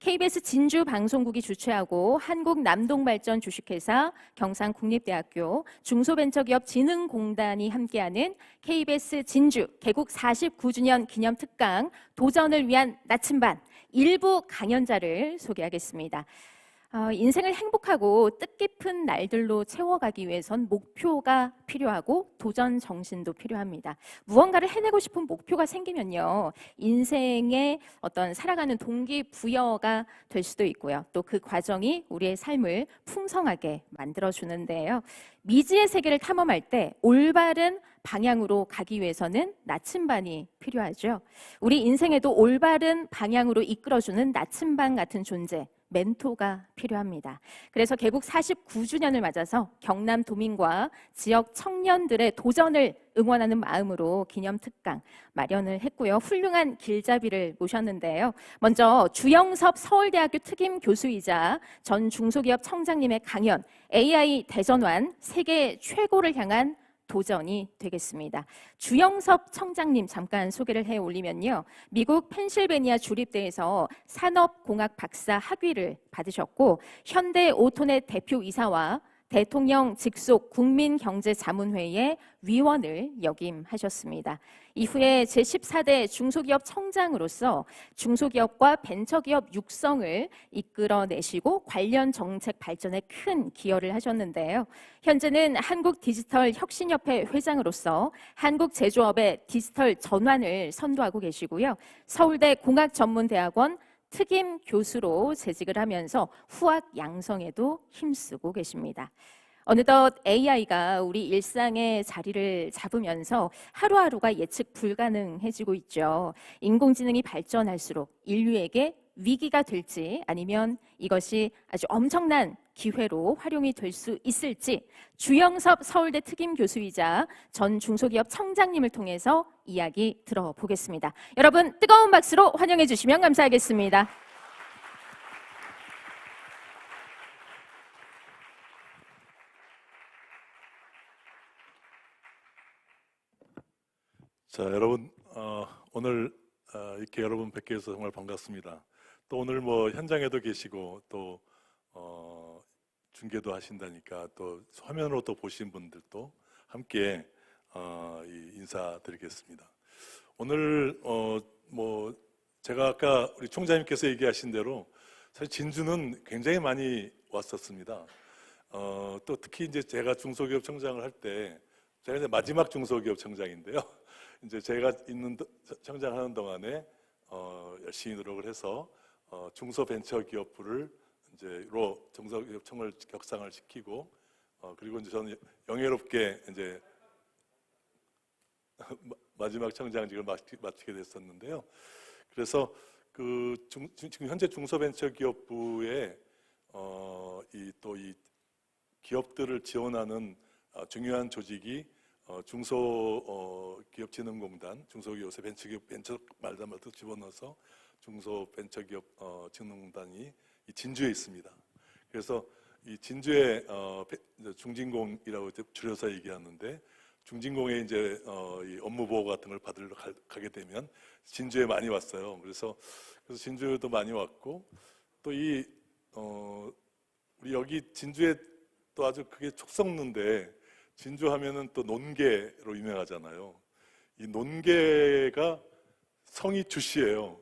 KBS 진주 방송국이 주최하고 한국남동발전 주식회사, 경상국립대학교, 중소벤처기업진흥공단이 함께하는 KBS 진주 개국 49주년 기념특강 도전을 위한 나침반 일부 강연자를 소개하겠습니다. 인생을 행복하고 뜻깊은 날들로 채워가기 위해선 목표가 필요하고 도전 정신도 필요합니다. 무언가를 해내고 싶은 목표가 생기면요, 인생의 어떤 살아가는 동기부여가 될 수도 있고요. 또 그 과정이 우리의 삶을 풍성하게 만들어주는데요. 미지의 세계를 탐험할 때 올바른 방향으로 가기 위해서는 나침반이 필요하죠. 우리 인생에도 올바른 방향으로 이끌어주는 나침반 같은 존재, 멘토가 필요합니다. 그래서 개국 49주년을 맞아서 경남 도민과 지역 청년들의 도전을 응원하는 마음으로 기념특강 마련을 했고요. 훌륭한 길잡이를 모셨는데요. 먼저 주영섭 서울대학교 특임 교수이자 전 중소기업 청장님의 강연, AI 대전환 세계 최고를 향한 도전이 되겠습니다. 주영섭 청장님 잠깐 소개를 해 올리면요. 미국 펜실베니아 주립대에서 산업공학 박사 학위를 받으셨고 현대 오토넷 대표이사와 대통령 직속 국민경제자문회의의 위원을 역임하셨습니다. 이후에 제14대 중소기업 청장으로서 중소기업과 벤처기업 육성을 이끌어내시고 관련 정책 발전에 큰 기여를 하셨는데요. 현재는 한국디지털혁신협회 회장으로서 한국제조업의 디지털 전환을 선도하고 계시고요. 서울대 공학전문대학원 특임 교수로 재직을 하면서 후학 양성에도 힘쓰고 계십니다. 어느덧 AI가 우리 일상의 자리를 잡으면서 하루하루가 예측 불가능해지고 있죠. 인공지능이 발전할수록 인류에게 위기가 될지 아니면 이것이 아주 엄청난 기회로 활용이 될 수 있을지 주영섭 서울대 특임 교수이자 전 중소기업 청장님을 통해서 이야기 들어보겠습니다. 여러분 뜨거운 박수로 환영해 주시면 감사하겠습니다. 자, 여러분 오늘 이렇게 여러분 뵙게 해서 정말 반갑습니다. 또 오늘 뭐 현장에도 계시고 또 중계도 하신다니까 또 화면으로 또 보신 분들도 함께 인사드리겠습니다. 오늘 뭐 제가 아까 우리 총장님께서 얘기하신 대로 사실 진주는 굉장히 많이 왔었습니다. 또 특히 이제 제가 중소기업 청장을 할 때 제가 이제 마지막 중소기업 청장인데요. 이제 제가 있는 청장하는 동안에 열심히 노력을 해서 중소벤처기업부를 이제로 중소기업청을 격상을 시키고 그리고 이제 저는 영예롭게 이제 마지막 청장직을 마치게 됐었는데요. 그래서 지금 현재 중소벤처기업부에 이 기업들을 지원하는 중요한 조직이 중소기업진흥공단, 중소기업 벤처 말다 집어넣어서 중소벤처기업 진흥공단이 이 진주에 있습니다. 그래서 이 진주에 중진공이라고 줄여서 얘기하는데 중진공에 이제 이 업무 보고 같은 걸 받으러 가게 되면 진주에 많이 왔어요. 그래서 진주에도 많이 왔고 또 우리 여기 진주에 또 아주 크게 촉성루인데 진주 하면은 또 논개로 유명하잖아요. 이 논개가 성이 주씨예요.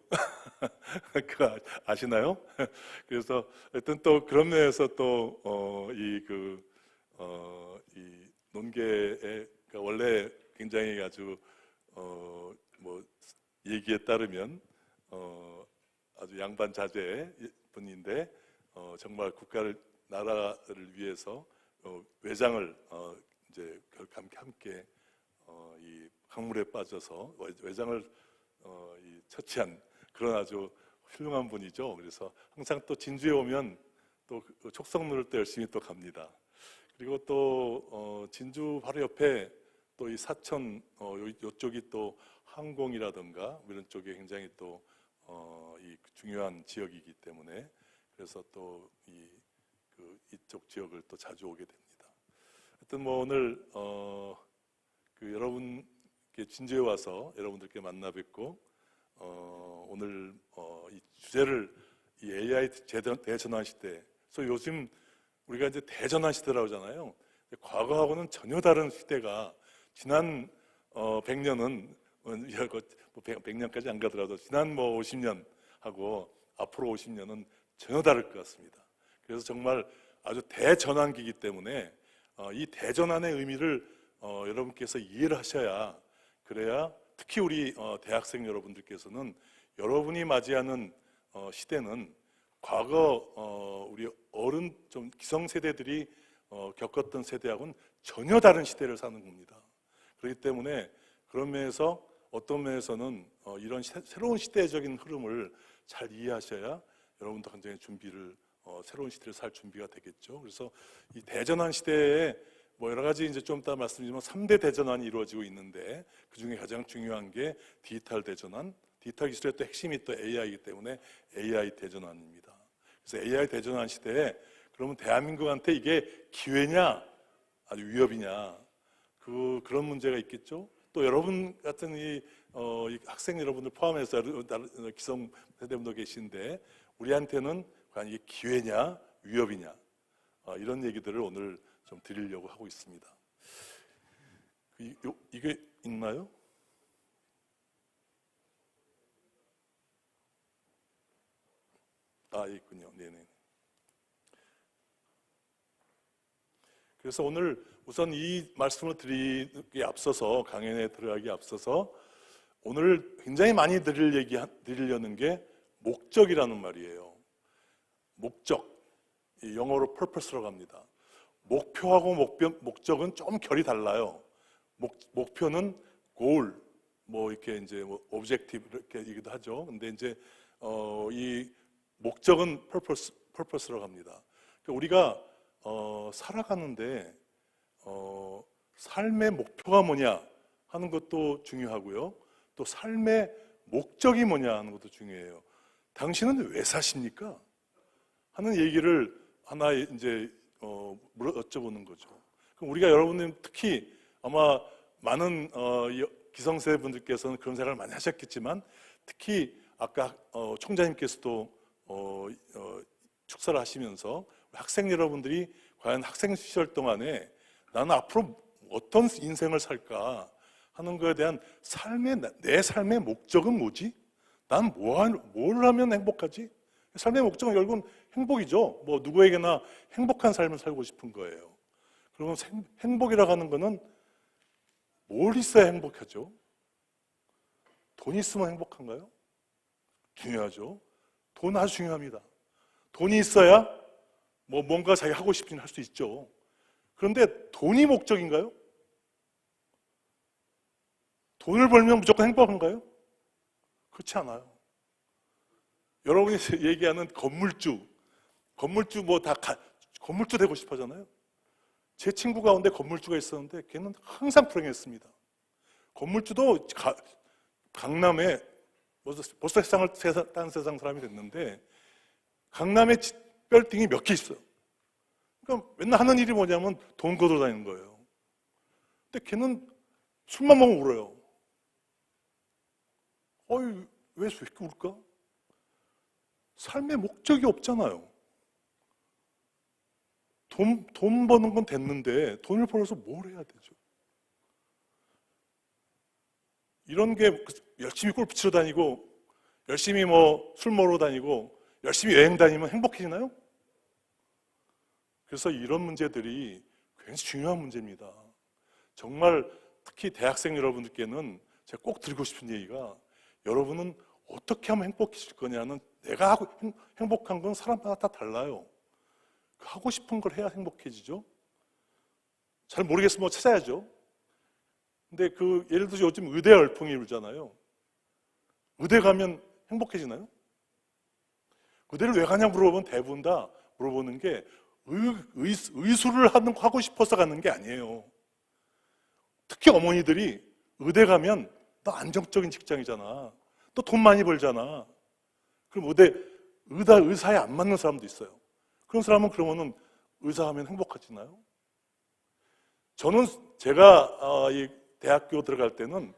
그거 아시나요? 그래서 하여튼 또 그런 면에서 또 이 논개에 원래 굉장히 아주 뭐 얘기에 따르면 아주 양반자재 분인데 정말 나라를 위해서 외장을 이제 함께 이 강물에 빠져서 외장을 처치한 그런 아주 훌륭한 분이죠. 그래서 항상 또 진주에 오면 또 촉성루를 또 열심히 또 갑니다. 그리고 또 진주 바로 옆에 또 이 사천 요쪽이 또 항공이라든가 이런 쪽에 굉장히 또 이 중요한 지역이기 때문에 그래서 또 이쪽 지역을 또 자주 오게 됩니다. 하여튼 뭐 오늘 여러분 진주에 와서 여러분들께 만나 뵙고 오늘 이 주제를 이 AI 대전환 시대. 그래서 요즘 우리가 이제 대전환 시대라고 하잖아요. 과거하고는 전혀 다른 시대가 지난 100년은 100년까지 안 가더라도 지난 50년하고 앞으로 50년은 전혀 다를 것 같습니다. 그래서 정말 아주 대전환기이기 때문에 이 대전환의 의미를 여러분께서 이해를 하셔야, 그래야 특히 우리 대학생 여러분들께서는 여러분이 맞이하는 시대는 과거 우리 어른 좀 기성세대들이 겪었던 세대하고는 전혀 다른 시대를 사는 겁니다. 그렇기 때문에 그런 면에서 어떤 면에서는 이런 새로운 시대적인 흐름을 잘 이해하셔야 여러분도 굉장히 준비를 새로운 시대를 살 준비가 되겠죠. 그래서 이 대전환 시대에 여러 가지 이제 좀 이따 말씀드리지만 3대 대전환이 이루어지고 있는데 그 중에 가장 중요한 게 디지털 대전환, 디지털 기술의 또 핵심이 또 AI이기 때문에 AI 대전환입니다. 그래서 AI 대전환 시대에 그러면 대한민국한테 이게 기회냐 아주 위협이냐, 그런 문제가 있겠죠. 또 여러분 같은 이 학생 여러분들 포함해서 기성 세대분도 계신데 우리한테는 과연 이게 기회냐 위협이냐, 이런 얘기들을 오늘 좀 드리려고 하고 있습니다. 이게 있나요? 있군요. 네네. 그래서 오늘 우선 이 말씀을 드리기에 앞서서, 강연에 들어가기에 앞서서 오늘 굉장히 많이 드리려는 게 목적이라는 말이에요. 목적, 영어로 purpose라고 합니다. 목표하고 목적은 좀 결이 달라요. 목표는 goal, 이렇게 이제 objective 이렇게 얘기도 하죠. 근데 이제 이 목적은 purpose라고 합니다. 그러니까 우리가 살아가는데 삶의 목표가 뭐냐 하는 것도 중요하고요. 또 삶의 목적이 뭐냐 하는 것도 중요해요. 당신은 왜 사십니까? 하는 얘기를 하나 이제 여쭤보는 거죠. 그럼 우리가 여러분들 특히 아마 많은 기성세대 분들께서는 그런 생각을 많이 하셨겠지만 특히 아까 총장님께서도 축사를 하시면서 학생 여러분들이 과연 학생 시절 동안에 나는 앞으로 어떤 인생을 살까 하는 것에 대한 내 삶의 목적은 뭐지? 난 뭘 하면 행복하지? 삶의 목적은 결국은 행복이죠. 누구에게나 행복한 삶을 살고 싶은 거예요. 그러면 행복이라고 하는 거는 뭘 있어야 행복하죠? 돈 있으면 행복한가요? 중요하죠. 돈 아주 중요합니다. 돈이 있어야 뭔가 자기가 하고 싶은 일 할 수 있죠. 그런데 돈이 목적인가요? 돈을 벌면 무조건 행복한가요? 그렇지 않아요. 여러분이 얘기하는 건물주 건물주 되고 싶어 하잖아요. 제 친구 가운데 건물주가 있었는데 걔는 항상 불행했습니다. 건물주도 강남에 벌써 딴 세상 사람이 됐는데 강남에 빌딩이 몇 개 있어요. 그러니까 맨날 하는 일이 뭐냐면 돈 걷어 다니는 거예요. 근데 걔는 술만 먹으면 울어요. 왜 이렇게 울까? 삶의 목적이 없잖아요. 돈 버는 건 됐는데 돈을 벌어서 뭘 해야 되죠? 이런 게 열심히 골프 치러 다니고 열심히 술 먹으러 다니고 열심히 여행 다니면 행복해지나요? 그래서 이런 문제들이 굉장히 중요한 문제입니다. 정말 특히 대학생 여러분들께는 제가 꼭 드리고 싶은 얘기가, 여러분은 어떻게 하면 행복해질 거냐는, 내가 행복한 건 사람마다 다 달라요. 하고 싶은 걸 해야 행복해지죠. 잘 모르겠으면 찾아야죠. 근데 예를 들어서 요즘 의대 열풍이 일잖아요. 의대 가면 행복해지나요? 의대를 왜 가냐 물어보면 대부분 다 물어보는 게 의술을 하고 싶어서 가는 게 아니에요. 특히 어머니들이 의대 가면 너 안정적인 직장이잖아. 또 돈 많이 벌잖아. 그럼 의사에 안 맞는 사람도 있어요. 그런 사람은 그러면은 의사하면 행복해지나요? 저는 제가 이 대학교 들어갈 때는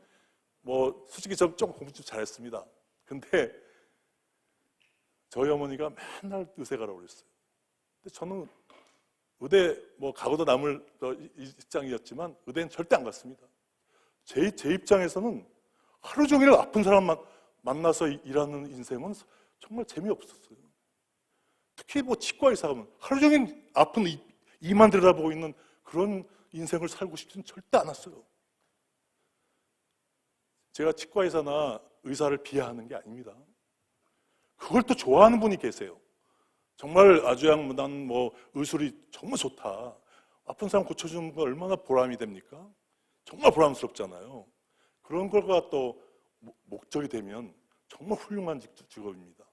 솔직히 좀 공부 좀 잘했습니다. 근데 저희 어머니가 맨날 의대 가라고 그랬어요. 근데 저는 의대 뭐 가고도 남을 입장이었지만 의대는 절대 안 갔습니다. 제 입장에서는 하루 종일 아픈 사람 만나서 일하는 인생은 정말 재미없었어요. 특히 뭐 치과 의사 가면 하루 종일 아픈 이만 들여다보고 있는 그런 인생을 살고 싶지는 절대 않았어요. 제가 치과 의사나 의사를 비하하는 게 아닙니다. 그걸 또 좋아하는 분이 계세요. 정말 아주 난 뭐 의술이 정말 좋다. 아픈 사람 고쳐주는 거 얼마나 보람이 됩니까? 정말 보람스럽잖아요. 그런 걸가 또 목적이 되면 정말 훌륭한 직업입니다.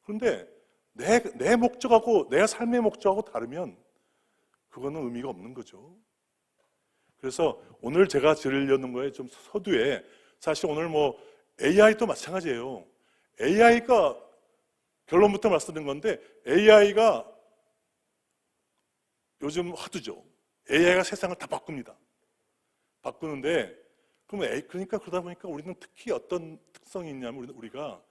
그런데 내 목적하고 내 삶의 목적하고 다르면 그거는 의미가 없는 거죠. 그래서 오늘 제가 드리려는 거에 좀 서두에 사실 오늘 뭐 AI도 마찬가지예요. AI가 결론부터 말씀드린 건데 AI가 요즘 화두죠. AI가 세상을 다 바꿉니다. 바꾸는데 그러니까 그러다 보니까 우리는 특히 어떤 특성이 있냐면 우리가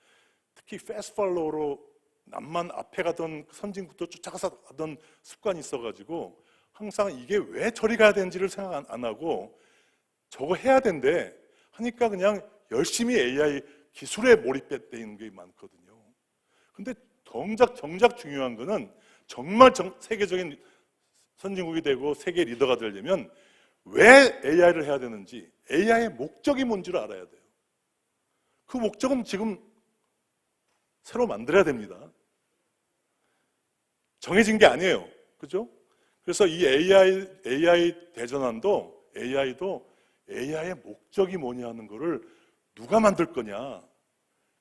특히 패스트 팔로우로 남만 앞에 가던 선진국도 쫓아가서 하던 습관이 있어가지고 항상 이게 왜 저리 가야 되는지를 생각 안 하고 저거 해야 된대 하니까 그냥 열심히 AI 기술에 몰입돼 있는 게 많거든요. 근데 정작 중요한 거는 정말 세계적인 선진국이 되고 세계 리더가 되려면 왜 AI를 해야 되는지 AI의 목적이 뭔지를 알아야 돼요. 그 목적은 지금 새로 만들어야 됩니다. 정해진 게 아니에요. 그죠? 그래서 이 AI 대전환도 AI도 AI의 목적이 뭐냐 하는 거를 누가 만들 거냐,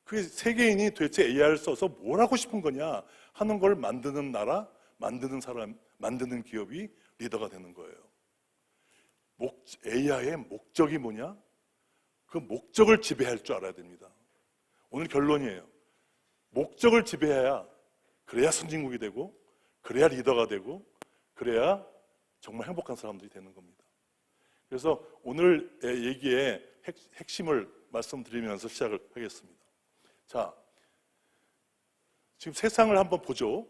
그게 세계인이 도대체 AI를 써서 뭘 하고 싶은 거냐 하는 걸 만드는 나라, 만드는 사람, 만드는 기업이 리더가 되는 거예요. AI의 목적이 뭐냐? 그 목적을 지배할 줄 알아야 됩니다. 오늘 결론이에요. 목적을 지배해야 그래야 선진국이 되고 그래야 리더가 되고 그래야 정말 행복한 사람들이 되는 겁니다. 그래서 오늘 얘기의 핵심을 말씀드리면서 시작을 하겠습니다. 자, 지금 세상을 한번 보죠.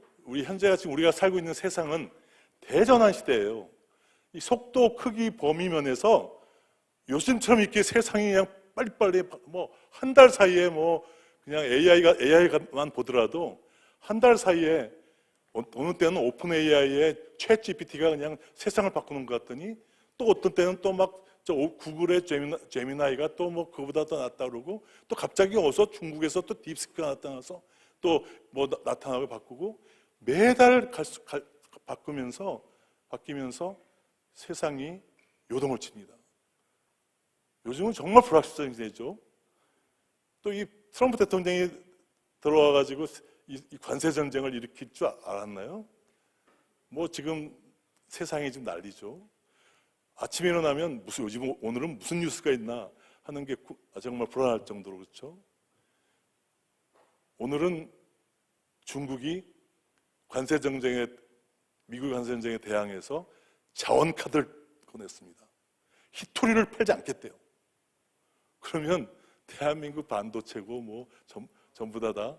지금 우리가 살고 있는 세상은 대전환 시대예요. 이 속도, 크기, 범위 면에서 요즘처럼 이렇게 세상이 그냥 빨리빨리 뭐 한 달 사이에 뭐 그냥 AI만 보더라도 한 달 사이에 어느 때는 오픈 AI의 챗 GPT가 그냥 세상을 바꾸는 것 같더니 또 어떤 때는 또 막 구글의 제미나이가 또 뭐 그보다 더 낫다 그러고 또 갑자기 어서 중국에서 또 딥스크가 나타나서 또 뭐 나타나고 바꾸고 매달 바뀌면서 세상이 요동을 칩니다. 요즘은 정말 불확실성이 되죠. 또 이 트럼프 대통령이 들어와가지고 이 관세 전쟁을 일으킬 줄 알았나요? 뭐 지금 세상이 지금 난리죠. 아침에 일어나면 오늘은 무슨 뉴스가 있나 하는 게 정말 불안할 정도로 그렇죠. 오늘은 중국이 미국 관세 전쟁에 대항해서 자원 카드를 꺼냈습니다. 히토리를 팔지 않겠대요. 그러면 대한민국 반도체고 뭐 전부 다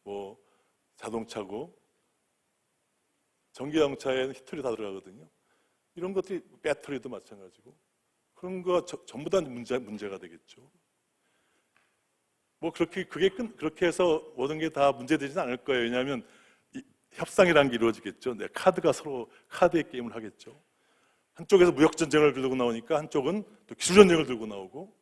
뭐 자동차고 전기자동차에는 히토리 다 들어가거든요. 이런 것들이 배터리도 마찬가지고 그런 거 전부 다 문제가 되겠죠. 뭐 그렇게 해서 모든 게 다 문제되지는 않을 거예요. 왜냐하면 협상이라는 게 이루어지겠죠. 카드가 서로 카드의 게임을 하겠죠. 한쪽에서 무역 전쟁을 들고 나오니까 한쪽은 또 기술 전쟁을 들고 나오고,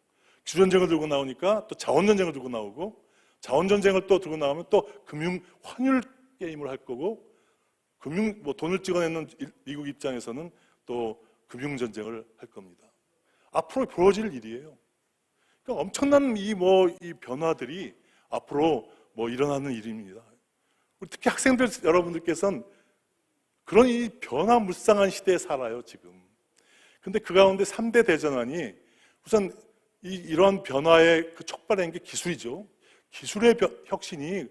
기술 전쟁을 들고 나오니까 또 자원 전쟁을 들고 나오고, 자원 전쟁을 또 들고 나오면 또 금융 환율 게임을 할 거고, 돈을 찍어내는 미국 입장에서는 또 금융 전쟁을 할 겁니다. 앞으로 벌어질 일이에요. 그러니까 엄청난 이 변화들이 앞으로 일어나는 일입니다. 특히 학생들 여러분들께서는 그런 이 변화무쌍한 시대에 살아요, 지금. 근데 그 가운데 3대 대전환이 우선 이런 변화의 그 촉발한 게 기술이죠. 기술의 혁신이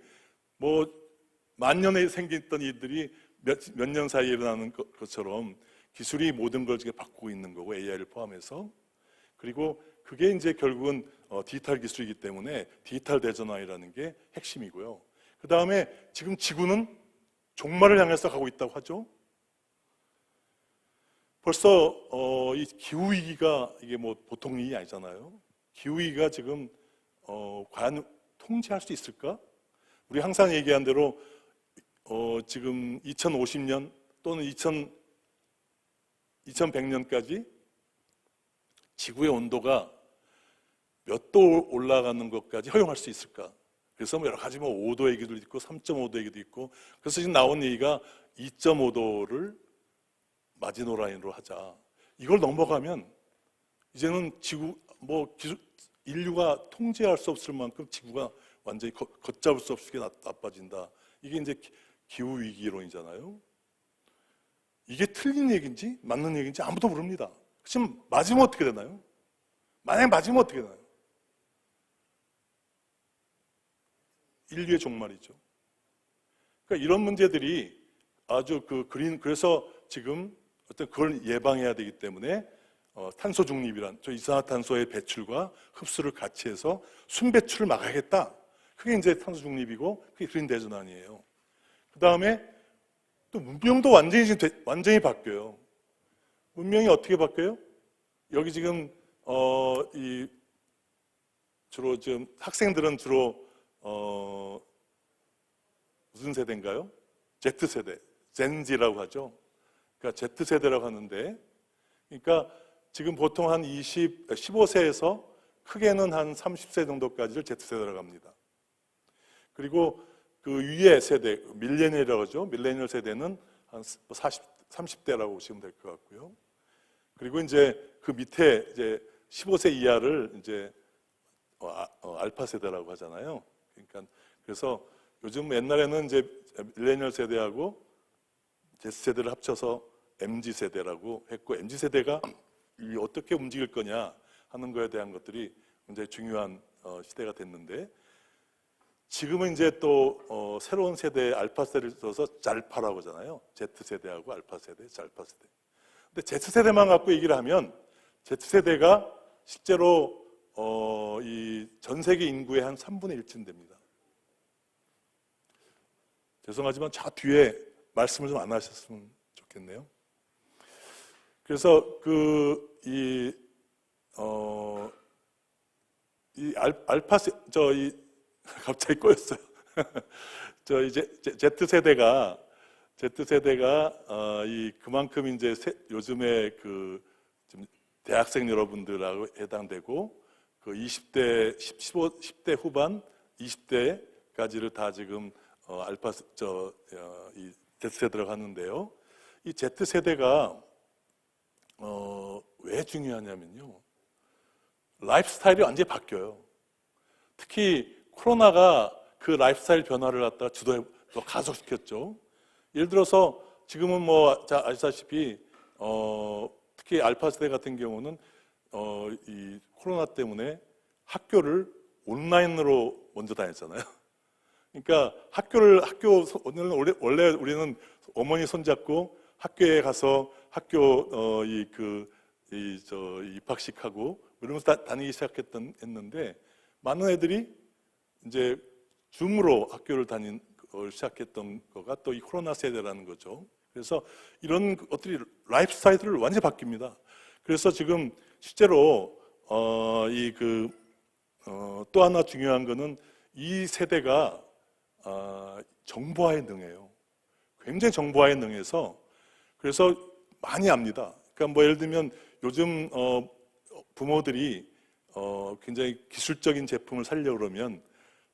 만년에 생겼던 일들이 몇 년 사이에 일어나는 것처럼 기술이 모든 걸 바꾸고 있는 거고, AI를 포함해서. 그리고 그게 이제 결국은 디지털 기술이기 때문에 디지털 대전환이라는 게 핵심이고요. 그 다음에 지금 지구는 종말을 향해서 가고 있다고 하죠. 벌써 이 기후 위기가 이게 뭐 보통 일이 아니잖아요. 기후 위기가 지금 과연 통제할 수 있을까? 우리 항상 얘기한 대로 지금 2050년 또는 2100년까지 지구의 온도가 몇 도 올라가는 것까지 허용할 수 있을까? 그래서 뭐 여러 가지 뭐 5도 얘기도 있고 3.5도 얘기도 있고, 그래서 지금 나온 얘기가 2.5도를 마지노라인으로 하자. 이걸 넘어가면 이제는 지구 인류가 통제할 수 없을 만큼 지구가 완전히 걷잡을 수 없게 나빠진다. 이게 이제 기후 위기론이잖아요. 이게 틀린 얘기인지 맞는 얘기인지 아무도 모릅니다. 지금 맞으면 어떻게 되나요? 만약 맞으면 어떻게 되나요? 인류의 종말이죠. 그러니까 이런 문제들이 아주 그래서 지금 어떤 그걸 예방해야 되기 때문에 탄소 중립이란 저 이산화탄소의 배출과 흡수를 같이 해서 순배출을 막아야겠다. 그게 이제 탄소 중립이고 그게 그린 대전환이에요. 그 다음에 또 문명도 완전히 바뀌어요. 문명이 어떻게 바뀌어요? 여기 지금 주로 지금 학생들은 주로 무슨 세대인가요? Z세대, 젠지라고 하죠. 그러니까 Z세대라고 하는데, 그러니까 지금 보통 한 15세에서 크게는 한 30세 정도까지를 Z세대라고 합니다. 그리고 그 위에 세대, 밀레니얼이라고 하죠. 밀레니얼 세대는 한 30대라고 보시면 될 것 같고요. 그리고 이제 그 밑에 이제 15세 이하를 이제 알파 세대라고 하잖아요. 그러니까 그래서 요즘 옛날에는 이제 밀레니얼 세대하고 Z 세대를 합쳐서 MZ 세대라고 했고, MZ 세대가 어떻게 움직일 거냐 하는 거에 대한 것들이 굉장히 중요한 시대가 됐는데, 지금은 이제 또 새로운 세대의 알파 세대를 써서 짤파라고 하잖아요. Z 세대하고 알파 세대, 짤파 세대. 근데 Z 세대만 갖고 얘기를 하면 Z 세대가 실제로 이 전 세계 인구의 한 3분의 1쯤 됩니다. 죄송하지만 저 뒤에 말씀을 좀 안 하셨으면 좋겠네요. 그래서 갑자기 꼬였어요. Z 세대가 그만큼 이제 요즘에 지금 대학생 여러분들하고 해당되고 10대 후반, 20대까지를 다 지금 이 Z세대라고 하는데요. 이 Z세대가 왜 중요하냐면요. 라이프스타일이 완전히 바뀌어요. 특히 코로나가 그 라이프스타일 변화를 갖다가 더 가속시켰죠. 예를 들어서 지금은 뭐 아시다시피 특히 알파 세대 같은 경우는 이 코로나 때문에 학교를 온라인으로 먼저 다녔잖아요. 그러니까 원래 우리는 어머니 손잡고 학교에 가서 학교 입학식하고 이러면서 다니기 했는데, 많은 애들이 이제 줌으로 학교를 시작했던 거가 또 이 코로나 세대라는 거죠. 그래서 이런 것들이 라이프 스타일을 완전히 바뀝니다. 그래서 지금 실제로 또 하나 중요한 거는 이 세대가 정보화에 능해요. 굉장히 정보화에 능해서 그래서 많이 압니다. 그러니까 뭐 예를 들면 요즘 부모들이 굉장히 기술적인 제품을 사려고 그러면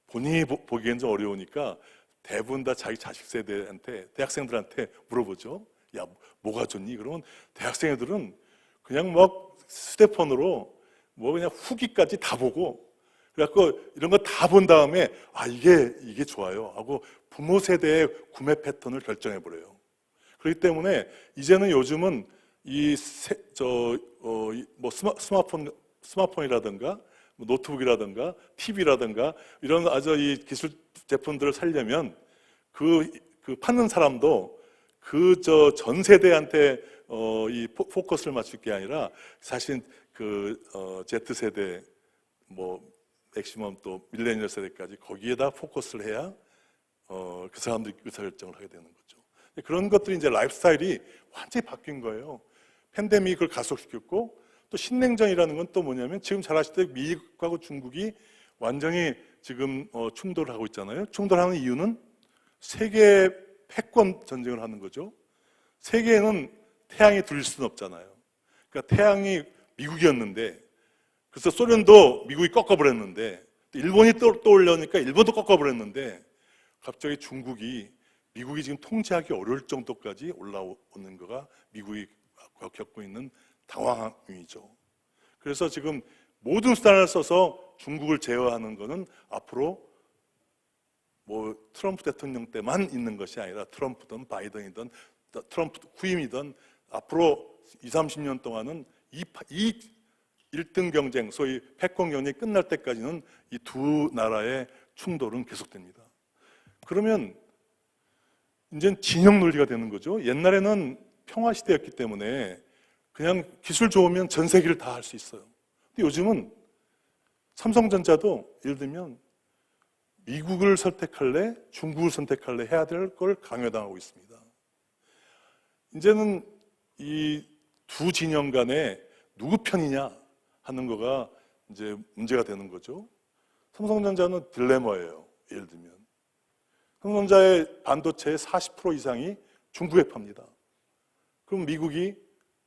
본인이 보기엔 좀 어려우니까 대부분 다 자기 자식 세대한테, 대학생들한테 물어보죠. 야, 뭐가 좋니? 그러면 대학생 애들은 그냥 막 휴대폰으로 뭐 그냥 후기까지 다 보고, 그래갖고 이런 거 다 본 다음에 이게 좋아요 하고 부모 세대의 구매 패턴을 결정해버려요. 그렇기 때문에 이제는 요즘은 스마트폰이라든가 노트북이라든가 TV라든가 이런 아주 이 기술 제품들을 사려면 그 파는 사람도 전 세대한테 이 포커스를 맞출 게 아니라 사실 Z세대 맥시멈 또 밀레니얼 세대까지 거기에다 포커스를 해야 그 사람들이 의사결정을 하게 되는 거죠. 그런 것들이 이제 라이프 스타일이 완전히 바뀐 거예요. 팬데믹을 가속시켰고, 또 신냉전이라는 건 또 뭐냐면 지금 잘 아시다시피 미국하고 중국이 완전히 지금 충돌을 하고 있잖아요. 충돌하는 이유는 세계 패권 전쟁을 하는 거죠. 세계에는 태양이 둘일 수는 없잖아요. 그러니까 태양이 미국이었는데, 그래서 소련도 미국이 꺾어버렸는데, 일본이 떠올려니까 일본도 꺾어버렸는데, 갑자기 미국이 지금 통제하기 어려울 정도까지 올라오는 거가 미국이 겪고 있는 당황이죠. 그래서 지금 모든 수단을 써서 중국을 제어하는 것은 앞으로 뭐 트럼프 대통령 때만 있는 것이 아니라 트럼프든 바이든이든 트럼프 후임이든 앞으로 20, 30년 동안은 이 1등 경쟁, 소위 패권 경쟁이 끝날 때까지는 이 두 나라의 충돌은 계속됩니다. 그러면 이제는 진영 논리가 되는 거죠. 옛날에는 평화 시대였기 때문에 그냥 기술 좋으면 전 세계를 다 할 수 있어요. 근데 요즘은 삼성전자도 예를 들면 미국을 선택할래, 중국을 선택할래 해야 될 걸 강요당하고 있습니다. 이제는 이 두 진영 간에 누구 편이냐 하는 거가 이제 문제가 되는 거죠. 삼성전자는 딜레마예요. 예를 들면 삼성전자의 반도체의 40% 이상이 중국에 팝니다. 그럼 미국이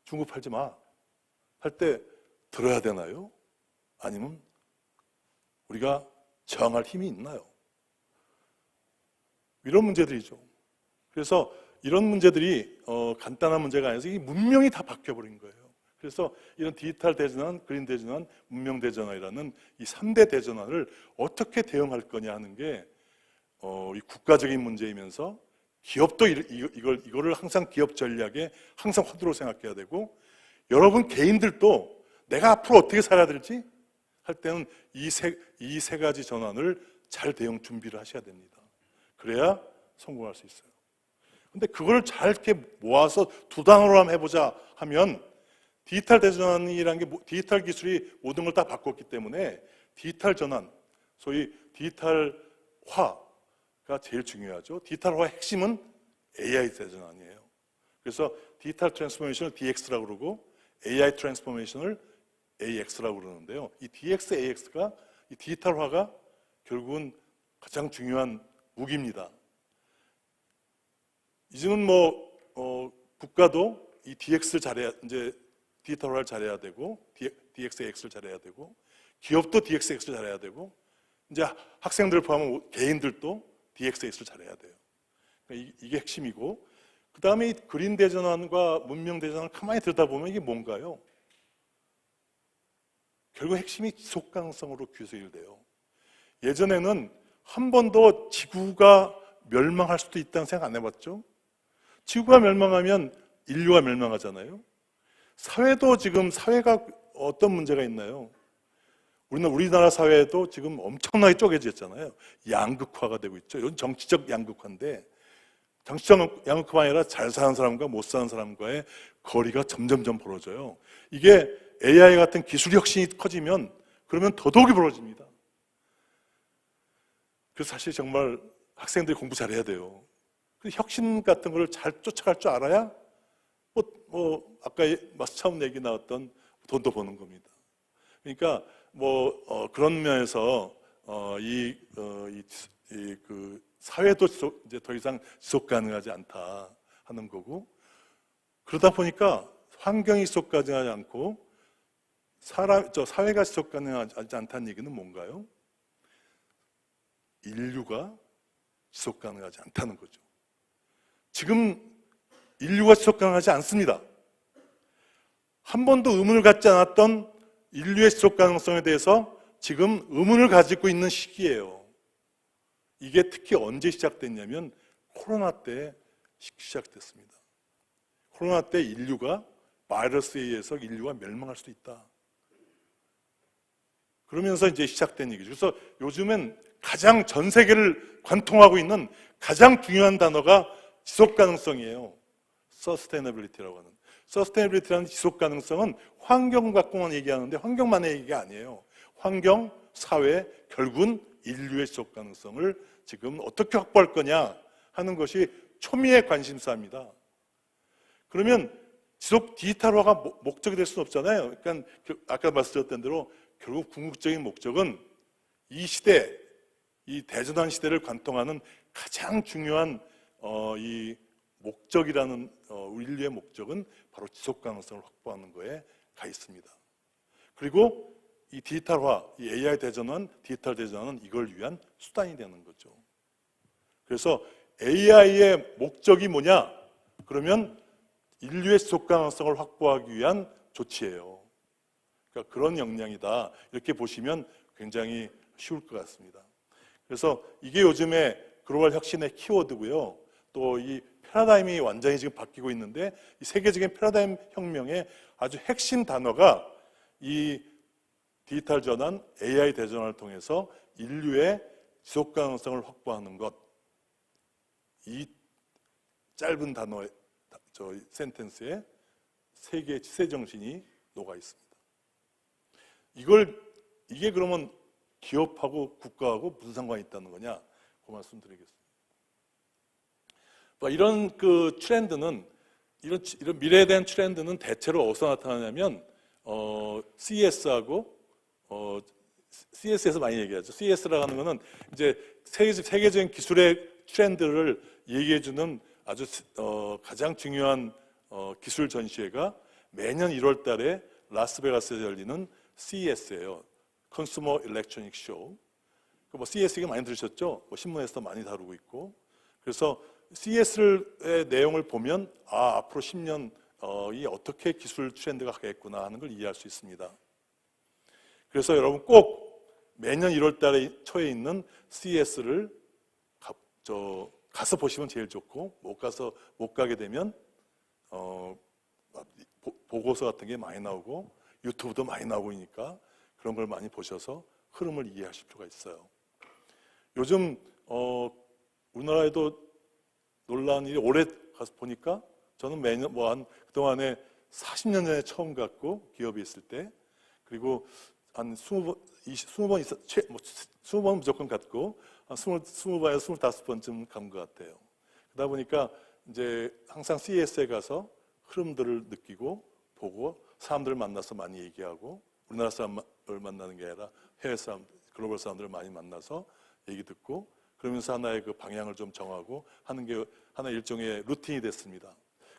중국 팔지 마 할 때 들어야 되나요? 아니면 우리가 저항할 힘이 있나요? 이런 문제들이죠. 그래서 이런 문제들이 간단한 문제가 아니라서 이게 문명이 다 바뀌어버린 거예요. 그래서 이런 디지털 대전환, 그린 대전환, 문명 대전환이라는 이 3대 대전환을 어떻게 대응할 거냐 하는 게 이 국가적인 문제이면서 기업도 이거를 항상 기업 전략에 항상 화두로 생각해야 되고, 여러분 개인들도 내가 앞으로 어떻게 살아야 될지 할 때는 이 세 가지 전환을 잘 대응 준비를 하셔야 됩니다. 그래야 성공할 수 있어요. 근데 그걸 잘 이렇게 모아서 두 단어로 한번 해보자 하면 디지털 대전환이라는 게 디지털 기술이 모든 걸 다 바꿨기 때문에 디지털 전환, 소위 디지털화가 제일 중요하죠. 디지털화의 핵심은 AI 대전환이에요. 그래서 디지털 트랜스포메이션을 DX라고 그러고 AI 트랜스포메이션을 AX라고 그러는데요. 이 DX, AX가 이 디지털화가 결국은 가장 중요한 무기입니다. 이제는 국가도 이 DX를 잘해야, 이제 디지털화를 잘해야 되고, DX, AX를 잘해야 되고, 기업도 DX, AX를 잘해야 되고, 이제 학생들 포함한 개인들도 DX, AX를 잘해야 돼요. 그러니까 이게 핵심이고, 그 다음에 이 그린 대전환과 문명 대전환을 가만히 들여다보면 이게 뭔가요? 결국 핵심이 지속 가능성으로 귀결돼요. 예전에는 한 번도 지구가 멸망할 수도 있다는 생각 안 해봤죠? 지구가 멸망하면 인류가 멸망하잖아요. 사회도 지금 사회가 어떤 문제가 있나요? 우리나라 사회도 지금 엄청나게 쪼개졌잖아요. 양극화가 되고 있죠. 이건 정치적 양극화인데, 정치적 양극화가 아니라 잘 사는 사람과 못 사는 사람과의 거리가 점점점 벌어져요. 이게 AI 같은 기술 혁신이 커지면 그러면 더더욱이 벌어집니다. 그래서 사실 정말 학생들이 공부 잘해야 돼요. 혁신 같은 걸 잘 쫓아갈 줄 알아야 아까 처음 얘기 나왔던 돈도 버는 겁니다. 그러니까 그런 면에서 그 사회도 이제 더 이상 지속 가능하지 않다 하는 거고, 그러다 보니까 환경이 지속 가능하지 않고 사회가 지속 가능하지 않다는 얘기는 뭔가요? 인류가 지속 가능하지 않다는 거죠. 지금 인류가 지속 가능하지 않습니다. 한 번도 의문을 갖지 않았던 인류의 지속 가능성에 대해서 지금 의문을 가지고 있는 시기예요. 이게 특히 언제 시작됐냐면 코로나 때 시작됐습니다. 코로나 때 인류가 바이러스에 의해서 인류가 멸망할 수도 있다. 그러면서 이제 시작된 얘기죠. 그래서 요즘엔 가장 전 세계를 관통하고 있는 가장 중요한 단어가 지속 가능성이에요. 서스테이너빌리티라고 하는. 서스테이너빌리티라는 지속 가능성은 환경 갖고만 얘기하는데 환경만의 얘기가 아니에요. 환경, 사회, 결국은 인류의 지속 가능성을 지금 어떻게 확보할 거냐 하는 것이 초미의 관심사입니다. 그러면 지속 디지털화가 목적이 될 수는 없잖아요. 그러니까 아까 말씀드렸던 대로 결국 궁극적인 목적은 이 시대, 이 대전환 시대를 관통하는 가장 중요한 이 목적이라는 인류의 목적은 바로 지속 가능성을 확보하는 거에 가 있습니다. 그리고 이 디지털화, 이 AI 대전환, 디지털 대전환은 이걸 위한 수단이 되는 거죠. 그래서 AI의 목적이 뭐냐? 그러면 인류의 지속 가능성을 확보하기 위한 조치예요. 그러니까 그런 역량이다. 이렇게 보시면 굉장히 쉬울 것 같습니다. 그래서 이게 요즘에 글로벌 혁신의 키워드고요. 또 이 패러다임이 완전히 지금 바뀌고 있는데 이 세계적인 패러다임 혁명의 아주 핵심 단어가 이 디지털 전환, AI 대전환을 통해서 인류의 지속 가능성을 확보하는 것. 이 짧은 단어의 센텐스에 세계의 지세 정신이 녹아 있습니다. 이게 그러면 기업하고 국가하고 무슨 상관이 있다는 거냐? 그 말씀 드리겠습니다. 이런 그 트렌드는 이런 미래에 대한 트렌드는 대체로 어디서 나타나냐면 CES하고 CES에서 많이 얘기하죠. CES라고 하는 거는 이제 세계적인 기술의 트렌드를 얘기해주는 아주 가장 중요한 기술 전시회가 매년 1월 달에 라스베가스에서 열리는 CES예요. 컨슈머 일렉트로닉 쇼. CES 얘기 많이 들으셨죠? 신문에서도 많이 다루고 있고. 그래서 CES의 내용을 보면 앞으로 10년 이 어떻게 기술 트렌드가 가겠구나 하는 걸 이해할 수 있습니다. 그래서 여러분 꼭 매년 1월 달에 초에 있는 CES를 가서 보시면 제일 좋고 못 가게 되면 보고서 같은 게 많이 나오고 유튜브도 많이 나오고 있으니까 그런 걸 많이 보셔서 흐름을 이해하실 필요가 있어요. 요즘 우리나라에도 놀라운 일이 올해 가서 보니까 저는 매년 그동안에 40년 전에 처음 갔고 기업이 있을 때 그리고 한 20번 있어 20번 무조건 갔고 한 20번에서 25번쯤 간 것 같아요. 그러다 보니까 이제 항상 CES에 가서 흐름들을 느끼고 보고 사람들을 만나서 많이 얘기하고 우리나라 사람을 만나는 게 아니라 해외 사람, 글로벌 사람들을 많이 만나서 얘기 듣고 그러면서 하나의 그 방향을 좀 정하고 하는 게 하나의 일종의 루틴이 됐습니다.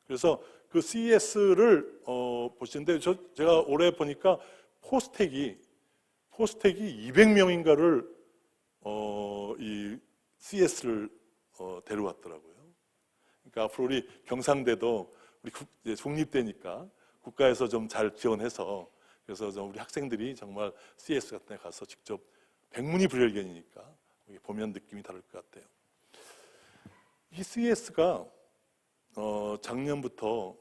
그래서 그 CES를 보시는데 제가 올해 보니까 포스텍이 200명인가를 이 CES를 데려왔더라고요. 그러니까 앞으로 우리 경상대도 우리 국립대니까 국가에서 좀 잘 지원해서 그래서 우리 학생들이 정말 CES 같은 데 가서 직접 백문이 불여일견이니까 보면 느낌이 다를 것 같아요. 이 CES가 작년부터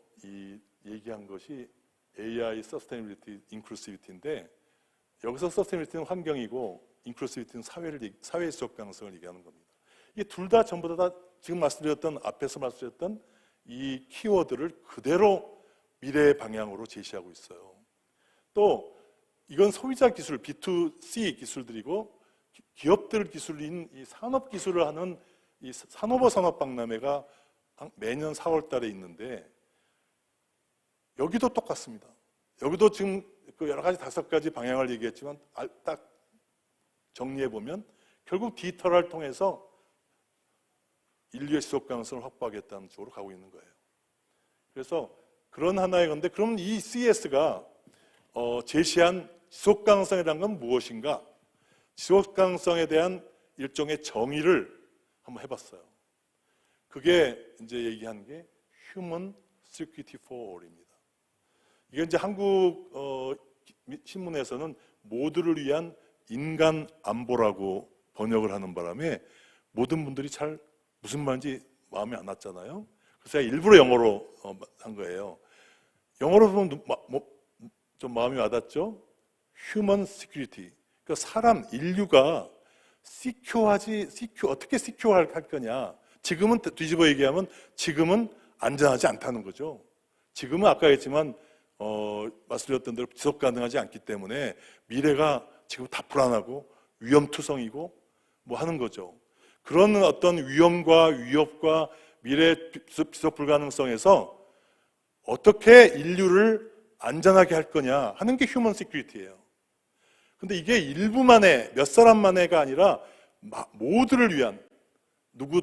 얘기한 것이 AI Sustainability, Inclusivity인데 여기서 Sustainability는 환경이고 Inclusivity는 사회의 지속 가능성을 얘기하는 겁니다. 이게 둘 다 전부 다 지금 앞에서 말씀드렸던 이 키워드를 그대로 미래의 방향으로 제시하고 있어요. 또 이건 소비자 기술, B2C 기술들이고 기업들 기술인 이 산업 기술을 하는 이 산오버 산업박람회가 매년 4월 달에 있는데 여기도 똑같습니다. 여기도 지금 그 여러 가지 5가지 방향을 얘기했지만 딱 정리해 보면 결국 디지털화를 통해서 인류의 지속 가능성을 확보하겠다는 쪽으로 가고 있는 거예요. 그래서 그런 하나의 건데 그럼 이 CES가 제시한 지속 가능성이라는 건 무엇인가? 지속 가능성에 대한 일종의 정의를 한번 해봤어요. 그게 이제 얘기한 게 Human Security for All입니다. 이게 이제 한국 신문에서는 모두를 위한 인간 안보라고 번역을 하는 바람에 모든 분들이 잘 무슨 말인지 마음에 안 왔잖아요. 그래서 제가 일부러 영어로 한 거예요. 영어로 보면 좀 마음이 와닿죠? Human Security. 그러니까 사람, 인류가 어떻게 시큐어할 거냐. 지금은 뒤집어 얘기하면 지금은 안전하지 않다는 거죠. 지금은 아까 했지만 말씀드렸던 대로 지속 가능하지 않기 때문에 미래가 지금 다 불안하고 위험투성이고 뭐 하는 거죠. 그런 어떤 위험과 위협과 미래 지속 불가능성에서 어떻게 인류를 안전하게 할 거냐 하는 게 휴먼 시큐리티예요. 근데 이게 일부만의 몇 사람만의가 아니라 모두를 위한 누구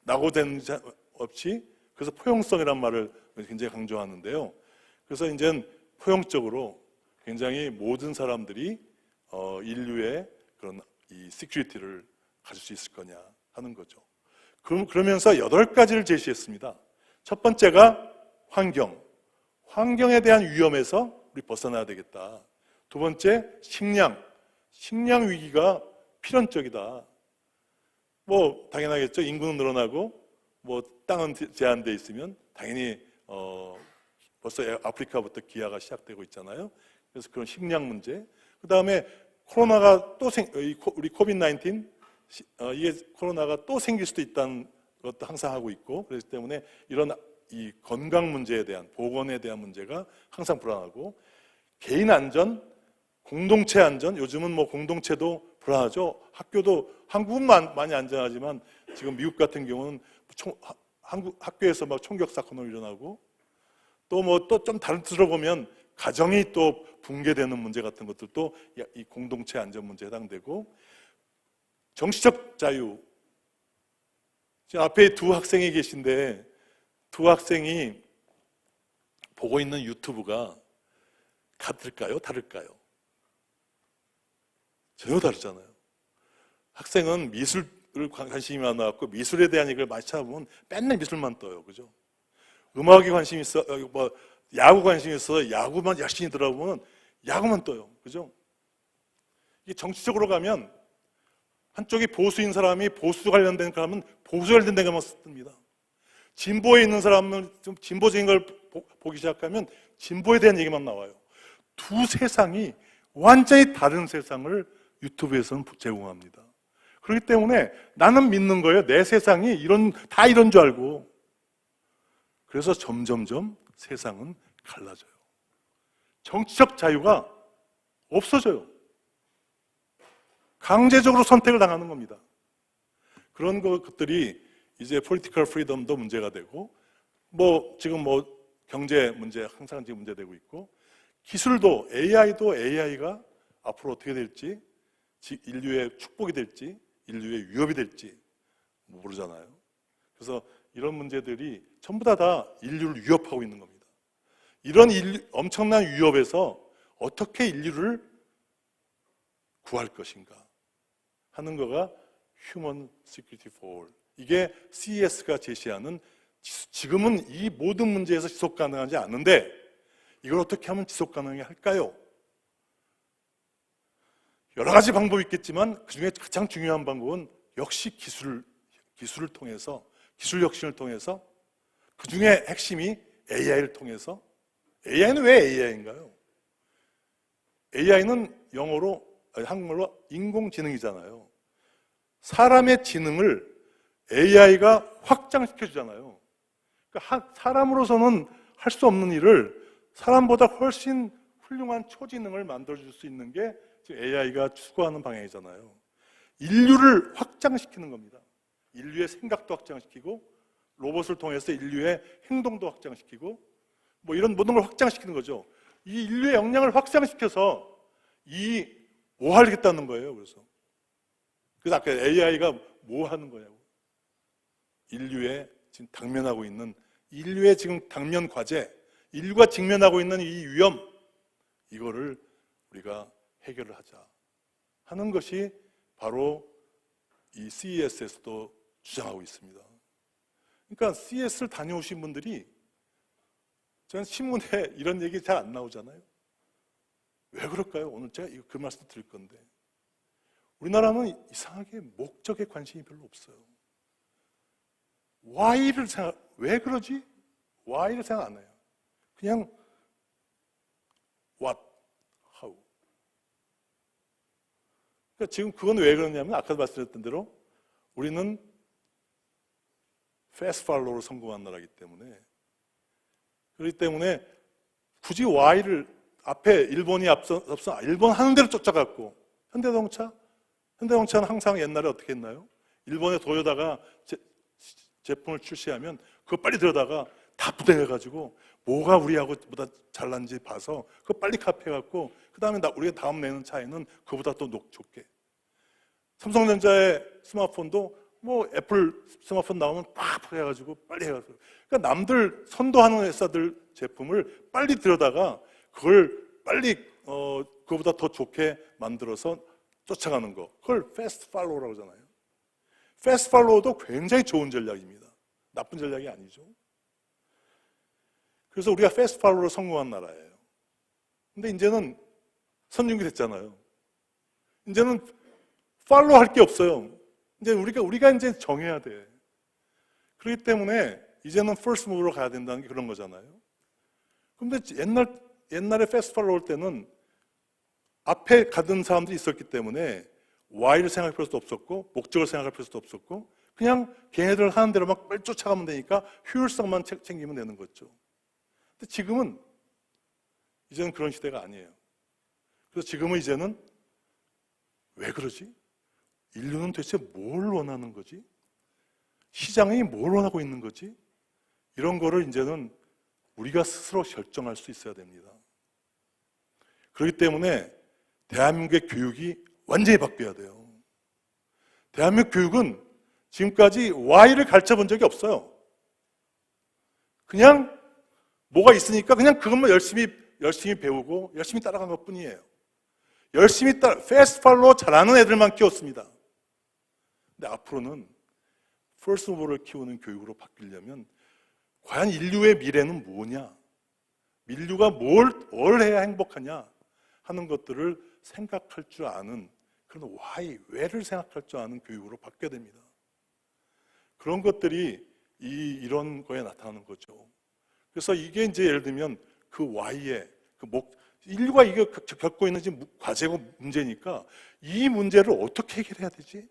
낙오된 자 없이 그래서 포용성이란 말을 굉장히 강조하는데요. 그래서 이제 포용적으로 굉장히 모든 사람들이 인류의 그런 이 시큐리티를 가질 수 있을 거냐 하는 거죠. 그러면서 8가지를 제시했습니다. 첫 번째가 환경에 대한 위험에서 우리 벗어나야 되겠다. 두 번째, 식량 위기가 필연적이다. 뭐 당연하겠죠. 인구는 늘어나고 뭐 땅은 제한돼 있으면 당연히 벌써 아프리카부터 기아가 시작되고 있잖아요. 그래서 그런 식량 문제. 그 다음에 코로나가 또 우리 코비드-19 이게 코로나가 또 생길 수도 있다는 것도 항상 하고 있고 그렇기 때문에 이런 이 건강 문제에 대한 보건에 대한 문제가 항상 불안하고 개인 안전, 공동체 안전. 요즘은 뭐 공동체도 불안하죠. 학교도 한국은 많이 안전하지만 지금 미국 같은 경우는 한국 학교에서 막 총격 사건이 일어나고 또 뭐 또 좀 다른 들어보면 가정이 또 붕괴되는 문제 같은 것들도 이 공동체 안전 문제에 해당되고 정치적 자유. 지금 앞에 두 학생이 계신데 두 학생이 보고 있는 유튜브가 같을까요? 다를까요? 전혀 다르잖아요. 학생은 미술을 관심이 많아갖고 미술에 대한 얘기를 많이 찾아보면 맨날 미술만 떠요. 그죠? 음악에 관심이 있어, 뭐, 야구 관심이 있어 야구만 열심히 들어보면 야구만 떠요. 그죠? 이게 정치적으로 가면 한쪽이 보수인 사람이 보수 관련된 사람은 보수 관련된 것만 씁니다. 진보에 있는 사람은 좀 진보적인 걸 보기 시작하면 진보에 대한 얘기만 나와요. 두 세상이 완전히 다른 세상을 유튜브에서는 제공합니다. 그렇기 때문에 나는 믿는 거예요. 내 세상이 다 이런 줄 알고. 그래서 점점점 세상은 갈라져요. 정치적 자유가 없어져요. 강제적으로 선택을 당하는 겁니다. 그런 것들이 이제 political freedom도 문제가 되고 지금 경제 문제 항상 지금 문제되고 있고 기술도 AI가 앞으로 어떻게 될지 인류의 축복이 될지 인류의 위협이 될지 모르잖아요. 그래서 이런 문제들이 전부 다 인류를 위협하고 있는 겁니다. 이런 엄청난 위협에서 어떻게 인류를 구할 것인가 하는 거가 Human Security for All. 이게 CES가 제시하는 지금은 이 모든 문제에서 지속 가능하지 않는데 이걸 어떻게 하면 지속 가능하게 할까요? 여러 가지 방법이 있겠지만 그중에 가장 중요한 방법은 역시 기술을 통해서 기술 혁신을 통해서 그중에 핵심이 AI를 통해서. AI는 왜 AI인가요? AI는 한국말로 인공지능이잖아요. 사람의 지능을 AI가 확장시켜 주잖아요. 그러니까 사람으로서는 할 수 없는 일을 사람보다 훨씬 훌륭한 초지능을 만들어줄 수 있는 게 지금 AI가 추구하는 방향이잖아요. 인류를 확장시키는 겁니다. 인류의 생각도 확장시키고 로봇을 통해서 인류의 행동도 확장시키고 이런 모든 걸 확장시키는 거죠. 이 인류의 역량을 확장시켜서 뭐 하겠다는 거예요. 그래서 아까 AI가 뭐 하는 거냐고. 인류의 지금 당면하고 있는 인류의 지금 당면 과제, 인류가 직면하고 있는 이 위험, 이거를 우리가 해결을 하자 하는 것이 바로 이 CES에서도 주장하고 있습니다. 그러니까 CES를 다녀오신 분들이 저는 신문에 이런 얘기 잘 안 나오잖아요. 왜 그럴까요? 오늘 제가 그 말씀 드릴 건데 우리나라는 이상하게 목적에 관심이 별로 없어요. 왜 그러지? why를 생각 안 해요. 그냥 what, how. 그러니까 지금 그건 왜 그러냐면 아까 말씀드렸던 대로 우리는 fast follow로 성공한 나라이기 때문에 그렇기 때문에 굳이 Y를 앞에 일본이 앞서 일본 하는 대로 쫓아갔고 현대자동차는 항상 옛날에 어떻게 했나요? 일본의 도요다가 제품을 출시하면 그거 빨리 들여다가 다 분해해가지고 뭐가 우리하고 보다 잘난지 봐서 그거 빨리 카피해갖고 그 다음에 우리가 다음 내는 차에는 그보다 또 좋게. 삼성전자의 스마트폰도 뭐 애플 스마트폰 나오면 팍 해가지고 빨리 해가지고. 그러니까 남들 선도하는 회사들 제품을 빨리 들여다가 그걸 빨리 그거보다 더 좋게 만들어서 쫓아가는 거. 그걸 패스트 팔로우라고 하잖아요. 패스트 팔로우도 굉장히 좋은 전략입니다. 나쁜 전략이 아니죠. 그래서 우리가 패스트 팔로우로 성공한 나라예요. 근데 이제는 선진국이 됐잖아요. 이제는 팔로우 할 게 없어요. 이제 우리가 이제 정해야 돼. 그렇기 때문에 이제는 퍼스트 무브로 가야 된다는 게 그런 거잖아요. 근데 옛날에 패스트 팔로우 할 때는 앞에 가던 사람들이 있었기 때문에 Y를 생각할 필요도 없었고 목적을 생각할 필요도 없었고 그냥 걔네들 하는 대로 막 빨리 쫓아가면 되니까 효율성만 챙기면 되는 거죠. 근데 지금은 이제는 그런 시대가 아니에요. 그래서 지금은 이제는 왜 그러지? 인류는 도대체 뭘 원하는 거지? 시장이 뭘 원하고 있는 거지? 이런 거를 이제는 우리가 스스로 결정할 수 있어야 됩니다. 그렇기 때문에 대한민국의 교육이 완전히 바뀌어야 돼요. 대한민국 교육은 지금까지 Y를 가르쳐 본 적이 없어요. 그냥 뭐가 있으니까 그냥 그것만 열심히 배우고 열심히 따라간 것 뿐이에요. 열심히 패스트 팔로우 잘하는 애들만 키웠습니다. 근데 앞으로는 퍼스트 무버를 키우는 교육으로 바뀌려면 과연 인류의 미래는 뭐냐? 인류가 뭘 해야 행복하냐? 하는 것들을 생각할 줄 아는 그런 왜를 생각할 줄 아는 교육으로 바뀌어야 됩니다. 그런 것들이 이런 거에 나타나는 거죠. 그래서 이게 이제 예를 들면 그 Y의 인류가 이게 겪고 있는 지금 과제고 문제니까 이 문제를 어떻게 해결해야 되지?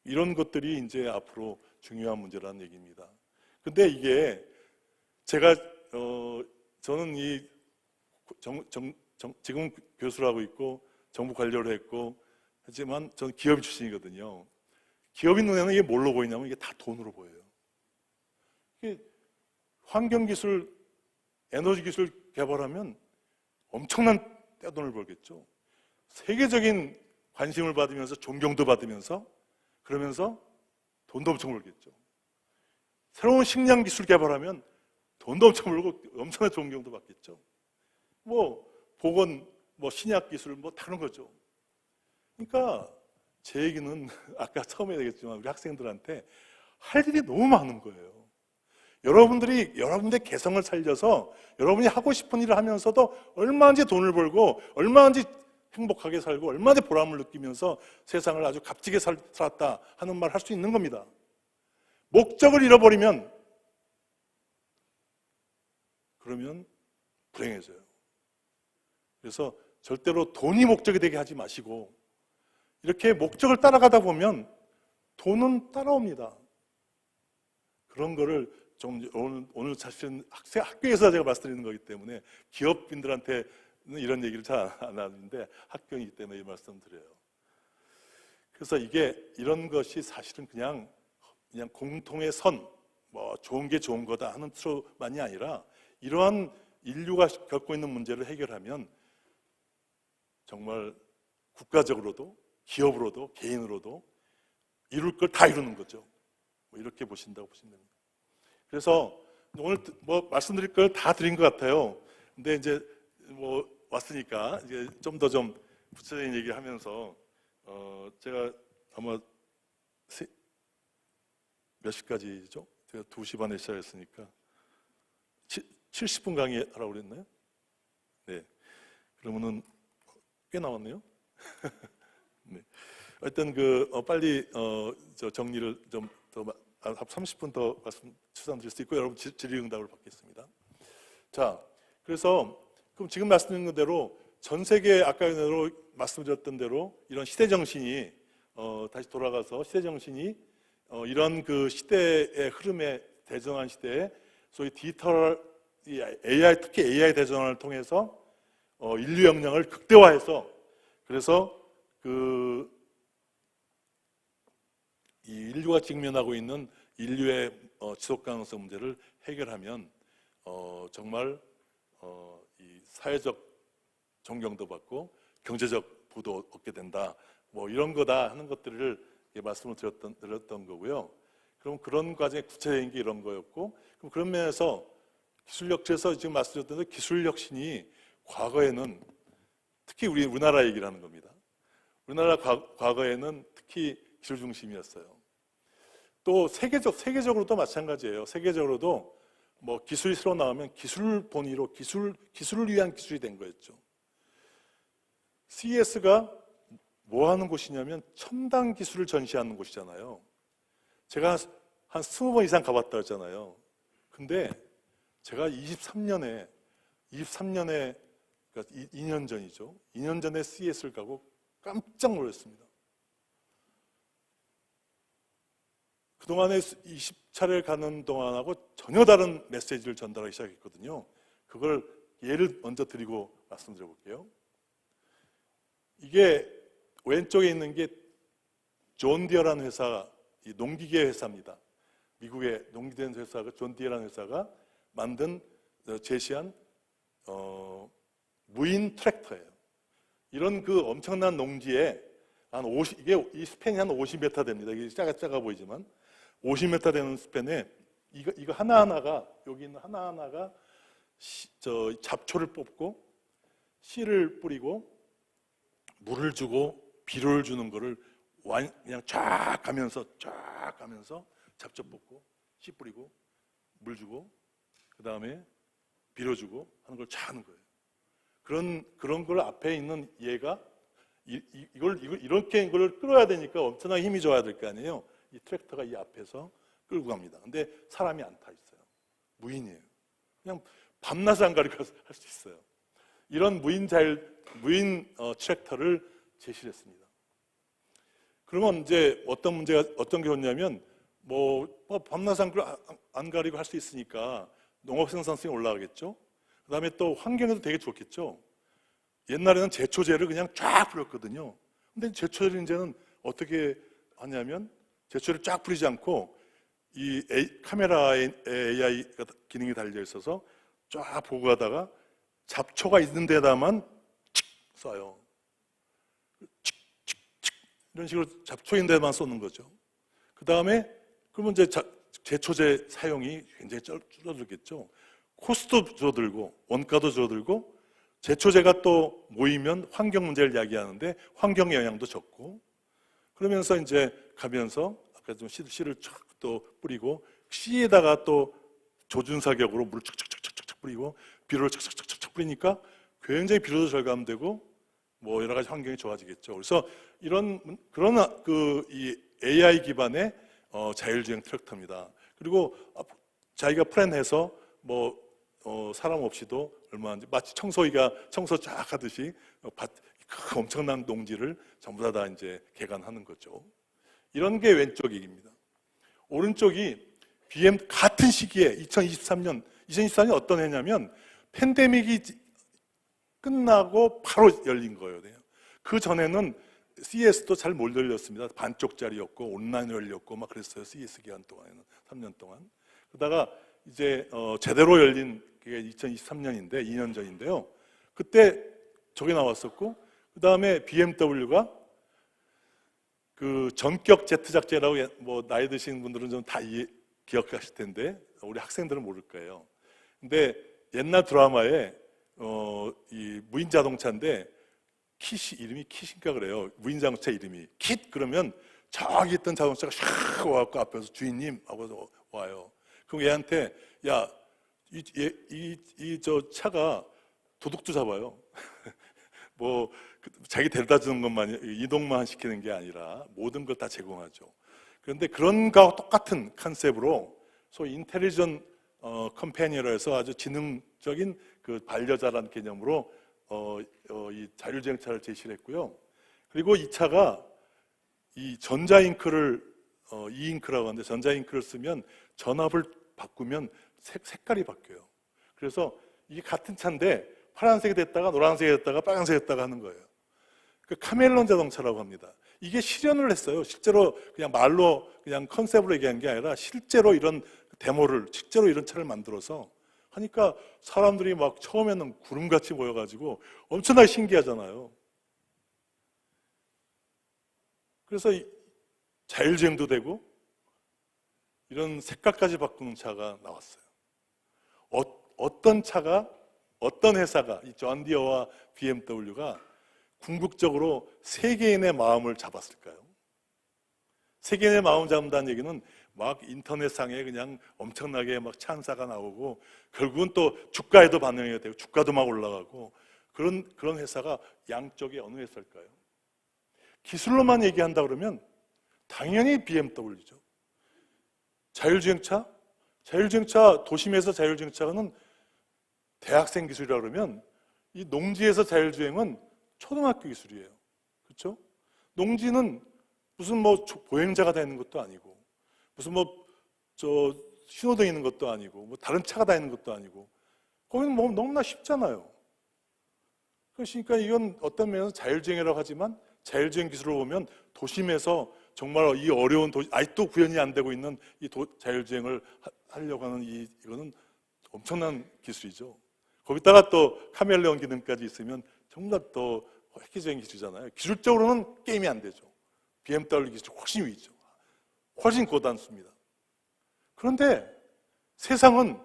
이런 것들이 이제 앞으로 중요한 문제라는 얘기입니다. 근데 이게 제가 저는 지금 교수를 하고 있고 정부 관료를 했고 하지만 저는 기업 출신이거든요. 기업인 눈에는 이게 뭘로 보이냐면 이게 다 돈으로 보여요. 이게 환경기술, 에너지기술 개발하면 엄청난 떼돈을 벌겠죠. 세계적인 관심을 받으면서 존경도 받으면서 그러면서 돈도 엄청 벌겠죠. 새로운 식량 기술 개발하면 돈도 엄청 벌고 엄청난 존경도 받겠죠. 보건, 신약 기술, 다른 거죠. 그러니까 제 얘기는 아까 처음에 얘기했지만 우리 학생들한테 할 일이 너무 많은 거예요. 여러분들의 개성을 살려서 여러분이 하고 싶은 일을 하면서도 얼마든지 돈을 벌고 얼마든지 행복하게 살고 얼마든지 보람을 느끼면서 세상을 아주 값지게 살았다 하는 말 할 수 있는 겁니다. 목적을 잃어버리면 그러면 불행해져요. 그래서 절대로 돈이 목적이 되게 하지 마시고 이렇게 목적을 따라가다 보면 돈은 따라옵니다. 그런 거를 좀 오늘 사실은 학교에서 제가 말씀드리는 거기 때문에 기업인들한테는 이런 얘기를 잘 안 하는데 학교이기 때문에 이 말씀 드려요. 그래서 이런 것이 사실은 그냥 공통의 선, 좋은 게 좋은 거다 하는 뜻만이 아니라 이러한 인류가 겪고 있는 문제를 해결하면 정말 국가적으로도 기업으로도 개인으로도 이룰 걸 다 이루는 거죠. 이렇게 보신다고 보시면 됩니다. 그래서 오늘 말씀드릴 걸 다 드린 것 같아요. 근데 이제 왔으니까 이제 좀 더 구체적인 얘기를 하면서 제가 아마 몇 시까지죠? 제가 2시 반에 시작했으니까 70분 강의하라고 그랬나요? 네. 그러면은 꽤 나왔네요. 네. 하여튼 빨리 정리를 좀 더 30분 더 추천드릴 수 있고 여러분 질의응답을 받겠습니다. 자, 그래서 그럼 지금 말씀드린 대로 전 세계 아까 말씀드렸던 대로 이런 시대 정신이 다시 돌아가서 시대 정신이 이런 그 시대의 흐름에 대전환 시대에 소위 디지털 AI 특히 AI 대전환을 통해서 인류 역량을 극대화해서 그래서 이 인류가 직면하고 있는 인류의 지속 가능성 문제를 해결하면 정말 이 사회적 존경도 받고 경제적 부도 얻게 된다. 뭐 이런 거다 하는 것들을 말씀을 드렸던 거고요. 그럼 그런 과정의 구체적인 게 이런 거였고, 그럼 그런 면에서 기술혁신에서 지금 말씀드렸던 기술혁신이 과거에는 특히 우리나라 얘기를 하는 겁니다. 우리나라 과거에는 특히 기술 중심이었어요. 또 세계적으로도 마찬가지예요. 세계적으로도 뭐 기술이 새로 나오면 기술 본위로 기술을 위한 기술이 된 거였죠. CES가 뭐 하는 곳이냐면 첨단 기술을 전시하는 곳이잖아요. 제가 한 20번 이상 가봤다 했잖아요. 근데 제가 23년에 그러니까 2년 전이죠. 2년 전에 CES를 가고 깜짝 놀랐습니다. 그동안에 20차례를 가는 동안하고 전혀 다른 메시지를 전달하기 시작했거든요. 그걸 예를 먼저 드리고 말씀드려 볼게요. 이게 왼쪽에 있는 게 존 디어라는 회사, 이 농기계 회사입니다. 미국의 농기계 회사가 존 디어라는 회사가 제시한 무인 트랙터예요. 이런 그 엄청난 농지에 이게 이 스팬이 한 50m 됩니다. 이게 작아 보이지만 50m 되는 스팬에 이거 하나하나가 여기 있는 하나하나가 잡초를 뽑고 씨를 뿌리고 물을 주고 비료를 주는 거를 그냥 쫙 가면서 잡초 뽑고 씨 뿌리고 물 주고 그 다음에 비료 주고 하는 걸 쫙 하는 거예요. 그런 걸 앞에 있는 얘가 이렇게 이걸 끌어야 되니까 엄청나게 힘이 좋아야 될 거 아니에요. 이 트랙터가 이 앞에서 끌고 갑니다. 근데 사람이 안 타 있어요. 무인이에요. 그냥 밤낮을 안 가리고 할 수 있어요. 이런 무인 트랙터를 제시를 했습니다. 그러면 이제 어떤 게 오냐면 밤낮 안 가리고 할 수 있으니까 농업 생산성이 올라가겠죠. 그 다음에 또 환경에도 되게 좋겠죠. 옛날에는 제초제를 그냥 쫙 뿌렸거든요. 근데 제초제를 이제는 어떻게 하냐면 제초제를 쫙 뿌리지 않고 이 카메라에 AI 기능이 달려 있어서 쫙 보고 가다가 잡초가 있는 데다만 칙 쏴요. 칙칙칙 이런 식으로 잡초 있는 데만 쏘는 거죠. 그 다음에 그러면 이제 제초제 사용이 굉장히 줄어들겠죠. 코스트도 줄어들고 원가도 줄어들고 제초제가 또 모이면 환경 문제를 이야기하는데 환경의 영향도 적고 그러면서 이제 가면서 아까 좀 씨를 쫙 또 뿌리고 씨에다가 또 조준사격으로 물을 척척척척 뿌리고 비료를 척척척척 뿌리니까 굉장히 비료도 절감되고 뭐 여러 가지 환경이 좋아지겠죠. 그래서 그런 이 AI 기반의 자율주행 트랙터입니다. 그리고 자기가 플랜해서 사람 없이도 얼마인지 마치 청소기가 청소 쫙 하듯이 그 엄청난 농지를 전부 다 이제 개간하는 거죠. 이런 게 왼쪽 얘기입니다. 오른쪽이 BM 같은 시기에 2023년 어떤 해냐면 팬데믹이 끝나고 바로 열린 거예요. 그 전에는 CES도 잘 못 열렸습니다. 반쪽짜리였고 온라인으로 열렸고 막 그랬어요. CES 기간 동안에는 3년 동안. 그러다가 이제 제대로 열린 게 2023년인데 2년 전인데요. 그때 저게 나왔었고 그 다음에 BMW가 그 전격 제트 작전이라고 나이 드신 분들은 좀 다 기억하실 텐데 우리 학생들은 모를 거예요. 근데 옛날 드라마에 이 무인 자동차인데 이름이 킷인가 그래요. 무인 자동차 이름이 킷 그러면 저기 있던 자동차가 샥 와갖고 앞에서 주인님 하고 와요. 그럼 얘한테 야 저 차가 도둑도 잡아요. 자기 데려다 주는 것만 이동만 시키는 게 아니라 모든 걸 다 제공하죠. 그런데 그런 거와 똑같은 컨셉으로 소위 인텔리전 컴패니언이라 해서 아주 지능적인 그 반려자라는 개념으로 이 자율주행차를 제시를 했고요. 그리고 이 차가 이 전자잉크를 이잉크라고 하는데 전자잉크를 쓰면 전압을 바꾸면 색깔이 바뀌어요. 그래서 이게 같은 차인데 파란색이 됐다가 노란색이 됐다가 빨간색이 됐다가 하는 거예요. 그 카멜론 자동차라고 합니다. 이게 실현을 했어요. 실제로 그냥 말로 그냥 컨셉으로 얘기한 게 아니라 실제로 이런 데모를, 실제로 이런 차를 만들어서 하니까 사람들이 막 처음에는 구름같이 모여가지고 엄청나게 신기하잖아요. 그래서 자율주행도 되고 이런 색깔까지 바꾸는 차가 나왔어요. 어떤 차가, 어떤 회사가, 이 존디어와 BMW가 궁극적으로 세계인의 마음을 잡았을까요? 세계인의 마음을 잡는다는 얘기는 막 인터넷상에 그냥 엄청나게 막 찬사가 나오고 결국은 또 주가에도 반영이 되고 주가도 막 올라가고 그런 회사가 양쪽에 어느 회사일까요? 기술로만 얘기한다 그러면 당연히 BMW죠. 자율주행차? 자율주행차, 도심에서 자율주행차는 대학생 기술이라 그러면 이 농지에서 자율주행은 초등학교 기술이에요. 그렇죠? 농지는 무슨 뭐 보행자가 다니는 것도 아니고 무슨 뭐 저 신호등 있는 것도 아니고 뭐 다른 차가 다니는 것도 아니고 거기는 뭐 너무나 쉽잖아요. 그러니까 이건 어떤 면에서 자율주행이라고 하지만 자율주행 기술을 보면 도심에서 정말 이 어려운 아직도 구현이 안 되고 있는 이 자율주행을 하려고 하는 이거는 엄청난 기술이죠. 거기다가 또 카멜레온 기능까지 있으면 정말 또 획기적인 기술이잖아요. 기술적으로는 게임이 안 되죠. BMW 기술이 훨씬 위죠. 훨씬 고단수입니다. 그런데 세상은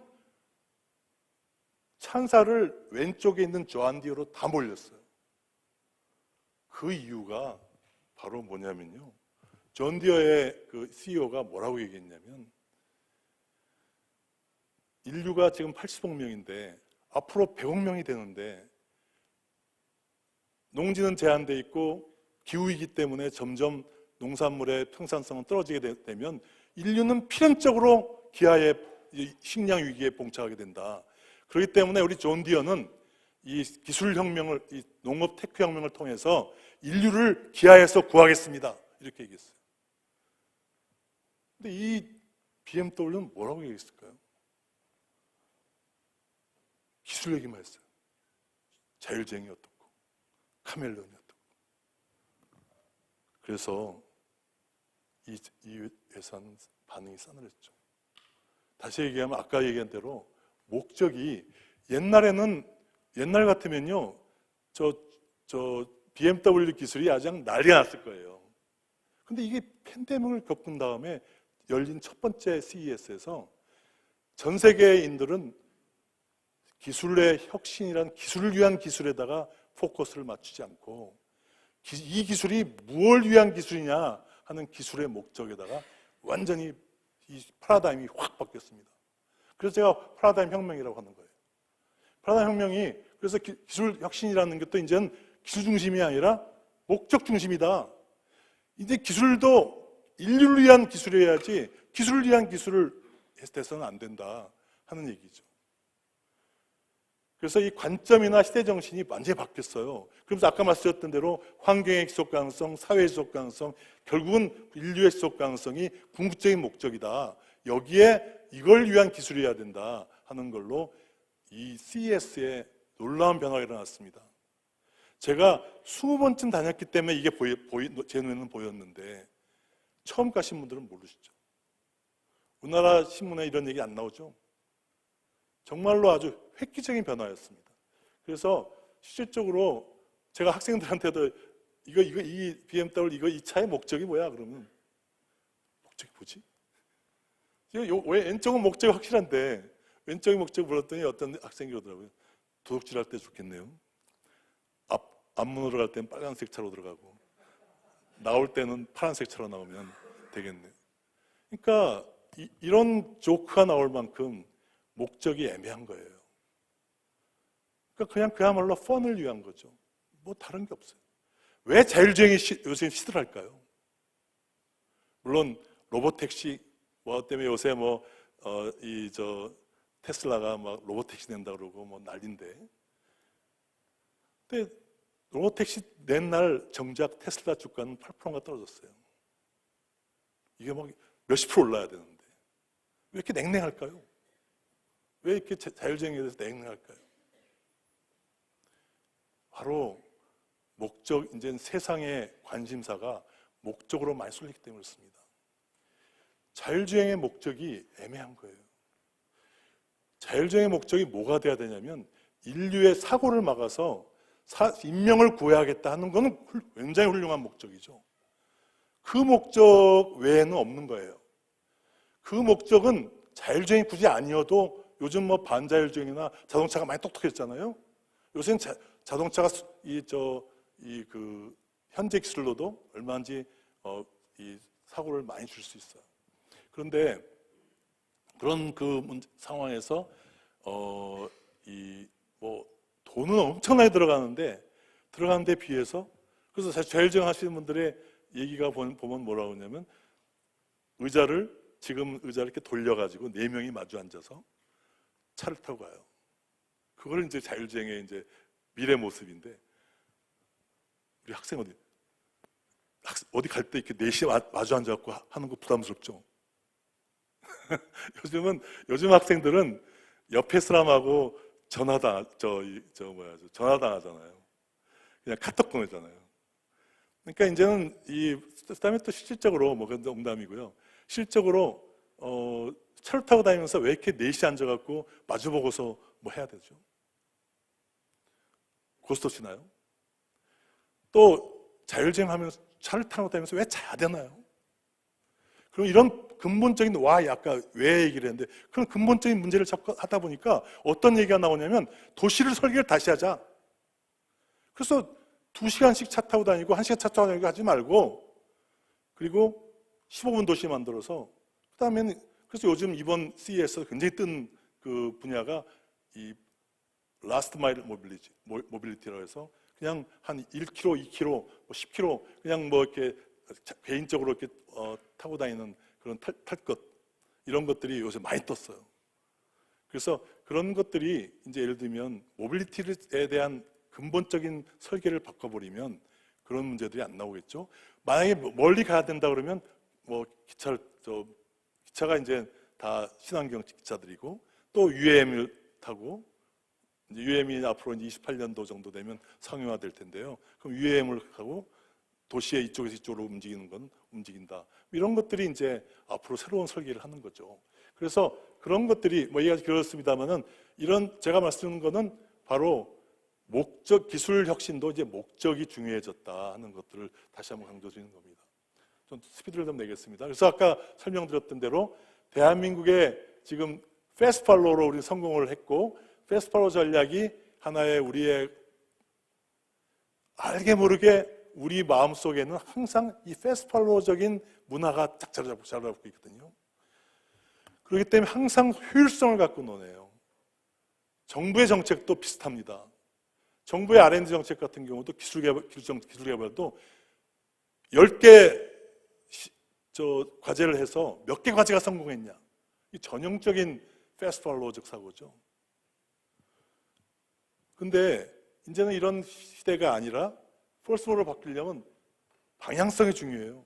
찬사를 왼쪽에 있는 존디어로 다 몰렸어요. 그 이유가 바로 뭐냐면요. 존디어의 그 CEO가 뭐라고 얘기했냐면 인류가 지금 80억 명인데 앞으로 100억 명이 되는데 농지는 제한돼 있고 기후이기 때문에 점점 농산물의 평산성은 떨어지게 되면 인류는 필연적으로 기아의 식량 위기에 봉착하게 된다. 그렇기 때문에 우리 존디어는 이 기술혁명을, 이 농업 테크혁명을 통해서 인류를 기아에서 구하겠습니다. 이렇게 얘기했어요. 근데 이 BMW는 뭐라고 얘기했을까요? 기술 얘기만 했어요. 자율주행이 어떻고 카멜레온이 어떻고. 그래서 이 회사는 반응이 싸늘했죠. 다시 얘기하면 아까 얘기한 대로 목적이 옛날 같으면요 저 BMW 기술이 아주 난리가 났을 거예요. 근데 이게 팬데믹을 겪은 다음에 열린 첫 번째 CES에서 전 세계인들은 기술의 혁신이란 기술을 위한 기술에다가 포커스를 맞추지 않고 이 기술이 무엇을 위한 기술이냐 하는 기술의 목적에다가 완전히 이 파라다임이 확 바뀌었습니다. 그래서 제가 파라다임 혁명이라고 하는 거예요. 파라다임 혁명이 그래서 기술 혁신이라는 것도 이제는 기술 중심이 아니라 목적 중심이다. 이제 기술도 인류를 위한 기술이어야지 기술을 위한 기술을 해서는 안 된다 하는 얘기죠. 그래서 이 관점이나 시대 정신이 완전히 바뀌었어요. 그러면서 아까 말씀드렸던 대로 환경의 지속 가능성, 사회의 지속 가능성, 결국은 인류의 지속 가능성이 궁극적인 목적이다. 여기에 이걸 위한 기술이어야 된다 하는 걸로 이 CES에 놀라운 변화가 일어났습니다. 제가 20번쯤 다녔기 때문에 이게 제 눈에는 보였는데 처음 가신 분들은 모르시죠. 우리나라 신문에 이런 얘기 안 나오죠. 정말로 아주 획기적인 변화였습니다. 그래서 실질적으로 제가 학생들한테도 이 BMW 이 차의 목적이 뭐야? 그러면 목적이 뭐지? 왜 왼쪽은 목적이 확실한데 왼쪽의 목적 물었더니 어떤 학생이 그러더라고요. 도둑질할 때 좋겠네요. 앞문으로 갈 때는 빨간색 차로 들어가고 나올 때는 파란색 차로 나오면 되겠네요. 그러니까 이런 조크가 나올 만큼 목적이 애매한 거예요. 그러니까 그냥 그야말로 펀을 위한 거죠. 뭐 다른 게 없어요. 왜 자율주행이 요새 시들할까요? 물론 로봇택시 때문에 요새 테슬라가 막 로봇택시 낸다 그러고 뭐 난리인데. 근데 로봇택시 낸 날 정작 테슬라 주가는 8%가 떨어졌어요. 이게 막 몇십 프로 올라야 되는데 왜 이렇게 냉랭할까요? 왜 이렇게 자율주행에 대해서 냉랭할까요? 바로 목적, 이제 세상의 관심사가 목적으로 많이 쏠리기 때문에 그렇습니다. 자율주행의 목적이 애매한 거예요. 자율주행의 목적이 뭐가 돼야 되냐면 인류의 사고를 막아서 인명을 구해야겠다 하는 것은 굉장히 훌륭한 목적이죠. 그 목적 외에는 없는 거예요. 그 목적은 자율주행이 굳이 아니어도 요즘 뭐 반자율주행이나 자동차가 많이 똑똑해졌잖아요. 요새는 자동차가 현재 기술로도 얼마인지 이 사고를 많이 줄 수 있어요. 그런데 그런 상황에서 돈은 엄청나게 들어가는데 비해서 그래서 사실 자율주행 하시는 분들의 얘기가 보면 뭐라고 하냐면 지금 의자를 이렇게 돌려가지고 4명이 마주 앉아서 차를 타고 가요. 그걸 이제 자율주행의 이제 미래 모습인데 우리 학생 어디 갈 때 이렇게 4시에 마주 앉아갖고 하는 거 부담스럽죠? 요즘 학생들은 옆에 사람하고 전화당하잖아요. 그냥 카톡 보내잖아요. 그러니까 이제는 그다음에 또 실질적으로 그건 농담이고요. 실적으로 차를 타고 다니면서 왜 이렇게 4시에 앉아갖고 마주보고서 뭐 해야 되죠? 고스톱 치나요? 또 자율주행하면서 차를 타고 다니면서 왜 자야 되나요? 그럼 이런 근본적인 아까 왜 얘기를 했는데 그런 근본적인 문제를 자꾸 하다 보니까 어떤 얘기가 나오냐면 도시를 설계를 다시 하자. 그래서 2시간씩 차 타고 다니고 1시간 차 타고 다니고 하지 말고 그리고 15분 도시 만들어서 그다음에는 그래서 요즘 이번 CES에서 굉장히 뜬 그 분야가 이 라스트 마일 모빌리티라고 해서 그냥 한 1km, 2km, 10km 그냥 이렇게 개인적으로 이렇게 타고 다니는 그런 탈 것 이런 것들이 요새 많이 떴어요. 그래서 그런 것들이 이제 예를 들면 모빌리티에 대한 근본적인 설계를 바꿔버리면 그런 문제들이 안 나오겠죠. 만약에 멀리 가야 된다 그러면 기차가 이제 다 친환경 기차들이고 또 UAM을 타고 UAM이 앞으로 이제 28년도 정도 되면 상용화될 텐데요. 그럼 UAM을 하고 도시에 이쪽에서 이쪽으로 움직이는 건 움직인다. 이런 것들이 이제 앞으로 새로운 설계를 하는 거죠. 그래서 그런 것들이 얘기가 그렇습니다만은 이런 제가 말씀드리는 거는 바로 기술 혁신도 이제 목적이 중요해졌다 하는 것들을 다시 한번 강조드리는 겁니다. 좀 스피드를 좀 내겠습니다. 그래서 아까 설명드렸던 대로 대한민국의 지금 패스트팔로우로 우리 성공을 했고 패스트팔로우 전략이 하나의 우리의 알게 모르게 우리 마음속에는 항상 이 패스트팔로우적인 문화가 딱 자리 잡고 있거든요. 그렇기 때문에 항상 효율성을 갖고 노네요. 정부의 정책도 비슷합니다. 정부의 R&D 정책 같은 경우도 기술 개발도 10개 과제를 해서 몇 개 과제가 성공했냐. 이 전형적인 패스트팔로우적 사고죠. 근데 이제는 이런 시대가 아니라 펄스모로 바뀌려면 방향성이 중요해요.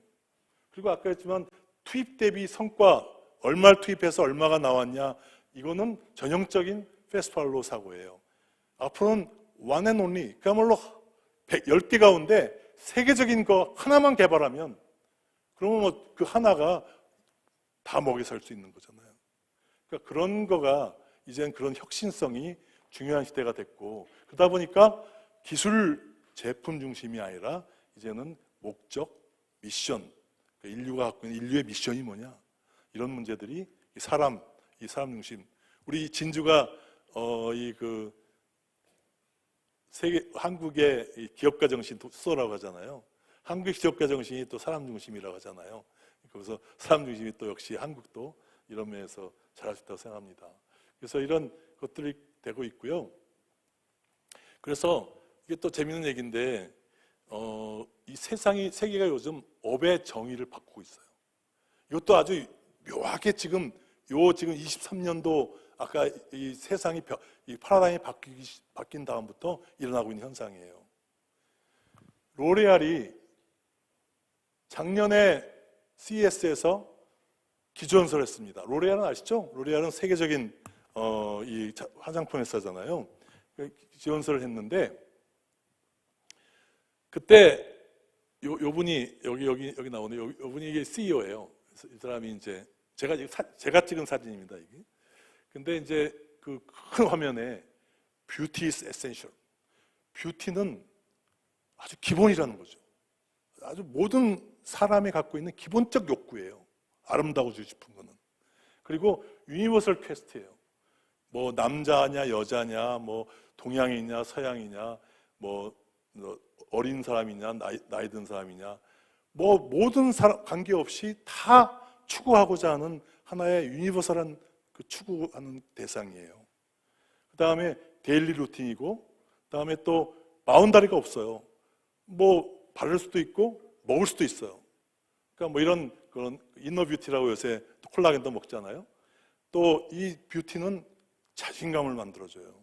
그리고 아까 했지만 투입 대비 성과 얼마를 투입해서 얼마가 나왔냐 이거는 전형적인 패스트팔로우 사고예요. 앞으로는 one and only 그야말로 10개 가운데 세계적인 거 하나만 개발하면 그러면 그 하나가 다 먹여 살 수 있는 거잖아요. 그러니까 그런 거가 이제는 그런 혁신성이 중요한 시대가 됐고 그러다 보니까 기술 제품 중심이 아니라 이제는 목적, 미션, 그러니까 인류가 갖고 있는 인류의 미션이 뭐냐 이런 문제들이 이 사람 중심. 우리 진주가 한국의 기업가 정신 수소라고 하잖아요. 한국의 기업가 정신이 또 사람 중심이라고 하잖아요. 그래서 사람 중심이 또 역시 한국도 이런 면에서 잘할 수 있다고 생각합니다. 그래서 이런 것들이 되고 있고요. 그래서 이게 또 재밌는 얘기인데 이 세계가 요즘 업의 정의를 바꾸고 있어요. 이것도 아주 묘하게 지금 23년도 아까 이 세상이 이 파라다임이 바뀐 다음부터 일어나고 있는 현상이에요. 로레알이 작년에 CES에서 기조연설을 했습니다. 로레알은 아시죠? 로레알은 세계적인 이 화장품 회사잖아요. 기조연설을 했는데 그때 요 분이 여기 나오네. 요 분이 이게 CEO예요. 이 사람이 이제 제가 찍은 사진입니다, 이게. 근데 이제 그 큰 화면에 뷰티 is essential. 뷰티는 아주 기본이라는 거죠. 아주 모든 사람이 갖고 있는 기본적 욕구예요. 아름다워지고 싶은 거는. 그리고 유니버설 퀘스트예요. 뭐 남자냐 여자냐 뭐 동양이냐 서양이냐 뭐 어린 사람이냐 나이 든 사람이냐 뭐 모든 사람 관계없이 다 추구하고자 하는 하나의 유니버설한 그 추구하는 대상이에요. 그 다음에 데일리 루틴이고, 그 다음에 또 바운다리가 없어요. 뭐 바를 수도 있고 먹을 수도 있어요. 그러니까 뭐 이런 그런 이너 뷰티라고 요새 콜라겐도 먹잖아요. 또 이 뷰티는 자신감을 만들어줘요.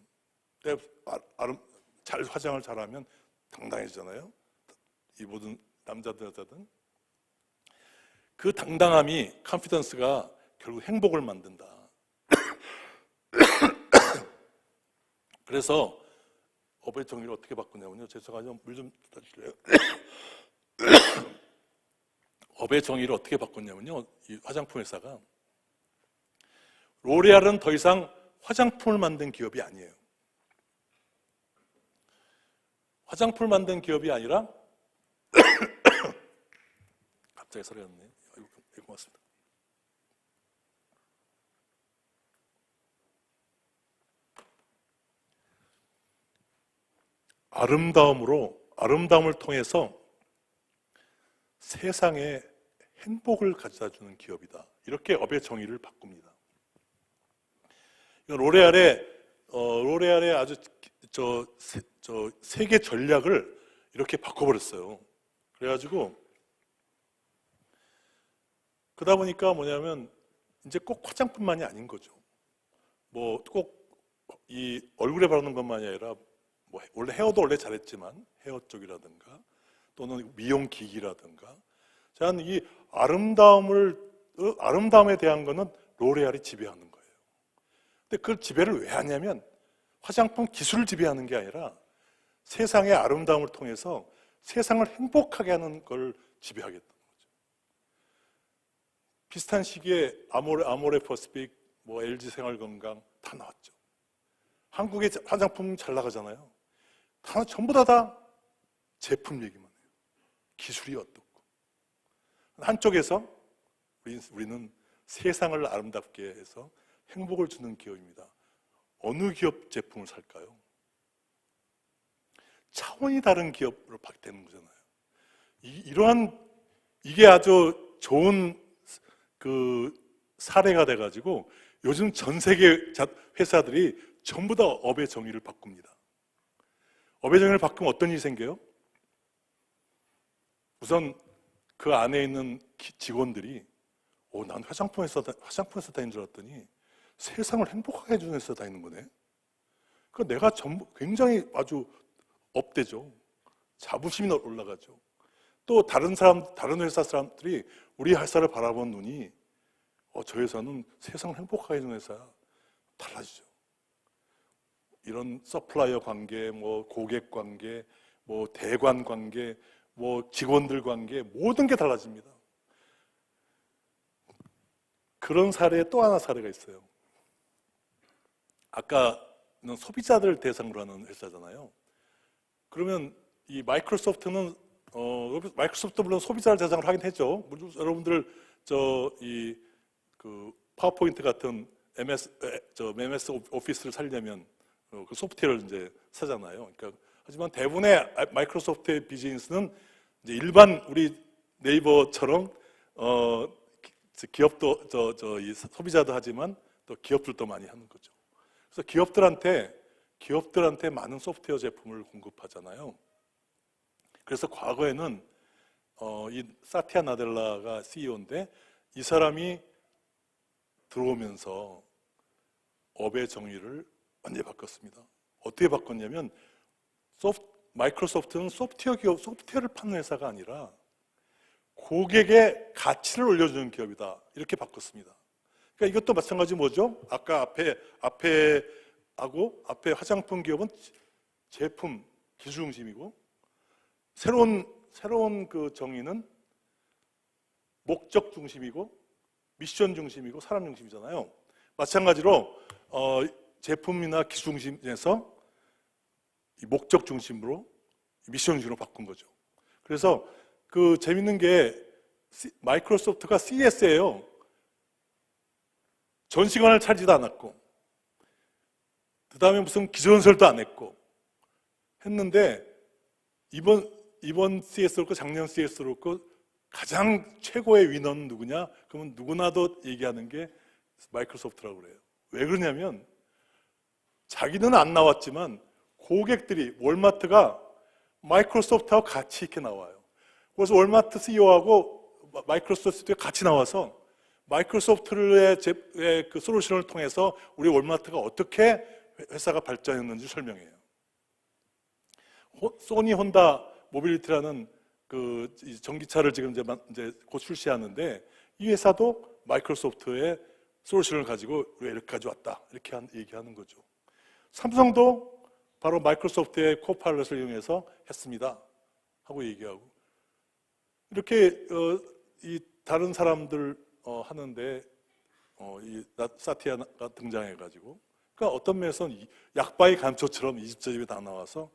잘 화장을 잘하면 당당해지잖아요. 이 모든 남자든 여자든 그 당당함이 컨피던스가 결국 행복을 만든다. 그래서 업의 정의를 어떻게 바꾸냐면요. 죄송하지만 물 좀 따주실래요? 업의 정의를 어떻게 바꿨냐면요. 이 화장품 회사가 로레알은 더 이상 화장품을 만든 기업이 아니에요. 화장품을 만든 기업이 아니라 갑자기 소리가 났네. 고맙습니다. 아름다움을 통해서 세상에 행복을 가져다 주는 기업이다. 이렇게 업의 정의를 바꿉니다. 로레알의 아주 세계 전략을 이렇게 바꿔버렸어요. 그래가지고 그러다 보니까 뭐냐면 이제 꼭 화장품만이 아닌 거죠. 뭐 꼭 이 얼굴에 바르는 것만이 아니라 뭐 원래 헤어도 원래 잘했지만 헤어 쪽이라든가 또는 미용 기기라든가 저는 이 아름다움에 대한 거는 로레알이 지배하는 거예요. 근데 그걸 지배를 왜 하냐면 화장품 기술을 지배하는 게 아니라 세상의 아름다움을 통해서 세상을 행복하게 하는 걸 지배하겠다는 거죠. 비슷한 시기에 아모레 퍼시픽, 뭐 LG 생활건강 다 나왔죠. 한국의 화장품 잘 나가잖아요. 전부 다 제품 얘기만 해요. 기술이 어떻고. 한쪽에서 우리는 세상을 아름답게 해서 행복을 주는 기업입니다. 어느 기업 제품을 살까요? 차원이 다른 기업으로 바뀌는 거잖아요. 이게 아주 좋은 그 사례가 돼가지고 요즘 전 세계 회사들이 전부 다 업의 정의를 바꿉니다. 업의 정의를 바꾸면 어떤 일이 생겨요? 우선 그 안에 있는 직원들이 난 화장품 회사 다닌 줄 알았더니 세상을 행복하게 해주는 회사 다니는 거네. 그러니까 내가 굉장히 아주 업되죠. 자부심이 올라가죠. 또 다른 회사 사람들이 우리 회사를 바라본 눈이 저 회사는 세상을 행복하게 해주는 회사야. 달라지죠. 이런 서플라이어 관계, 뭐 고객 관계, 뭐 대관 관계, 뭐 직원들 관계 모든 게 달라집니다. 그런 또 하나 사례가 있어요. 아까는 소비자들 대상으로 하는 회사잖아요. 그러면 이 마이크로소프트는 마이크로소프트 물론 소비자를 대상으로 하긴 했죠. 여러분들 그 파워포인트 같은 MS 오피스를 살려면 그 소프트웨어를 이제 사잖아요. 그러니까 하지만 대부분의 마이크로소프트의 비즈니스는 이제 일반 우리 네이버처럼 기업도 이 소비자도 하지만 또 기업들도 많이 하는 거죠. 그래서 기업들한테 많은 소프트웨어 제품을 공급하잖아요. 그래서 과거에는 이 사티아 나델라가 CEO인데 이 사람이 들어오면서 업의 정의를 완전히 바꿨습니다. 어떻게 바꿨냐면 마이크로소프트는 소프트웨어를 파는 회사가 아니라 고객의 가치를 올려주는 기업이다. 이렇게 바꿨습니다. 그러니까 이것도 마찬가지 뭐죠? 아까 앞에 화장품 기업은 제품 기술 중심이고 새로운 새로운 그 정의는 목적 중심이고 미션 중심이고 사람 중심이잖아요. 마찬가지로 제품이나 기술 중심에서 이 목적 중심으로 미션 중심으로 바꾼 거죠. 그래서 그 재밌는 게 마이크로소프트가 CES예요. 전시관을 차지도 않았고, 그 다음에 무슨 기존설도 안 했고 했는데 이번 CES로 그렇고 작년 CES로 그렇고 가장 최고의 위너는 누구냐? 그러면 누구나도 얘기하는 게 마이크로소프트라고 그래요. 왜 그러냐면 자기는 안 나왔지만 고객들이 월마트가 마이크로소프트하고 같이 이렇게 나와요. 그래서 월마트 CEO하고 마이크로소프트가 같이 나와서 마이크로소프트의 그 솔루션을 통해서 우리 월마트가 어떻게 회사가 발전했는지 설명해요. 소니 혼다 모빌리티라는 그 전기차를 지금 이제 곧 출시하는데 이 회사도 마이크로소프트의 솔루션을 가지고 왜 이렇게 가져왔다 이렇게 얘기하는 거죠. 삼성도 바로 마이크로소프트의 코파일럿을 이용해서 했습니다 하고 얘기하고 이렇게 이 다른 사람들 하는데 이 사티아가 등장해가지고 그러니까 어떤 면에서는 약바이 감초처럼 20집에 다 나와서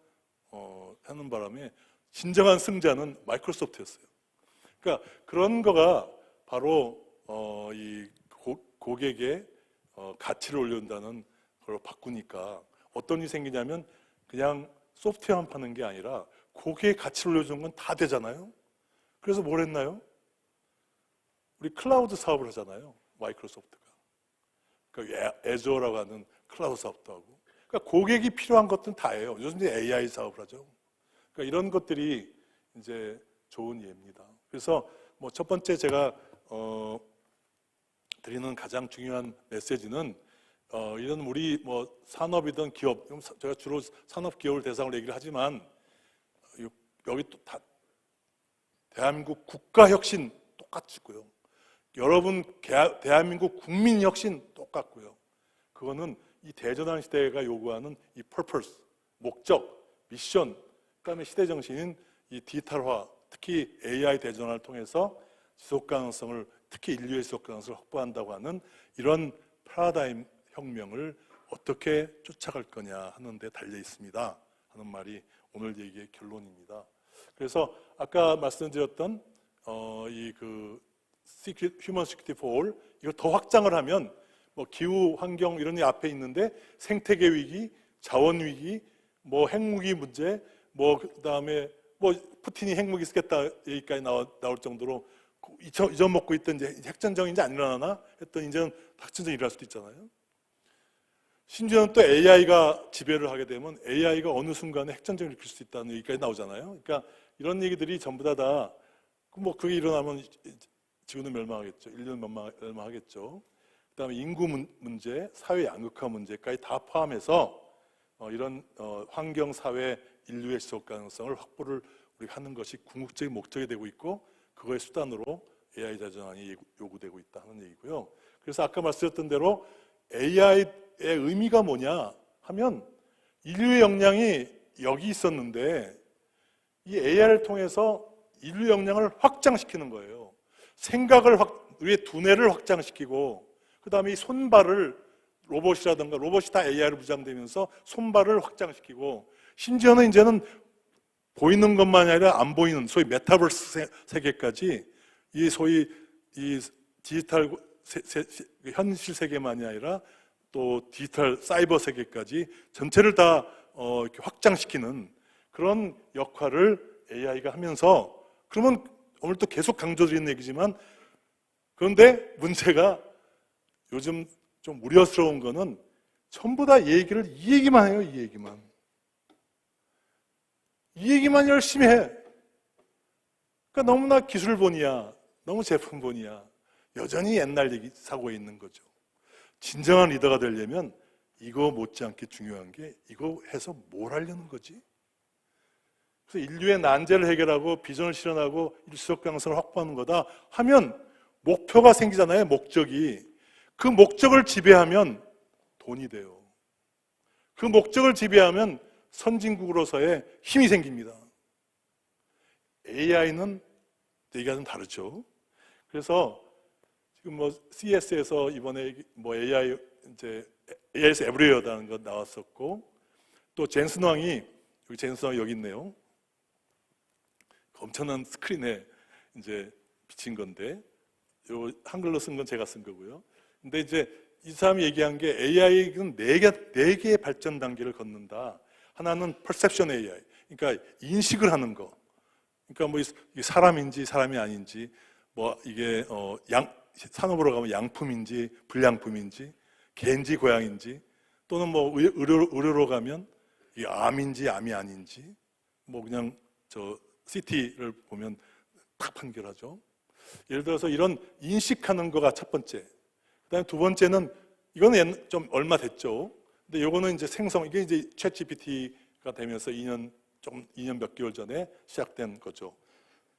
하는 바람에 진정한 승자는 마이크로소프트였어요. 그러니까 그런 거가 바로 이 고객의 가치를 올린다는 걸 바꾸니까 어떤 일이 생기냐면 그냥 소프트웨어만 파는 게 아니라 고객의 가치를 올려주는 건 다 되잖아요. 그래서 뭘 했나요? 우리 클라우드 사업을 하잖아요. 마이크로소프트가. 그러니까 애저라고 하는 클라우드 사업도 하고. 그러니까 고객이 필요한 것들은 다 해요. 요즘 AI 사업을 하죠. 그러니까 이런 것들이 이제 좋은 예입니다. 그래서 뭐 첫 번째 제가 드리는 가장 중요한 메시지는 이런 우리 뭐 산업이든 기업, 제가 주로 산업 기업을 대상으로 얘기를 하지만 여기 또 다 대한민국 국가 혁신 똑같고요. 여러분 대한민국 국민 혁신 똑같고요. 그거는 이 대전환 시대가 요구하는 이 purpose, 목적, 미션, 그다음에 시대 정신인 이 디지털화, 특히 AI 대전환을 통해서 지속 가능성을 특히 인류의 지속 가능성을 확보한다고 하는 이런 패러다임 혁명을 어떻게 쫓아갈 거냐 하는 데 달려 있습니다 하는 말이 오늘 얘기의 결론입니다. 그래서 아까 말씀드렸던 이 그 휴먼 시큐리티 포 올 이걸 더 확장을 하면 뭐 기후 환경 이런 게 앞에 있는데 생태계 위기, 자원 위기, 뭐 핵무기 문제, 뭐 그다음에 뭐 푸틴이 핵무기 쓰겠다 얘기까지 나올 정도로 잊어먹고 있던 이제 핵전쟁이 이제 안 일어나나 했던 이제는 핵전쟁이 일어날 수도 있잖아요. 심지어는 또 AI가 지배를 하게 되면 AI가 어느 순간에 핵전쟁을 일으킬 수 있다는 얘기까지 나오잖아요. 그러니까 이런 얘기들이 전부 다 뭐 그게 일어나면 지구는 멸망하겠죠. 인류는 멸망하겠죠. 그다음에 인구 문제, 사회 양극화 문제까지 다 포함해서 이런 환경, 사회, 인류의 지속 가능성을 확보를 우리가 하는 것이 궁극적인 목적이 되고 있고 그거의 수단으로 AI 대전환이 요구되고 있다는 얘기고요. 그래서 아까 말씀드렸던 대로 AI의 의미가 뭐냐 하면 인류의 역량이 여기 있었는데 이 AI를 통해서 인류 역량을 확장시키는 거예요. 생각을 우리의 두뇌를 확장시키고 그 다음에 이 손발을 로봇이라든가 로봇이 다 AI로 무장되면서 손발을 확장시키고 심지어는 이제는 보이는 것만이 아니라 안 보이는 소위 메타버스 세계까지 이 소위 이 디지털 현실 세계만이 아니라 또 디지털 사이버 세계까지 전체를 다 이렇게 확장시키는 그런 역할을 AI가 하면서 그러면 오늘 또 계속 강조드리는 얘기지만 그런데 문제가 요즘 좀 우려스러운 거는 전부 다 이 얘기만 해요. 이 얘기만 열심히 해. 그러니까 너무나 기술본이야. 너무 제품본이야. 여전히 옛날 얘기 사고에 있는 거죠. 진정한 리더가 되려면 이거 못지않게 중요한 게 이거 해서 뭘 하려는 거지? 그래서 인류의 난제를 해결하고 비전을 실현하고 지속 가능성을 확보하는 거다 하면 목표가 생기잖아요. 목적이. 그 목적을 지배하면 돈이 돼요. 그 목적을 지배하면 선진국으로서의 힘이 생깁니다. AI는 얘기가 좀 다르죠. 그래서 지금 뭐 CS에서 이번에 뭐 AI 이제 AI에서 에브리어라는 거 나왔었고, 또 젠슨 왕이 여기 있네요. 엄청난 스크린에 이제 비친 건데, 요 한글로 쓴 건 제가 쓴 거고요. 근데 이제 이 사람이 얘기한 게 AI는 네 개의 발전 단계를 걷는다. 하나는 perception AI, 그러니까 인식을 하는 거. 그러니까 뭐 이게 사람인지 사람이 아닌지, 뭐 이게 산업으로 가면 양품인지 불량품인지, 개인지 고양인지, 또는 뭐 의료로 가면 이게 암인지 암이 아닌지, 뭐 그냥 저 CT를 보면 딱 판결하죠. 예를 들어서 이런 인식하는 거가 첫 번째. 그다음에 두 번째는 이거는 좀 얼마 됐죠. 근데 요거는 이제 이게 이제 챗GPT가 되면서 2년 몇 개월 전에 시작된 거죠.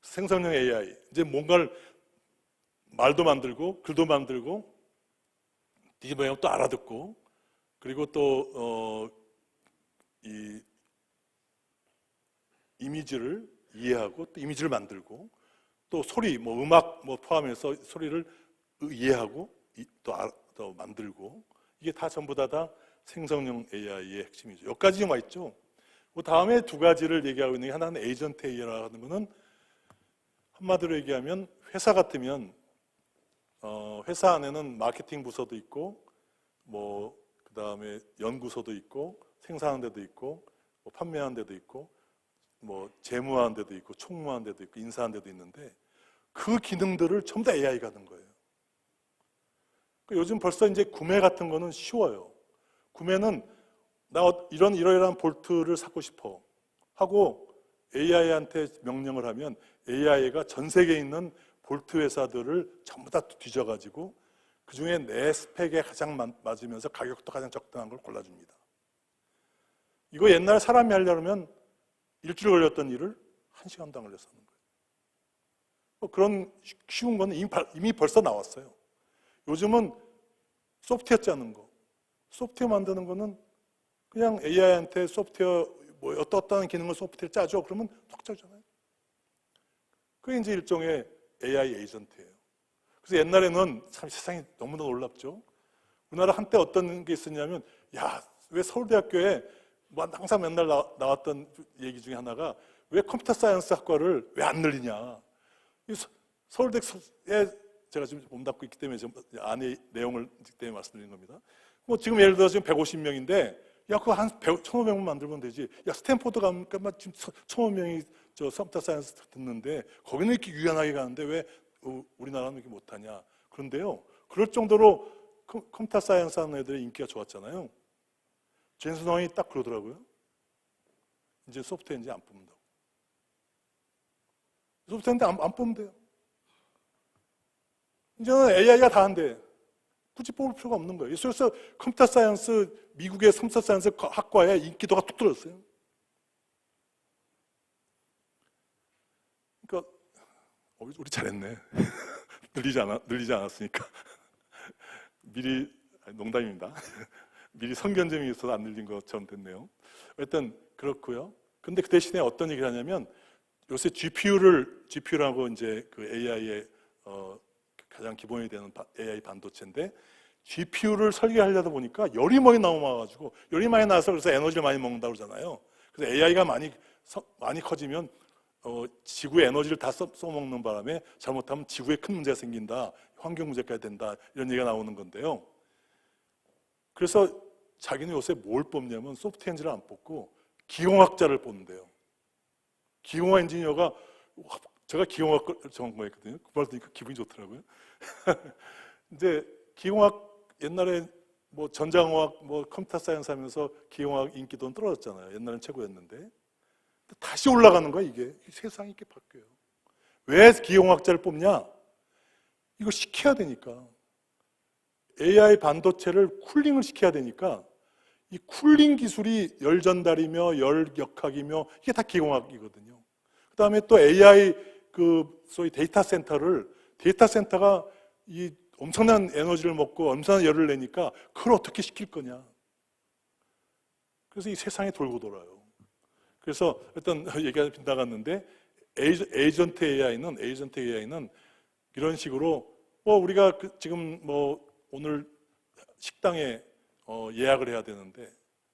생성형 AI. 이제 뭔가를 말도 만들고 글도 만들고 뒤집어보면 또 알아듣고, 그리고 또 이 이미지를 이해하고 또 이미지를 만들고, 또 소리, 뭐 음악 뭐 포함해서 소리를 이해하고 또 만들고, 이게 다 전부 다 생성형 AI의 핵심이죠. 여기까지 와 있죠. 그 다음에 두 가지를 얘기하고 있는 게, 하나는 에이전트 AI라는 거는 한마디로 얘기하면 회사 같으면 회사 안에는 마케팅 부서도 있고, 뭐 그 다음에 연구소도 있고, 생산하는 데도 있고, 뭐 판매하는 데도 있고, 뭐 재무하는 데도 있고, 총무하는 데도 있고, 인사하는 데도 있는데, 그 기능들을 전부 다 AI가 하는 거예요. 요즘 벌써 이제 구매 같은 거는 쉬워요. 구매는 나 이러이러한 볼트를 사고 싶어 하고 AI한테 명령을 하면 AI가 전 세계에 있는 볼트 회사들을 전부 다 뒤져가지고 그 중에 내 스펙에 가장 맞으면서 가격도 가장 적당한 걸 골라줍니다. 이거 옛날 사람이 하려면 일주일 걸렸던 일을 1시간도 안 걸려서 하는 거예요. 뭐 그런 쉬운 거는 이미 벌써 나왔어요. 요즘은 소프트웨어 짜는 거, 소프트웨어 만드는 거는 그냥 AI한테 소프트웨어 뭐 어떤 기능을 소프트웨어 짜줘 그러면 톡 짜잖아요. 그게 이제 일종의 AI 에이전트예요. 그래서 옛날에는 참 세상이 너무나 놀랍죠. 우리나라 한때 어떤 게 있었냐면, 야, 왜 서울대학교에 뭐 항상 맨날 나왔던 얘기 중에 하나가, 왜 컴퓨터 사이언스 학과를 왜 안 늘리냐. 서울대에 제가 지금 몸담고 있기 때문에 안에 내용을 때문에 말씀드리는 겁니다. 뭐 지금 예를 들어서 지금 150명인데, 야, 그거 한 1,500명 만들면 되지. 야, 스탠포드 가면 지금 1,500명이 저 컴퓨터 사이언스 듣는데, 거기는 이렇게 유연하게 가는데 왜 우리나라는 이렇게 못하냐. 그런데요, 그럴 정도로 컴퓨터 사이언스 하는 애들의 인기가 좋았잖아요. 젠슨 왕이 딱 그러더라고요. 이제 소프트웨어 이제 안 뽑는다고. 소프트웨어인데 안 뽑으면 돼요. 이제는 AI가 다 한대. 굳이 뽑을 필요가 없는 거예요. 그래서 컴퓨터 사이언스, 미국의 컴퓨터 사이언스 학과의 인기도가 뚝 떨어졌어요. 그러니까 우리 잘했네. 늘리지 않았으니까. 미리, 농담입니다. 미리 선견점이 있어서 안 늘린 것처럼 됐네요. 일단 그렇고요. 근데 그 대신에 어떤 얘기를 하냐면, 요새 GPU라고 이제 그 AI의 가장 기본이 되는 AI 반도체인데, GPU를 설계하려다 보니까 열이 많이 나와가지고, 열이 많이 나서 그래서 에너지를 많이 먹는다고 그러잖아요. 그래서 AI가 많이 커지면 지구의 에너지를 다 써먹는 바람에 잘못하면 지구에 큰 문제가 생긴다, 환경 문제까지 된다, 이런 얘기가 나오는 건데요. 그래서 자기는 요새 뭘 뽑냐면 소프트웨어 엔지니어를 안 뽑고 기공학자를 뽑는데요. 기공학 엔지니어가, 제가 기공학 전공했거든요. 그 말 들으니까 기분이 좋더라고요. 이제 기공학 옛날에 뭐 전자공학, 뭐 컴퓨터 사이언스 하면서 기공학 인기도는 떨어졌잖아요. 옛날엔 최고였는데. 다시 올라가는 거야, 이게. 세상이 이렇게 바뀌어요. 왜 기공학자를 뽑냐? 이거 시켜야 되니까. AI 반도체를 쿨링을 시켜야 되니까, 이 쿨링 기술이 열 전달이며 열 역학이며 이게 다 기공학이거든요. 그 다음에 또 AI 소위 데이터 센터가 이 엄청난 에너지를 먹고 엄청난 열을 내니까 그걸 어떻게 시킬 거냐. 그래서 이 세상이 돌고 돌아요. 그래서 일단 얘기가 빗나갔는데, 에이전트 AI는 이런 식으로 우리가 지금 오늘 식당에 예약을 해야 되는데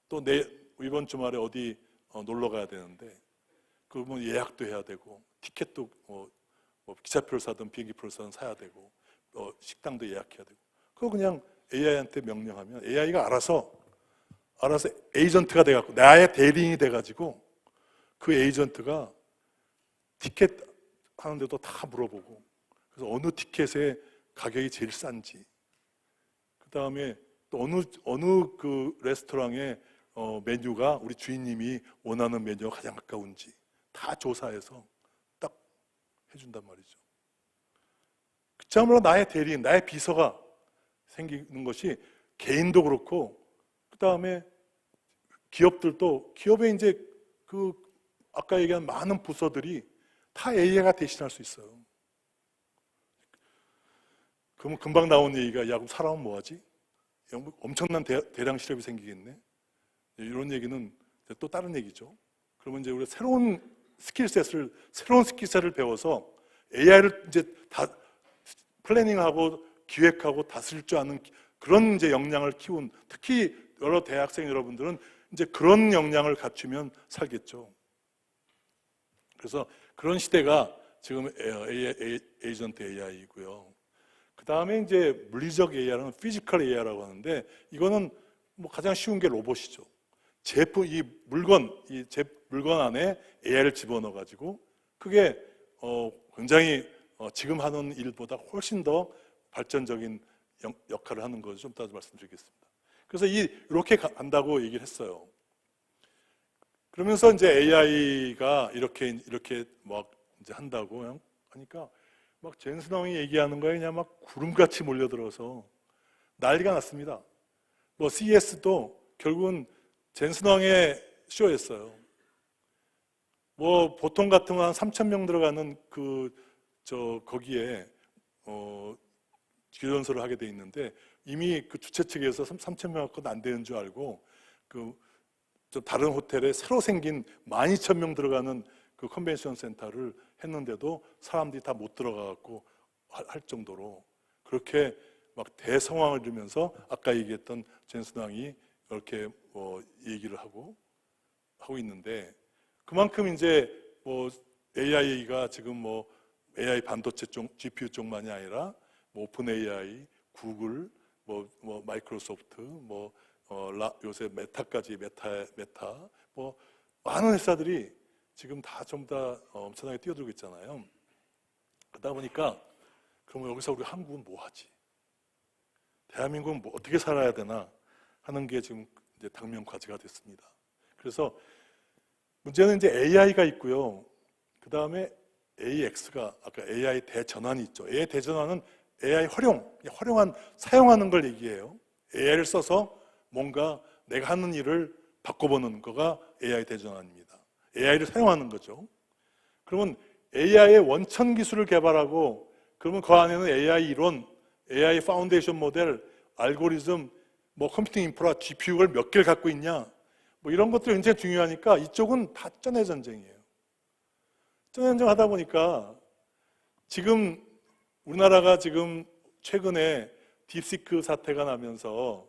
또 이번 주말에 어디 놀러 가야 되는데 그러면 예약도 해야 되고 티켓도 기차표를 사든 비행기표를 사든 사야 되고 식당도 예약해야 되고 그거 그냥 AI한테 명령하면 AI가 알아서 에이전트가 돼갖고 나의 대리인이 돼가지고 그 에이전트가 티켓 하는데도 다 물어보고 그래서 어느 티켓의 가격이 제일 싼지 그 다음에 또 어느 그 레스토랑의 메뉴가 우리 주인님이 원하는 메뉴가 가장 가까운지 다 조사해서 딱 해준단 말이죠. 그야말로 나의 대리인, 나의 비서가 생기는 것이 개인도 그렇고 그 다음에 기업들도 기업에 이제 그 아까 얘기한 많은 부서들이 다 AI가 대신할 수 있어요. 그러면 금방 나온 얘기가 야 그럼 사람은 뭐하지? 엄청난 대량 실업이 생기겠네. 이런 얘기는 또 다른 얘기죠. 그러면 이제 우리가 새로운 스킬셋을 배워서 AI를 이제 다 플래닝하고 기획하고 다스릴 줄 아는 그런 이제 역량을 키운 특히 여러 대학생 여러분들은 이제 그런 역량을 갖추면 살겠죠. 그래서 그런 시대가 지금 에이전트 AI이고요. 그 다음에 이제 물리적 AI는 피지컬 AI라고 하는데 이거는 가장 쉬운 게 로봇이죠. 이 물건 안에 AI를 집어넣어 가지고 그게 굉장히 지금 하는 일보다 훨씬 더 발전적인 역할을 하는 것을 좀 따져 말씀드리겠습니다. 그래서 이렇게 간다고 얘기를 했어요. 그러면서 이제 AI가 이렇게 막 이제 한다고 하니까 막 젠슨왕이 얘기하는 거에 그냥 막 구름같이 몰려들어서 난리가 났습니다. CES도 결국은 젠슨왕의 쇼였어요. 보통 같으면 한 3,000명 들어가는 거기에 기존서를 하게 돼 있는데 이미 그 주최 측에서 3,000명 갖고는 안 되는 줄 알고 좀 다른 호텔에 새로 생긴 12,000명 들어가는 그 컨벤션 센터를 했는데도 사람들이 다 못 들어가갖고 할 정도로 그렇게 막 대성황을 이루면서 아까 얘기했던 젠슨왕이 이렇게 얘기를 하고 있는데 그만큼 이제 AI가 지금 AI 반도체 쪽, GPU 쪽만이 아니라 오픈 AI, 구글, 마이크로소프트, 요새 메타까지 메타, 많은 회사들이 지금 다 좀 다 엄청나게 뛰어들고 있잖아요. 그러다 보니까 그러면 여기서 우리 한국은 뭐 하지? 대한민국은 어떻게 살아야 되나 하는 게 지금 이제 당면 과제가 됐습니다. 그래서 문제는 이제 AI가 있고요. 그 다음에 AX가 아까 AI 대전환이 있죠. AI 대전환은 AI 활용한 사용하는 걸 얘기해요. AI를 써서 뭔가 내가 하는 일을 바꿔보는 거가 AI 대전환입니다. AI를 사용하는 거죠. 그러면 AI의 원천 기술을 개발하고 그러면 그 안에는 AI 이론, AI 파운데이션 모델, 알고리즘, 컴퓨팅 인프라, GPU를 몇 개를 갖고 있냐 이런 것들이 굉장히 중요하니까 이쪽은 다 쩐의 전쟁이에요. 쩐의 전쟁 하다 보니까 지금 우리나라가 지금 최근에 딥시크 사태가 나면서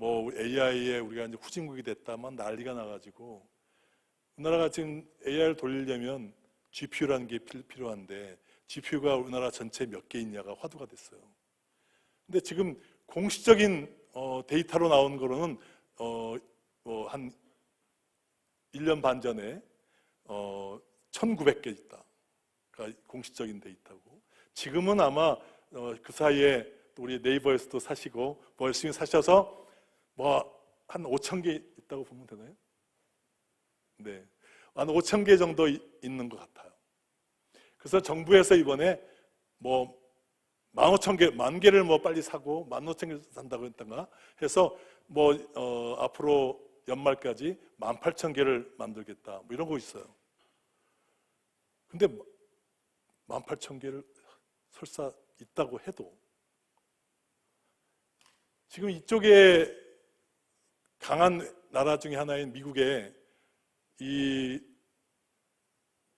AI에 우리가 이제 후진국이 됐다만 난리가 나가지고 우리나라가 지금 AI를 돌리려면 GPU라는 게 필요한데 GPU가 우리나라 전체에 몇 개 있냐가 화두가 됐어요. 근데 지금 공식적인 데이터로 나오는 거로는 한 1년 반 전에 1,900개 있다. 그러니까 공식적인 데이터고 지금은 아마 그 사이에 우리 네이버에서도 사시고 열심히 사셔서 한 5,000개 있다고 보면 되나요? 네, 한 5,000개 정도 있는 것 같아요. 그래서 정부에서 이번에 15,000개, 10,000개를 빨리 사고 15,000개 산다고 했던가 해서 앞으로 연말까지 18,000개를 만들겠다 이런 거 있어요. 근데 18,000개를 설사 있다고 해도 지금 이쪽에 강한 나라 중에 하나인 미국의 이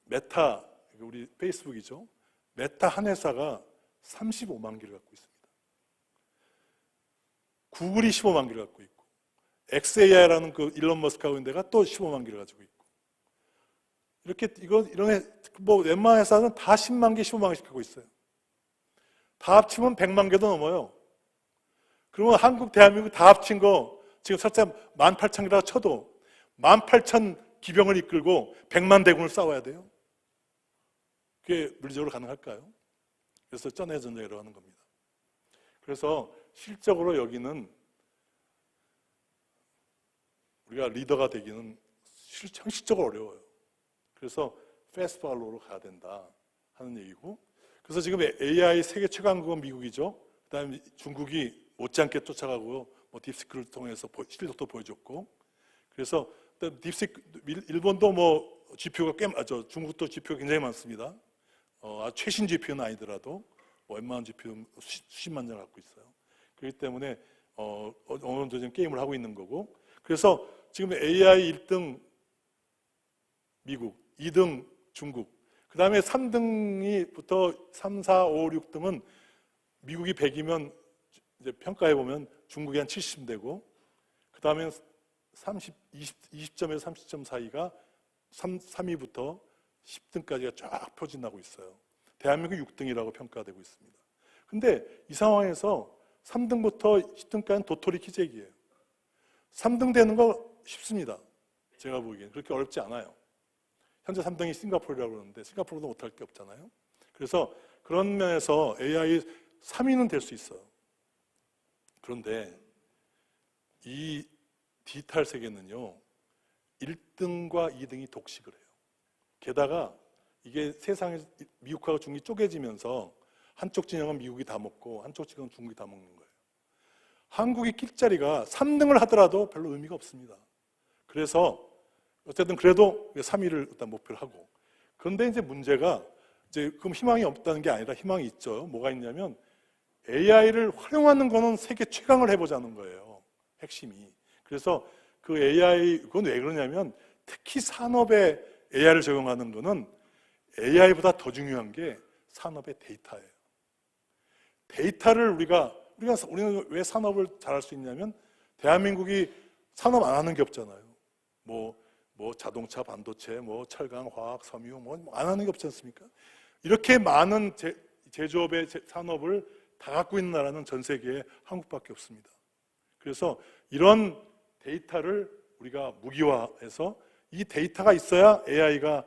메타 우리 페이스북이죠. 메타 한 회사가 35만 개를 갖고 있습니다. 구글이 15만 개를 갖고 있고, XAI라는 그 일론 머스크하고 있는 데가 또 15만 개를 가지고 있고, 이렇게 뭐 웬만한 회사는 다 10만 개, 15만 개씩 갖고 있어요. 다 합치면 100만 개도 넘어요. 그러면 한국, 대한민국 다 합친 거 지금 설사 18,000개라고 쳐도 18,000 기병을 이끌고 100만 대군을 싸워야 돼요. 그게 물리적으로 가능할까요? 그래서 쩐해 전쟁이라고 하는 겁니다. 그래서 실적으로 여기는 우리가 리더가 되기는 현실적으로 어려워요. 그래서 패스트 팔로우로 가야 된다 하는 얘기고, 그래서 지금 AI 세계 최강국은 미국이죠. 그다음에 중국이 못지않게 쫓아가고 뭐 딥시크를 통해서 실력도 보여줬고, 그래서 딥시크 일본도 뭐 GPU가 중국도 GPU가 굉장히 많습니다. 최신 GPU는 아니더라도 웬만한 GPU 수십만 장 갖고 있어요. 그렇기 때문에 어느 정도 지금 게임을 하고 있는 거고, 그래서 지금 AI 1등 미국, 2등 중국, 그 다음에 3등이부터 3, 4, 5, 6등은 미국이 100이면 이제 평가해 보면 중국이 한 70되고, 그 다음에 20점에서 30점 사이가 3위부터 10등까지가 쫙 표진하고 있어요. 대한민국 6등이라고 평가되고 있습니다. 근데 이 상황에서 3등부터 10등까지는 도토리 키재기예요. 3등 되는 거 쉽습니다. 제가 보기에는 그렇게 어렵지 않아요. 현재 3등이 싱가포르라고 그러는데 싱가포르도 못할 게 없잖아요. 그래서 그런 면에서 AI 3위는 될 수 있어요. 그런데 이 디지털 세계는요, 1등과 2등이 독식을 해요. 게다가 이게 세상에 미국하고 중국이 쪼개지면서 한쪽 진영은 미국이 다 먹고 한쪽 진영은 중국이 다 먹는 거예요. 한국이 낄 자리가 3등을 하더라도 별로 의미가 없습니다. 그래서 어쨌든 그래도 3위를 일단 목표를 하고, 그런데 이제 문제가 이제 그럼 희망이 없다는 게 아니라 희망이 있죠. 뭐가 있냐면 AI를 활용하는 거는 세계 최강을 해보자는 거예요. 핵심이. 그래서 그 AI, 그건 왜 그러냐면 특히 산업에 AI를 적용하는 거는 AI보다 더 중요한 게 산업의 데이터예요. 데이터를 우리는 왜 산업을 잘할 수 있냐면 대한민국이 산업 안 하는 게 없잖아요. 뭐 자동차, 반도체, 뭐 철강, 화학, 섬유 뭐 안 하는 게 없지 않습니까? 이렇게 많은 제조업의 산업을 다 갖고 있는 나라는 전 세계에 한국밖에 없습니다. 그래서 이런 데이터를 우리가 무기화해서 이 데이터가 있어야 AI가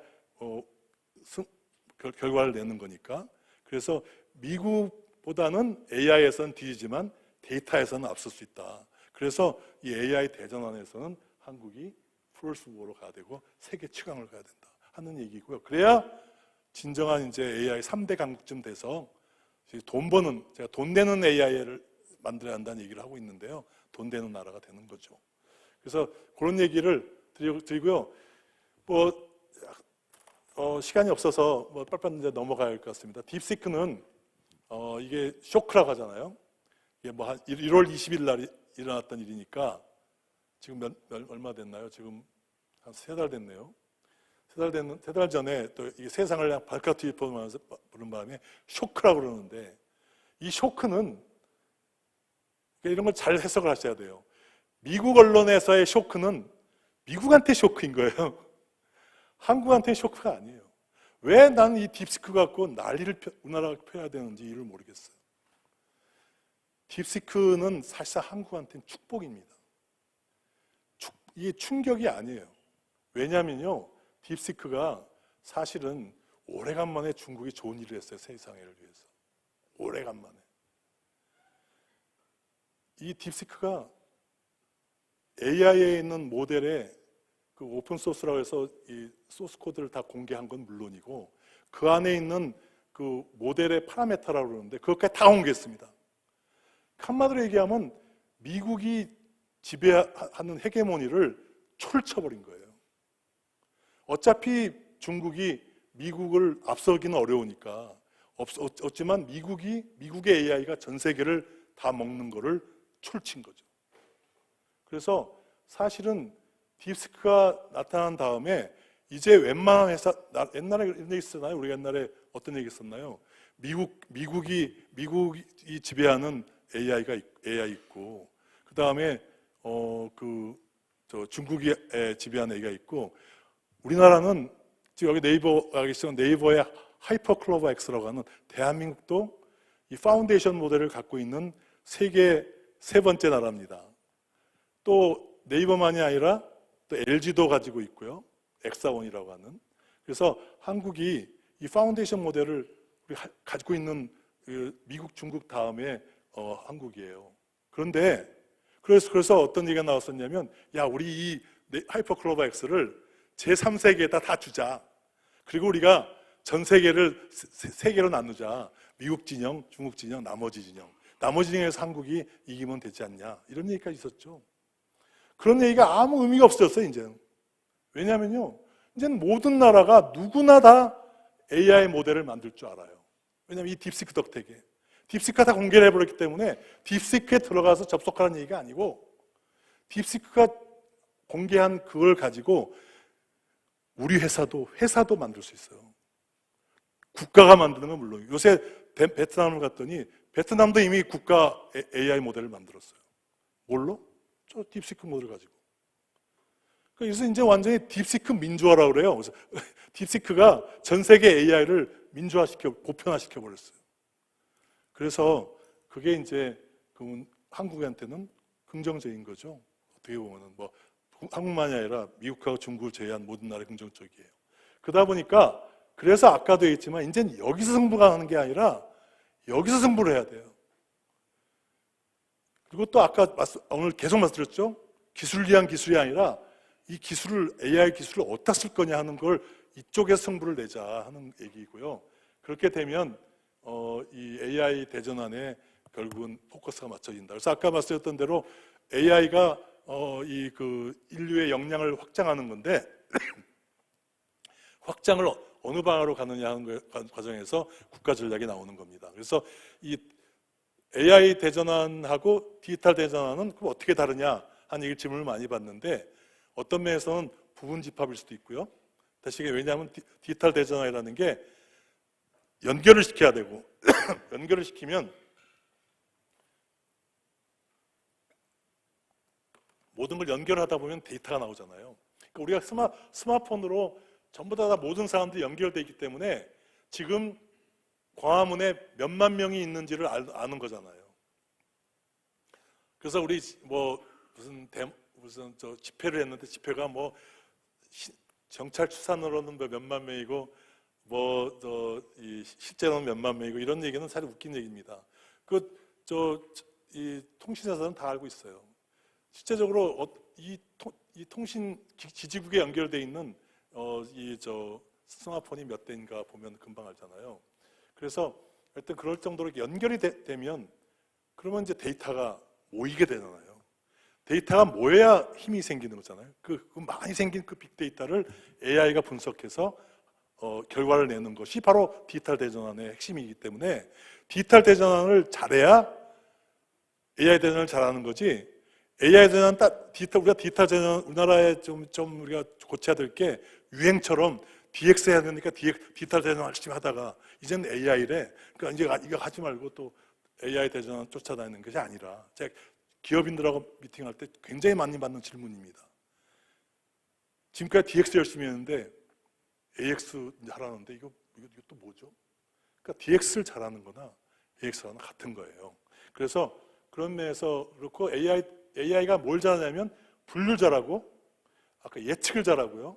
결과를 내는 거니까, 그래서 미국보다는 AI에서는 뒤지지만 데이터에서는 앞설 수 있다. 그래서 이 AI 대전환에서는 한국이 프로스보로 가야 되고 세계 최강을 가야 된다 하는 얘기고요. 그래야 진정한 이제 AI 3대 강국쯤 돼서 제가 돈 되는 AI를 만들어야 한다는 얘기를 하고 있는데요. 돈 되는 나라가 되는 거죠. 그래서 그런 얘기를 드리고요. 시간이 없어서 빨리빨리 이제 넘어가야 할 것 같습니다. 딥시크는 이게 쇼크라고 하잖아요. 이게 한 1월 20일 날 일어났던 일이니까 지금 얼마 됐나요? 지금 한 3달 됐네요. 3달 전에 또 이 세상을 그냥 발칵 뒤집어보면서 부른 바람에 쇼크라고 그러는데, 이 쇼크는 이런 걸 잘 해석을 하셔야 돼요. 미국 언론에서의 쇼크는 미국한테 쇼크인 거예요. 한국한테 쇼크가 아니에요. 왜 나는 이 딥시크 갖고 난리를 우리나라가 펴야 되는지 이를 모르겠어요. 딥시크는 사실상 한국한테는 축복입니다. 이게 충격이 아니에요. 왜냐면요, 딥시크가 사실은 오래간만에 중국이 좋은 일을 했어요. 세상을 위해서. 오래간만에. 이 딥시크가 AI에 있는 모델에 그 오픈 소스라고 해서 이 소스 코드를 다 공개한 건 물론이고, 그 안에 있는 그 모델의 파라메터라고 그러는데 그것까지 다 공개했습니다. 한마디로 얘기하면 미국이 지배하는 헤게모니를 초를 쳐버린 거예요. 어차피 중국이 미국을 앞서기는 어려우니까, 없지만 미국의 AI가 전 세계를 다 먹는 거를 초를 친 거죠. 그래서 사실은 딥시크가 나타난 다음에 이제 웬만한 회사, 옛날에 이런 얘기 있었나요? 우리가 옛날에 어떤 얘기 했었나요? 미국이 지배하는 AI 있고, 그 다음에 중국이 지배하는 AI가 있고, 우리나라는 지금 여기 네이버가 있으면 네이버의 하이퍼클로버 X라고 하는 대한민국도 이 파운데이션 모델을 갖고 있는 세계 세 번째 나라입니다. 또 네이버만이 아니라 또 LG도 가지고 있고요. 엑사원이라고 하는. 그래서 한국이 이 파운데이션 모델을 가지고 있는 미국, 중국 다음에 한국이에요. 그래서 어떤 얘기가 나왔었냐면, 야, 우리 이 하이퍼클로버 X를 제3세계에다 다 주자. 그리고 우리가 전 세계를 세 개로 나누자. 미국 진영, 중국 진영, 나머지 진영. 나머지 진영에서 한국이 이기면 되지 않냐. 이런 얘기까지 있었죠. 그런 얘기가 아무 의미가 없어졌어요, 이제는. 왜냐하면요, 이제는 모든 나라가 누구나 다 AI 모델을 만들 줄 알아요. 왜냐하면 이 딥시크 덕택에. 딥시크가 다 공개를 해버렸기 때문에 딥시크에 들어가서 접속하는 얘기가 아니고, 딥시크가 공개한 그걸 가지고 우리 회사도 만들 수 있어요. 국가가 만드는 건 물론. 요새 베트남을 갔더니 베트남도 이미 국가 AI 모델을 만들었어요. 뭘로? 저 딥시크 모델을 가지고. 그래서 이제 완전히 딥시크 민주화라고 그래요. 그래서 딥시크가 전 세계 AI를 보편화시켜 버렸어요. 그래서 그게 이제 한국한테는 긍정적인 거죠. 어떻게 보면은 뭐 한국만이 아니라 미국하고 중국을 제외한 모든 나라에 긍정적이에요. 그러다 보니까 그래서 아까도 얘기했지만 이제는 여기서 승부가 하는 게 아니라 여기서 승부를 해야 돼요. 그리고 또 아까 오늘 계속 말씀드렸죠. 기술을 위한 기술이 아니라 이 AI 기술을 어디다 쓸 거냐 하는 걸 이쪽에서 승부를 내자 하는 얘기고요. 그렇게 되면 이 AI 대전환에 결국은 포커스가 맞춰진다. 그래서 아까 말씀드렸던 대로 AI가 인류의 역량을 확장하는 건데 확장을 어느 방향으로 가느냐 하는 과정에서 국가 전략이 나오는 겁니다. 그래서 이 AI 대전환하고 디지털 대전환은 그럼 어떻게 다르냐 하는 질문을 많이 받는데 어떤 면에서는 부분 집합일 수도 있고요. 다시 왜냐하면 디지털 대전환이라는 게 연결을 시켜야 되고 연결을 시키면 모든 걸 연결하다 보면 데이터가 나오잖아요. 그러니까 우리가 스마트폰으로 전부 다 모든 사람들이 연결되어 있기 때문에 지금 광화문에 몇만 명이 있는지를 아는 거잖아요. 그래서 우리 무슨 집회를 했는데 집회가 경찰 추산으로는 몇만 명이고 실제로는 몇만 명이고 이런 얘기는 사실 웃긴 얘기입니다. 이 통신사들은 다 알고 있어요. 실제적으로 이 통신 기지국에 연결되어 있는 스마트폰이 몇 대인가 보면 금방 알잖아요. 그래서 하여튼 그럴 정도로 연결이 되면 그러면 이제 데이터가 모이게 되잖아요. 데이터가 모여야 힘이 생기는 거잖아요. 그 많이 생긴 그 빅데이터를 AI가 분석해서 결과를 내는 것이 바로 디지털 대전환의 핵심이기 때문에 디지털 대전환을 잘해야 AI 대전환을 잘하는 거지. AI 대전환 우리가 디지털 대전환 우리나라에 좀 우리가 고쳐야 될 게 유행처럼 DX 해야 되니까 디지털 대전환 열심히 하다가 이제는 AI래. 그러니까 이제 이거 하지 말고 또 AI 대전환 쫓아다니는 것이 아니라 제가 기업인들하고 미팅할 때 굉장히 많이 받는 질문입니다. 지금까지 DX 열심히 했는데 AX 하라는데 이거 또 뭐죠? 그러니까 DX를 잘하는 거나 AX랑 같은 거예요. 그래서 그런 면에서 그렇고 AI가 뭘 잘하냐면 분류를 잘하고 아까 예측을 잘하고요.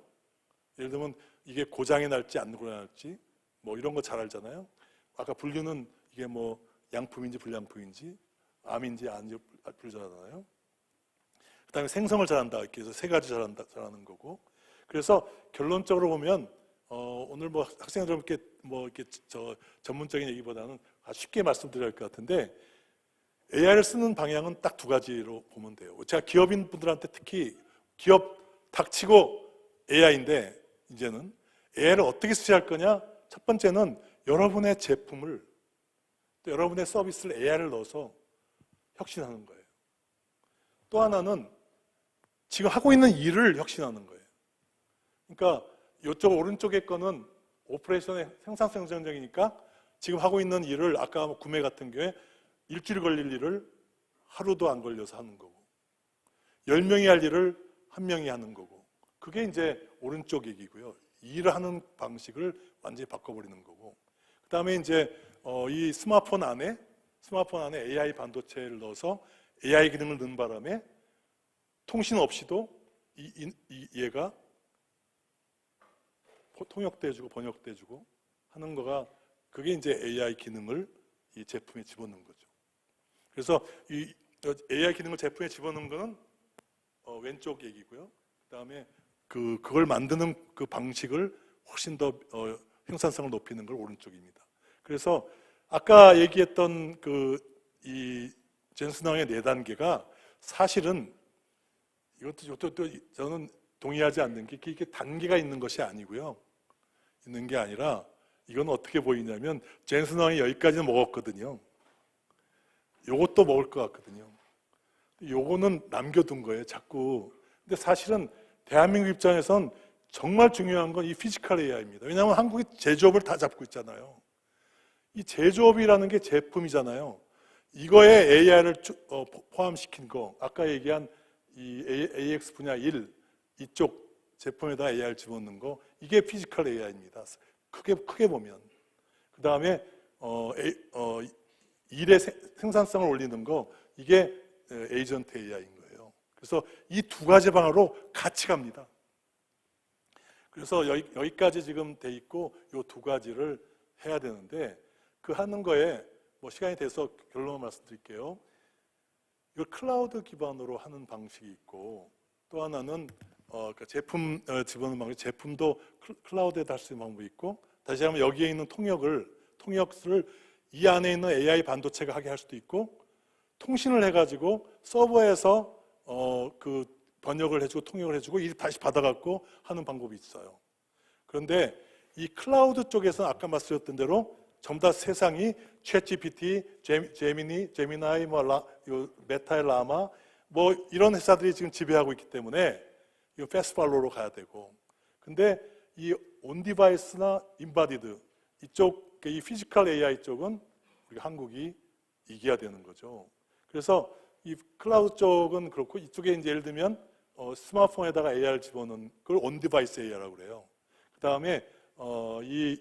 예를 들면 이게 고장이 날지 안 고장이 날지 이런 거 잘 알잖아요. 아까 분류는 이게 양품인지 불량품인지 암인지 아닌지 분류하잖아요. 그 다음에 생성을 잘한다 이렇게 해서 세 가지 잘하는 거고. 그래서 결론적으로 보면 오늘 학생들 이렇게 전문적인 얘기보다는 아주 쉽게 말씀드려야 할 것 같은데 AI를 쓰는 방향은 딱 두 가지로 보면 돼요. 제가 기업인 분들한테 특히 기업 닥치고 AI인데 이제는 AI를 어떻게 쓰셔야 할 거냐? 첫 번째는 여러분의 제품을 또 여러분의 서비스를 AI를 넣어서 혁신하는 거예요. 또 하나는 지금 하고 있는 일을 혁신하는 거예요. 그러니까 이쪽 오른쪽에 거는 오퍼레이션의 생산성정적이니까 지금 하고 있는 일을 아까 구매 같은 경우에 일주일 걸릴 일을 하루도 안 걸려서 하는 거고 10명이 할 일을 1명이 하는 거고 그게 이제 오른쪽 얘기고요. 일을 하는 방식을 완전히 바꿔버리는 거고 그 다음에 이제 이 스마트폰 안에 AI 반도체를 넣어서 AI 기능을 넣은 바람에 통신 없이도 얘가 통역돼주고 번역돼주고 하는 거가 그게 이제 AI 기능을 이 제품에 집어넣는 거죠. 그래서 이 AI 기능을 제품에 집어넣는 거는 왼쪽 얘기고요. 그다음에 그걸 만드는 그 방식을 훨씬 더 생산성을 높이는 걸 오른쪽입니다. 그래서 아까 얘기했던 이 젠슨왕의 4단계가 사실은 이것도 저는 동의하지 않는 게 이게 단계가 있는 것이 아니고요. 있는 게 아니라 이건 어떻게 보이냐면 젠슨왕이 여기까지는 먹었거든요. 요것도 먹을 것 같거든요. 요거는 남겨둔 거예요, 자꾸. 근데 사실은 대한민국 입장에선 정말 중요한 건 이 피지컬 AI입니다. 왜냐하면 한국이 제조업을 다 잡고 있잖아요. 이 제조업이라는 게 제품이잖아요. 이거에 AI를 포함시킨 거, 아까 얘기한 이 AX 분야 1, 이쪽 제품에다 AI를 집어넣는 거, 이게 피지컬 AI입니다. 크게 보면. 그 다음에 일의 생산성을 올리는 거, 이게 에이전트 AI인 거예요. 그래서 이 두 가지 방향으로 같이 갑니다. 그래서 여기까지 지금 돼 있고 이 두 가지를 해야 되는데 그 하는 거에 뭐 시간이 돼서 결론을 말씀드릴게요. 이걸 클라우드 기반으로 하는 방식이 있고 또 하나는 그러니까 제품 집어넣는 방식, 제품도 클라우드에다 할 수 있는 방법이 있고 다시 하면 여기에 있는 통역을 이 안에 있는 AI 반도체가 하게 할 수도 있고 통신을 해가지고 서버에서 그 번역을 해주고 통역을 해주고 다시 받아갖고 하는 방법이 있어요. 그런데 이 클라우드 쪽에서는 아까 말씀드렸던 대로 전부 다 세상이 챗GPT, 제미나이, 메타의 라마 뭐 이런 회사들이 지금 지배하고 있기 때문에 이 패스트팔로우로 가야 되고 근데 이 온디바이스나 인바디드 이쪽 이 피지컬 AI 쪽은 우리 한국이 이겨야 되는 거죠. 그래서 이 클라우드 쪽은 그렇고 이쪽에 이제 예를 들면 스마트폰에다가 AI를 집어넣는 걸 온디바이스 AI라고 그래요. 그 다음에 이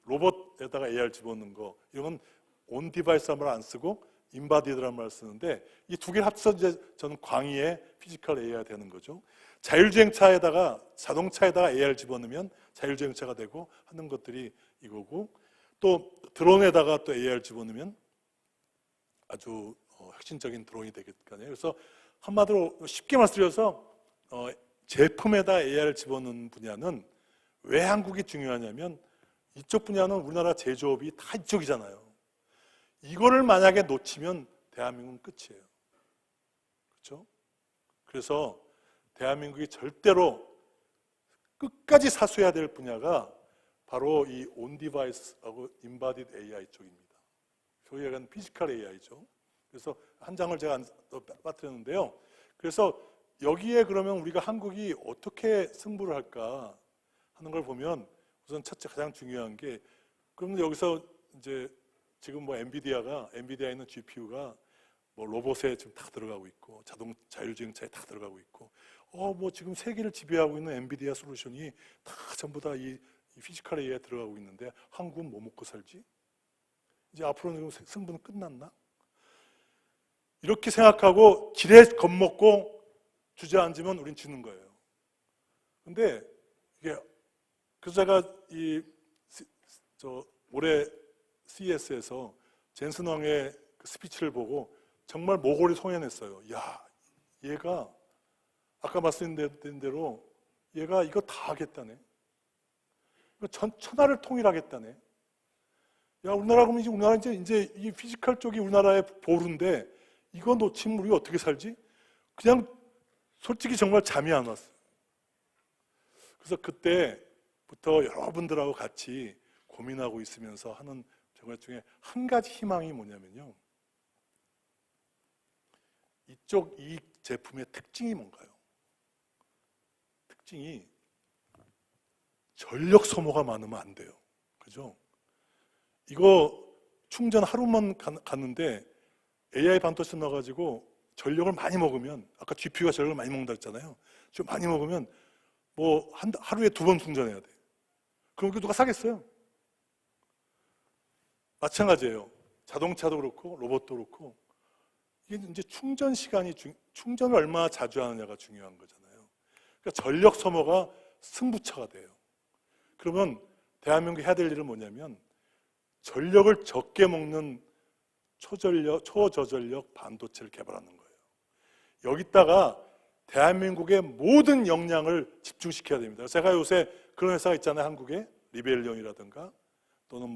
로봇에다가 AI를 집어넣는 거 이건 온디바이스란 말 안 쓰고 인바디드란 말을 쓰는데 이 두 개를 합쳐서 이제 저는 광의의 피지컬 AI가 되는 거죠. 자동차에다가 AI를 집어넣으면 자율주행차가 되고 하는 것들이 이거고 또 드론에다가 또 AI를 집어넣으면 아주 혁신적인 드론이 되겠거든요. 그래서 한마디로 쉽게 말씀드려서 제품에다 AI를 집어넣는 분야는 왜 한국이 중요하냐면 이쪽 분야는 우리나라 제조업이 다 이쪽이잖아요. 이거를 만약에 놓치면 대한민국은 끝이에요. 그렇죠? 그래서 대한민국이 절대로 끝까지 사수해야 될 분야가 바로 이 온디바이스하고 인바디드 AI 쪽입니다. 소위 얘기하는 피지컬 AI죠. 그래서 한 장을 제가 빠뜨렸는데요. 그래서 여기에 그러면 우리가 한국이 어떻게 승부를 할까 하는 걸 보면 우선 첫째 가장 중요한 게 그럼 여기서 이제 지금 뭐 엔비디아에 있는 GPU가 뭐 로봇에 지금 다 들어가고 있고 자율주행차에 다 들어가고 있고 뭐 지금 세계를 지배하고 있는 엔비디아 솔루션이 다 전부 다 이 피지컬 AI에 들어가고 있는데 한국은 뭐 먹고 살지? 이제 앞으로는 승부는 끝났나? 이렇게 생각하고 지레 겁먹고 주저앉으면 우린 지는 거예요. 근데 이게 그래서 제가 올해 CES에서 젠슨 왕의 그 스피치를 보고 정말 모골이 송연했어요. 야, 얘가 아까 말씀드린 대로 얘가 이거 다 하겠다네. 천하를 통일하겠다네. 야, 우리나라 그러면 우리나라 이제 이 피지컬 쪽이 우리나라의 보루인데 이거 놓치면 우리가 어떻게 살지? 그냥 솔직히 정말 잠이 안 왔어요. 그래서 그때부터 여러분들하고 같이 고민하고 있으면서 하는 정말 중에 한 가지 희망이 뭐냐면요. 이 제품의 특징이 뭔가요? 특징이 전력 소모가 많으면 안 돼요. 그죠? 이거 충전 하루만 갔는데 AI 반도체 넣어가지고 전력을 많이 먹으면, 아까 GPU가 전력을 많이 먹는다 했잖아요. 좀 많이 먹으면 뭐 하루에 2번 충전해야 돼. 그럼 이거 누가 사겠어요? 마찬가지예요. 자동차도 그렇고 로봇도 그렇고 이게 이제 충전 시간이 충전을 얼마나 자주 하느냐가 중요한 거잖아요. 그러니까 전력 소모가 승부처가 돼요. 그러면 대한민국이 해야 될 일은 뭐냐면 전력을 적게 먹는 초저전력 반도체를 개발하는 거예요. 여기다가 대한민국의 모든 역량을 집중시켜야 됩니다. 제가 요새 그런 회사가 있잖아요. 한국에 리벨령이라든가 또는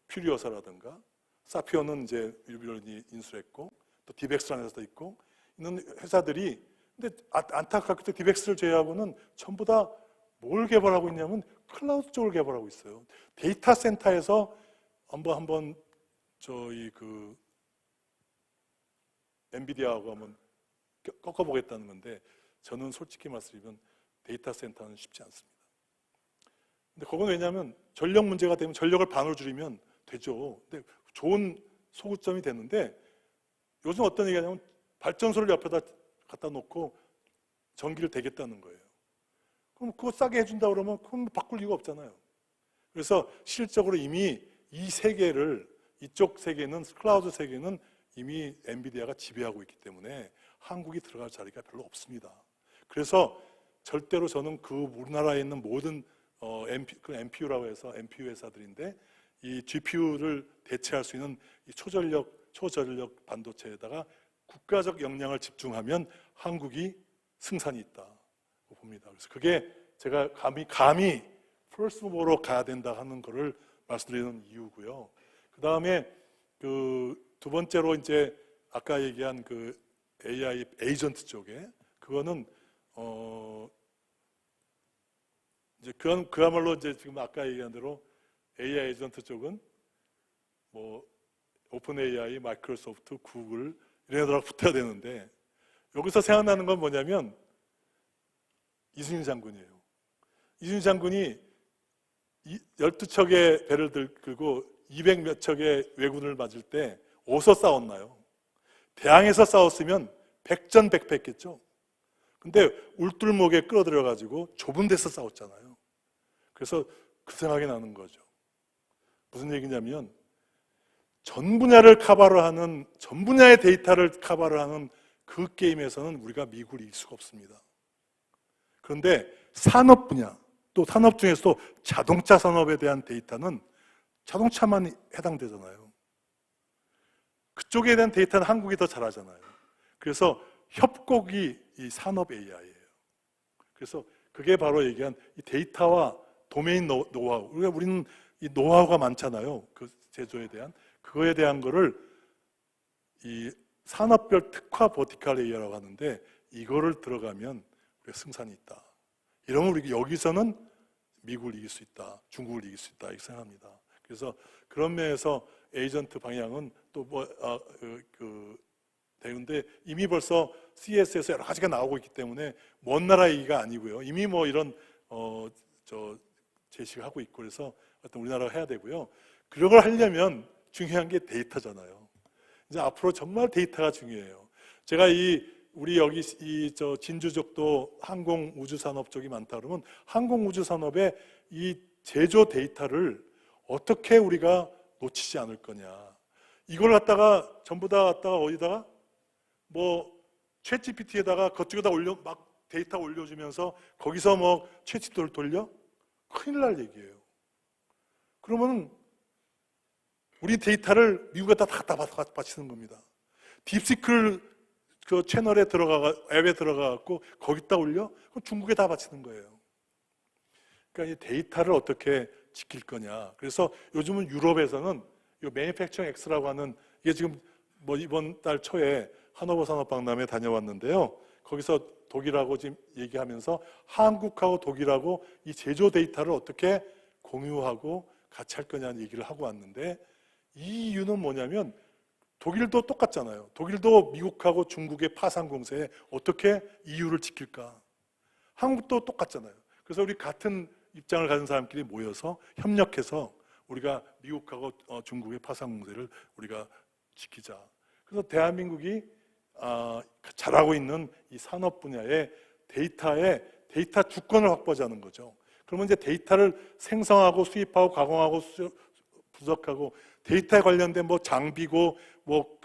퓨리오사라든가 사피오는 이제 일본이 인수했고 또 디벡스라는 회사도 있고 있는 회사들이, 근데 안타깝게도 디벡스를 제외하고는 전부 다 뭘 개발하고 있냐면 클라우드 쪽을 개발하고 있어요. 데이터 센터에서 한번 저희 엔비디아하고 한번 꺾어보겠다는 건데 저는 솔직히 말씀드리면 데이터 센터는 쉽지 않습니다. 근데 그건 왜냐하면 전력 문제가 되면 전력을 반으로 줄이면 되죠. 근데 좋은 소구점이 되는데 요즘 어떤 얘기하냐면 발전소를 옆에다 갖다 놓고 전기를 대겠다는 거예요. 그럼 그거 싸게 해준다 그러면 그건 바꿀 이유가 없잖아요. 그래서 실적으로 이미 이 세계를, 이쪽 세계는, 클라우드 세계는 이미 엔비디아가 지배하고 있기 때문에 한국이 들어갈 자리가 별로 없습니다. 그래서 절대로 저는 우리나라에 있는 모든 NPU라고 해서 NPU 회사들인데 이 GPU를 대체할 수 있는 이 초전력 반도체에다가 국가적 역량을 집중하면 한국이 승산이 있다 봅니다. 그래서 그게 제가 감히 퍼스트 무버로 가야 된다 하는 거를 말씀드리는 이유고요. 그 다음에 두 번째로 이제 아까 얘기한 AI 에이전트 쪽에 그거는 이제 그야말로 이제 지금 아까 얘기한 대로 AI 에이전트 쪽은 뭐 오픈 AI, 마이크로소프트, 구글 이런 애들하고 붙어야 되는데 여기서 생각나는 건 뭐냐면 이순신 장군이에요. 이순신 장군이 12척의 배를 들고 200몇 척의 왜군을 맞을 때 어디서 싸웠나요? 대항에서 싸웠으면 백전백패했겠죠. 근데 울tur목에 끌어들여가지고 좁은 데서 싸웠잖아요. 그래서 그 생각이 나는 거죠. 무슨 얘기냐면 전 분야를 커버를 하는, 전 분야의 데이터를 커버를 하는 그 게임에서는 우리가 미국을 이길 수가 없습니다. 그런데 산업 분야, 또 산업 중에서도 자동차 산업에 대한 데이터는 자동차만 해당되잖아요. 그쪽에 대한 데이터는 한국이 더 잘하잖아요. 그래서 협곡이 이 산업 AI예요. 그래서 그게 바로 얘기한 이 데이터와 도메인 노하우. 우리는 이 노하우가 많잖아요. 그 제조에 대한. 그거에 대한 거를 이 산업별 특화 버티컬 AI라고 하는데 이거를 들어가면 우리가 승산이 있다. 이러면 우리 여기서는 미국을 이길 수 있다. 중국을 이길 수 있다. 이렇게 생각합니다. 그래서 그런 면에서 에이전트 방향은 또 되는데 이미 벌써 CES에서 여러 가지가 나오고 있기 때문에 먼 나라 얘기가 아니고요. 이미 뭐 이런 제시를 하고 있고 그래서 어떤 우리나라가 해야 되고요. 그런 걸 하려면 중요한 게 데이터잖아요. 이제 앞으로 정말 데이터가 중요해요. 제가 우리 여기 진주 쪽도 항공 우주 산업 쪽이 많다 그러면 항공 우주 산업의 이 제조 데이터를 어떻게 우리가 놓치지 않을 거냐. 이걸 갖다가 전부 다 갖다가 어디다가 뭐 챗GPT에다가 그쪽에다 막 데이터 올려주면서 거기서 뭐 챗GPT를 돌려? 큰일 날 얘기예요. 그러면 우리 데이터를 미국에다 다 갖다 바치는 겁니다. 딥시클 그 채널에 앱에 들어가갖고 거기다 올려? 그럼 중국에 다 바치는 거예요. 그러니까 이 데이터를 어떻게 지킬 거냐. 그래서 요즘은 유럽에서는 이 매니팩처링 X라고 하는 이게 지금 뭐 이번 달 초에 하노버 산업박람회에 다녀왔는데요. 거기서 독일하고 지금 얘기하면서 한국하고 독일하고 이 제조 데이터를 어떻게 공유하고 같이 할 거냐는 얘기를 하고 왔는데 이 이유는 뭐냐면 독일도 똑같잖아요. 독일도 미국하고 중국의 파산 공세에 어떻게 EU를 지킬까? 한국도 똑같잖아요. 그래서 우리 같은 입장을 가진 사람끼리 모여서 협력해서 우리가 미국하고 중국의 파상 공세를 우리가 지키자. 그래서 대한민국이 잘하고 있는 이 산업 분야의 데이터 주권을 확보하자는 거죠. 그러면 이제 데이터를 생성하고 수입하고 가공하고 분석하고 데이터에 관련된 뭐 장비고 뭐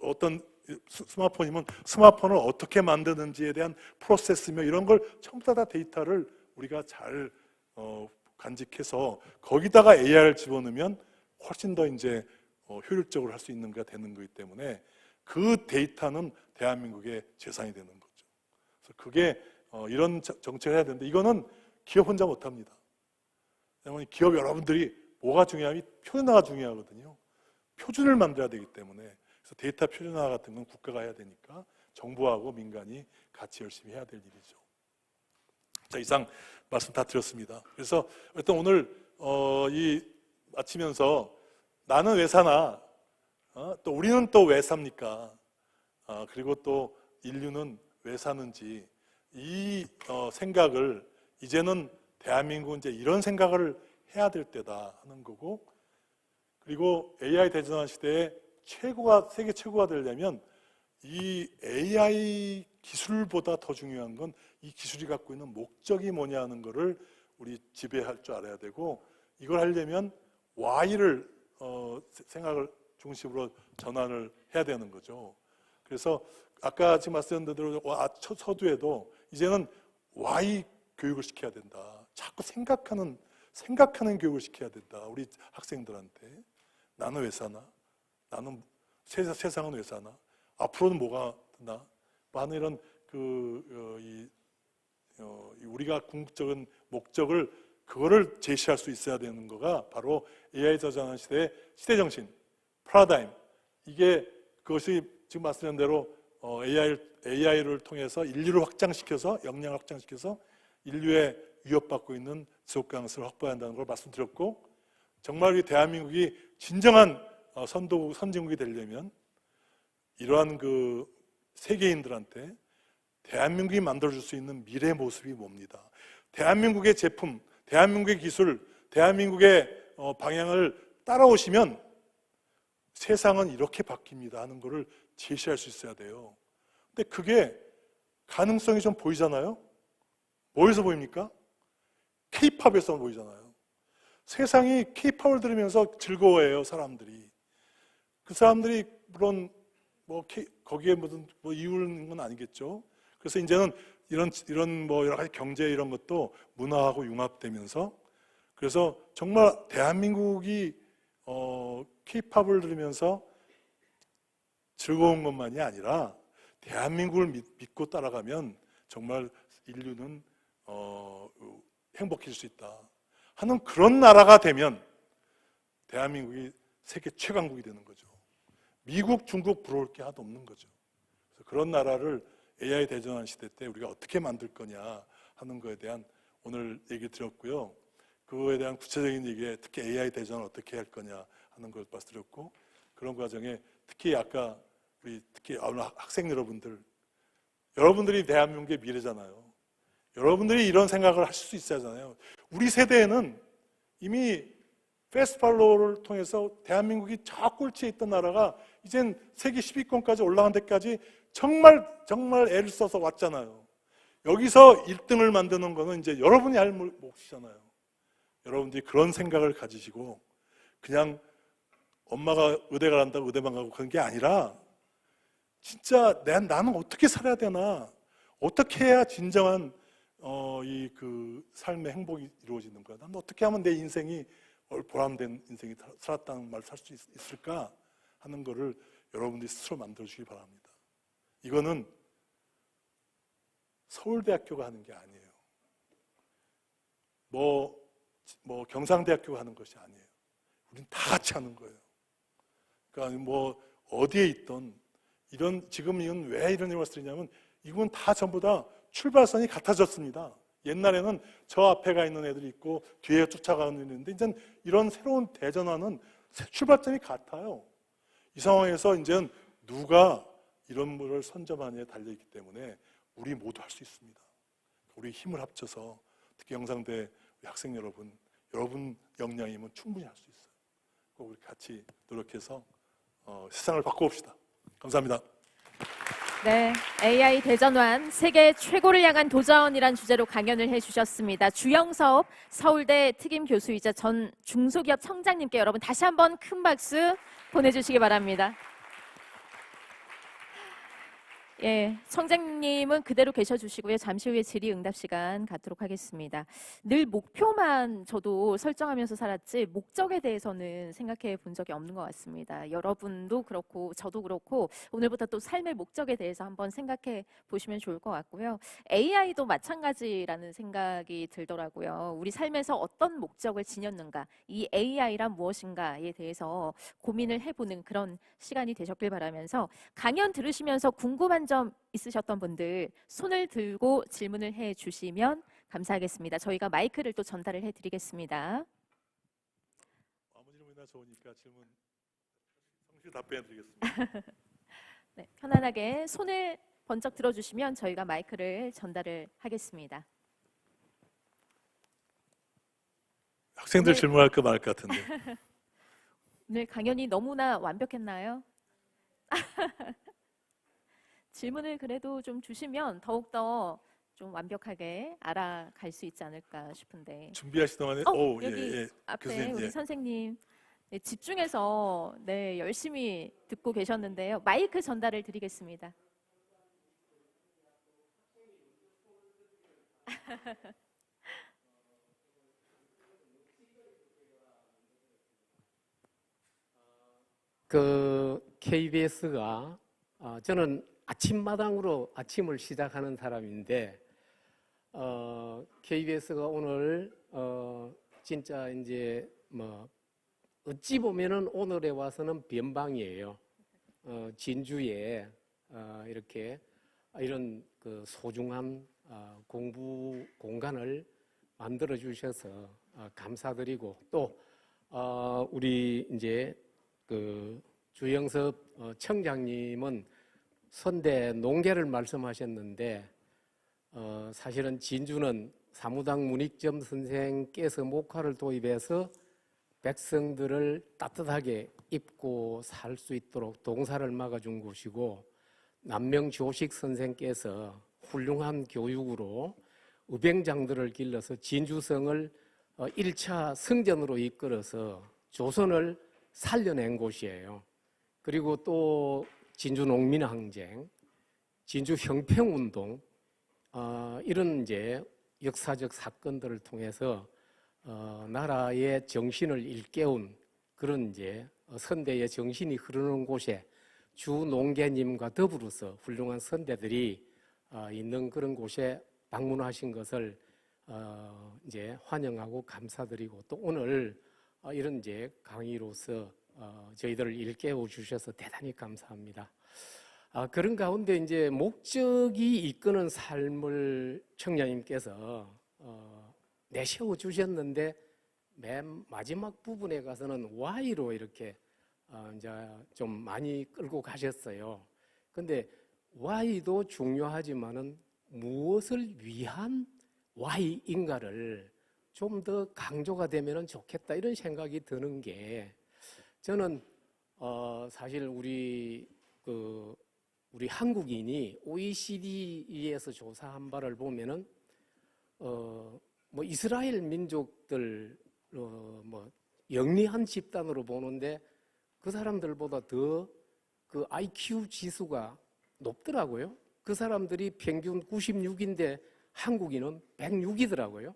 어떤 스마트폰이면 스마트폰을 어떻게 만드는지에 대한 프로세스며 이런 걸 전부 다 데이터를 우리가 잘 간직해서 거기다가 AI를 집어넣으면 훨씬 더 이제 효율적으로 할 수 있는 게 되는 거기 때문에 그 데이터는 대한민국의 재산이 되는 거죠. 그래서 그게 이런 정책을 해야 되는데 이거는 기업 혼자 못합니다. 왜냐하면 기업 여러분들이 뭐가 중요하면 표준화가 중요하거든요. 표준을 만들어야 되기 때문에 그래서 데이터 표준화 같은 건 국가가 해야 되니까 정부하고 민간이 같이 열심히 해야 될 일이죠. 자, 이상 말씀 다 드렸습니다. 그래서 일단 오늘 이 마치면서 나는 왜 사나, 또 우리는 또 왜 삽니까? 그리고 또 인류는 왜 사는지 이 생각을 이제는 대한민국은 이제 이런 생각을 해야 될 때다 하는 거고, 그리고 AI 대전환 시대에 세계 최고가 되려면 이 AI 기술보다 더 중요한 건 이 기술이 갖고 있는 목적이 뭐냐 하는 거를 우리 지배할 줄 알아야 되고, 이걸 하려면 Y를 생각을 중심으로 전환을 해야 되는 거죠. 그래서 아까 지금 말씀드린 대로 서두에도 이제는 Y 교육을 시켜야 된다. 자꾸 생각하는 교육을 시켜야 된다. 우리 학생들한테. 나는 왜 사나? 나는 세상은 왜 사나? 앞으로는 뭐가 나? 많은 이런 우리가 궁극적인 목적을 그거를 제시할 수 있어야 되는 거가 바로 AI 저장하는 시대의 시대 정신, 패러다임. 그것이 지금 말씀드린 대로 AI를 통해서 인류를 확장시켜서 역량을 확장시켜서 인류에 위협받고 있는 지속 가능성을 확보해야 한다는 걸 말씀드렸고, 정말 우리 대한민국이 진정한 선진국이 되려면 이러한 세계인들한테 대한민국이 만들어줄 수 있는 미래의 모습이 뭡니다. 대한민국의 제품, 대한민국의 기술, 대한민국의 방향을 따라오시면 세상은 이렇게 바뀝니다 하는 것을 제시할 수 있어야 돼요. 근데 그게 가능성이 좀 보이잖아요. 뭐에서 보입니까? K-팝에서 보이잖아요. 세상이 K-팝을 들으면서 즐거워해요, 사람들이. 그 사람들이 물론 거기에 무슨 이유는 건 아니겠죠. 그래서 이제는 이런 여러 가지 경제 이런 것도 문화하고 융합되면서, 그래서 정말 대한민국이 K-팝을 들으면서 즐거운 것만이 아니라 대한민국을 믿고 따라가면 정말 인류는 행복해질 수 있다 하는 그런 나라가 되면 대한민국이 세계 최강국이 되는 거죠. 미국, 중국 부러울 게 하나도 없는 거죠. 그래서 그런 나라를 AI 대전환 시대 때 우리가 어떻게 만들 거냐 하는 거에 대한 오늘 얘기 드렸고요. 그거에 대한 구체적인 얘기에 특히 AI 대전환을 어떻게 할 거냐 하는 걸 말씀드렸고, 그런 과정에 특히 아까 특히 오늘 학생 여러분들이 대한민국의 미래잖아요. 여러분들이 이런 생각을 하실 수 있어야 하잖아요. 우리 세대에는 이미 패스트팔로우를 통해서 대한민국이 저 꼴찌에 있던 나라가 이젠 세계 10위권까지 올라간 데까지 정말 애를 써서 왔잖아요. 여기서 1등을 만드는 거는 이제 여러분이 할 몫이잖아요. 여러분들이 그런 생각을 가지시고 그냥 엄마가 의대 가란다고 의대만 가고 그런 게 아니라 진짜 나는 어떻게 살아야 되나, 어떻게 해야 진정한 삶의 행복이 이루어지는 거야, 난 어떻게 하면 내 인생이 보람된 인생이 살았다는 말을 살 수 있을까 하는 거를 여러분들이 스스로 만들어주기 바랍니다. 이거는 서울대학교가 하는 게 아니에요. 경상대학교가 하는 것이 아니에요. 우리는 다 같이 하는 거예요. 그러니까 어디에 있던 지금 이건 왜 이런 얘기를 드리냐면 이건 다 전부 다 출발선이 같아졌습니다. 옛날에는 저 앞에 가 있는 애들이 있고 뒤에 쫓아가는 애들이 있는데 이제는 이런 새로운 대전환은 출발점이 같아요. 이 상황에서 이제는 누가 이런 물을 선점하느냐에 달려있기 때문에 우리 모두 할 수 있습니다. 우리 힘을 합쳐서 특히 영상대 학생 여러분 역량이면 충분히 할 수 있어요. 꼭 우리 같이 노력해서 세상을 바꿔봅시다. 감사합니다. 네, AI 대전환 세계 최고를 향한 도전이란 주제로 강연을 해주셨습니다. 주영섭 서울대 특임 교수이자 전 중소기업 청장님께 여러분 다시 한번 큰 박수 보내주시기 바랍니다. 예, 청장님은 그대로 계셔주시고요. 잠시 후에 질의응답 시간 갖도록 하겠습니다. 늘 목표만 저도 설정하면서 살았지 목적에 대해서는 생각해 본 적이 없는 것 같습니다. 여러분도 그렇고 저도 그렇고 오늘부터 또 삶의 목적에 대해서 한번 생각해 보시면 좋을 것 같고요. AI도 마찬가지라는 생각이 들더라고요. 우리 삶에서 어떤 목적을 지녔는가, 이 AI란 무엇인가에 대해서 고민을 해보는 그런 시간이 되셨길 바라면서 강연 들으시면서 궁금한 점 있으셨던 분들 손을 들고 질문을 해 주시면 감사하겠습니다. 저희가 마이크를 또 전달을 해 드리겠습니다. 아무 질문이나 좋으니까 질문 성실히 답변해 드리겠습니다. 네, 편안하게 손을 번쩍 들어주시면 저희가 마이크를 전달을 하겠습니다. 학생들 네. 질문할까 말까 같은데. 오늘 강연이 너무나 완벽했나요? 질문을 그래도 좀 주시면 더욱더 좀 완벽하게 알아갈 수 있지 않을까 싶은데. 준비하시던 동안에 여기 앞에 교수님, 우리 예. 선생님 네, 집중해서 네, 열심히 듣고 계셨는데요. 마이크 전달을 드리겠습니다. 그 KBS가 저는 아침마당으로 아침을 시작하는 사람인데 KBS가 오늘 진짜 이제 뭐 어찌 보면은 오늘에 와서는 변방이에요. 진주에 이렇게 이런 그 소중한 공부 공간을 만들어 주셔서 감사드리고 또 우리 이제 그 주영섭 청장님은 선대 농계를 말씀하셨는데 사실은 진주는 사무당 문익점 선생께서 목화를 도입해서 백성들을 따뜻하게 입고 살 수 있도록 동사를 막아준 곳이고 남명조식 선생께서 훌륭한 교육으로 의병장들을 길러서 진주성을 1차 승전으로 이끌어서 조선을 살려낸 곳이에요. 그리고 또 진주 농민항쟁, 진주 형평운동 이런 이제 역사적 사건들을 통해서 나라의 정신을 일깨운 그런 이제 선대의 정신이 흐르는 곳에 주 농계님과 더불어서 훌륭한 선대들이 있는 그런 곳에 방문하신 것을 이제 환영하고 감사드리고 또 오늘 이런 이제 강의로서 저희들을 일깨워 주셔서 대단히 감사합니다. 그런 가운데 이제 목적이 이끄는 삶을 청장님께서 내세워 주셨는데 맨 마지막 부분에 가서는 Y로 이렇게 이제 좀 많이 끌고 가셨어요. 근데 Y도 중요하지만은 무엇을 위한 Y인가를 좀 더 강조가 되면 좋겠다 이런 생각이 드는 게 저는 사실 우리 한국인이 OECD에서 조사한 바를 보면은 뭐 이스라엘 민족들 뭐 영리한 집단으로 보는데 그 사람들보다 더 그 IQ 지수가 높더라고요. 그 사람들이 평균 96인데 한국인은 106이더라고요.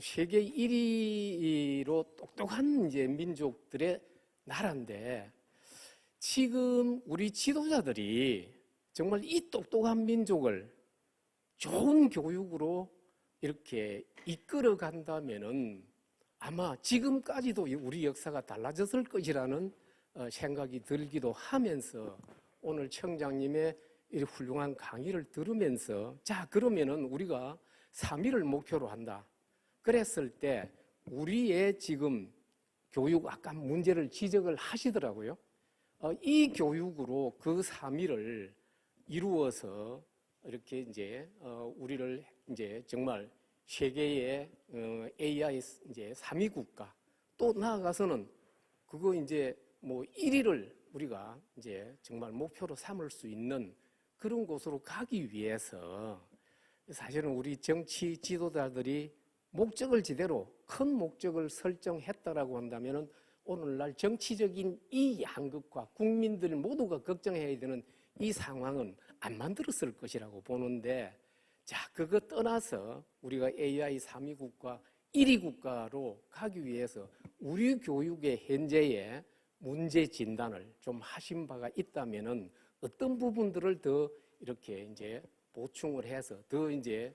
세계 1위로 똑똑한 이제 민족들의 나라인데 지금 우리 지도자들이 정말 이 똑똑한 민족을 좋은 교육으로 이렇게 이끌어 간다면은 아마 지금까지도 우리 역사가 달라졌을 것이라는 생각이 들기도 하면서 오늘 청장님의 이 훌륭한 강의를 들으면서 자 그러면은 우리가 3위를 목표로 한다. 그랬을 때 우리의 지금 교육 아까 문제를 지적을 하시더라고요. 이 교육으로 그 3위를 이루어서 이렇게 이제 우리를 이제 정말 세계의 AI 이제 3위 국가, 또 나아가서는 그거 이제 뭐 1위를 우리가 이제 정말 목표로 삼을 수 있는 그런 곳으로 가기 위해서 사실은 우리 정치 지도자들이 목적을 제대로 큰 목적을 설정했다라고 한다면은 오늘날 정치적인 이 양극화, 국민들 모두가 걱정해야 되는 이 상황은 안 만들었을 것이라고 보는데, 자, 그거 떠나서 우리가 AI 3위 국가, 1위 국가로 가기 위해서 우리 교육의 현재의 문제 진단을 좀 하신 바가 있다면은 어떤 부분들을 더 이렇게 이제 보충을 해서 더 이제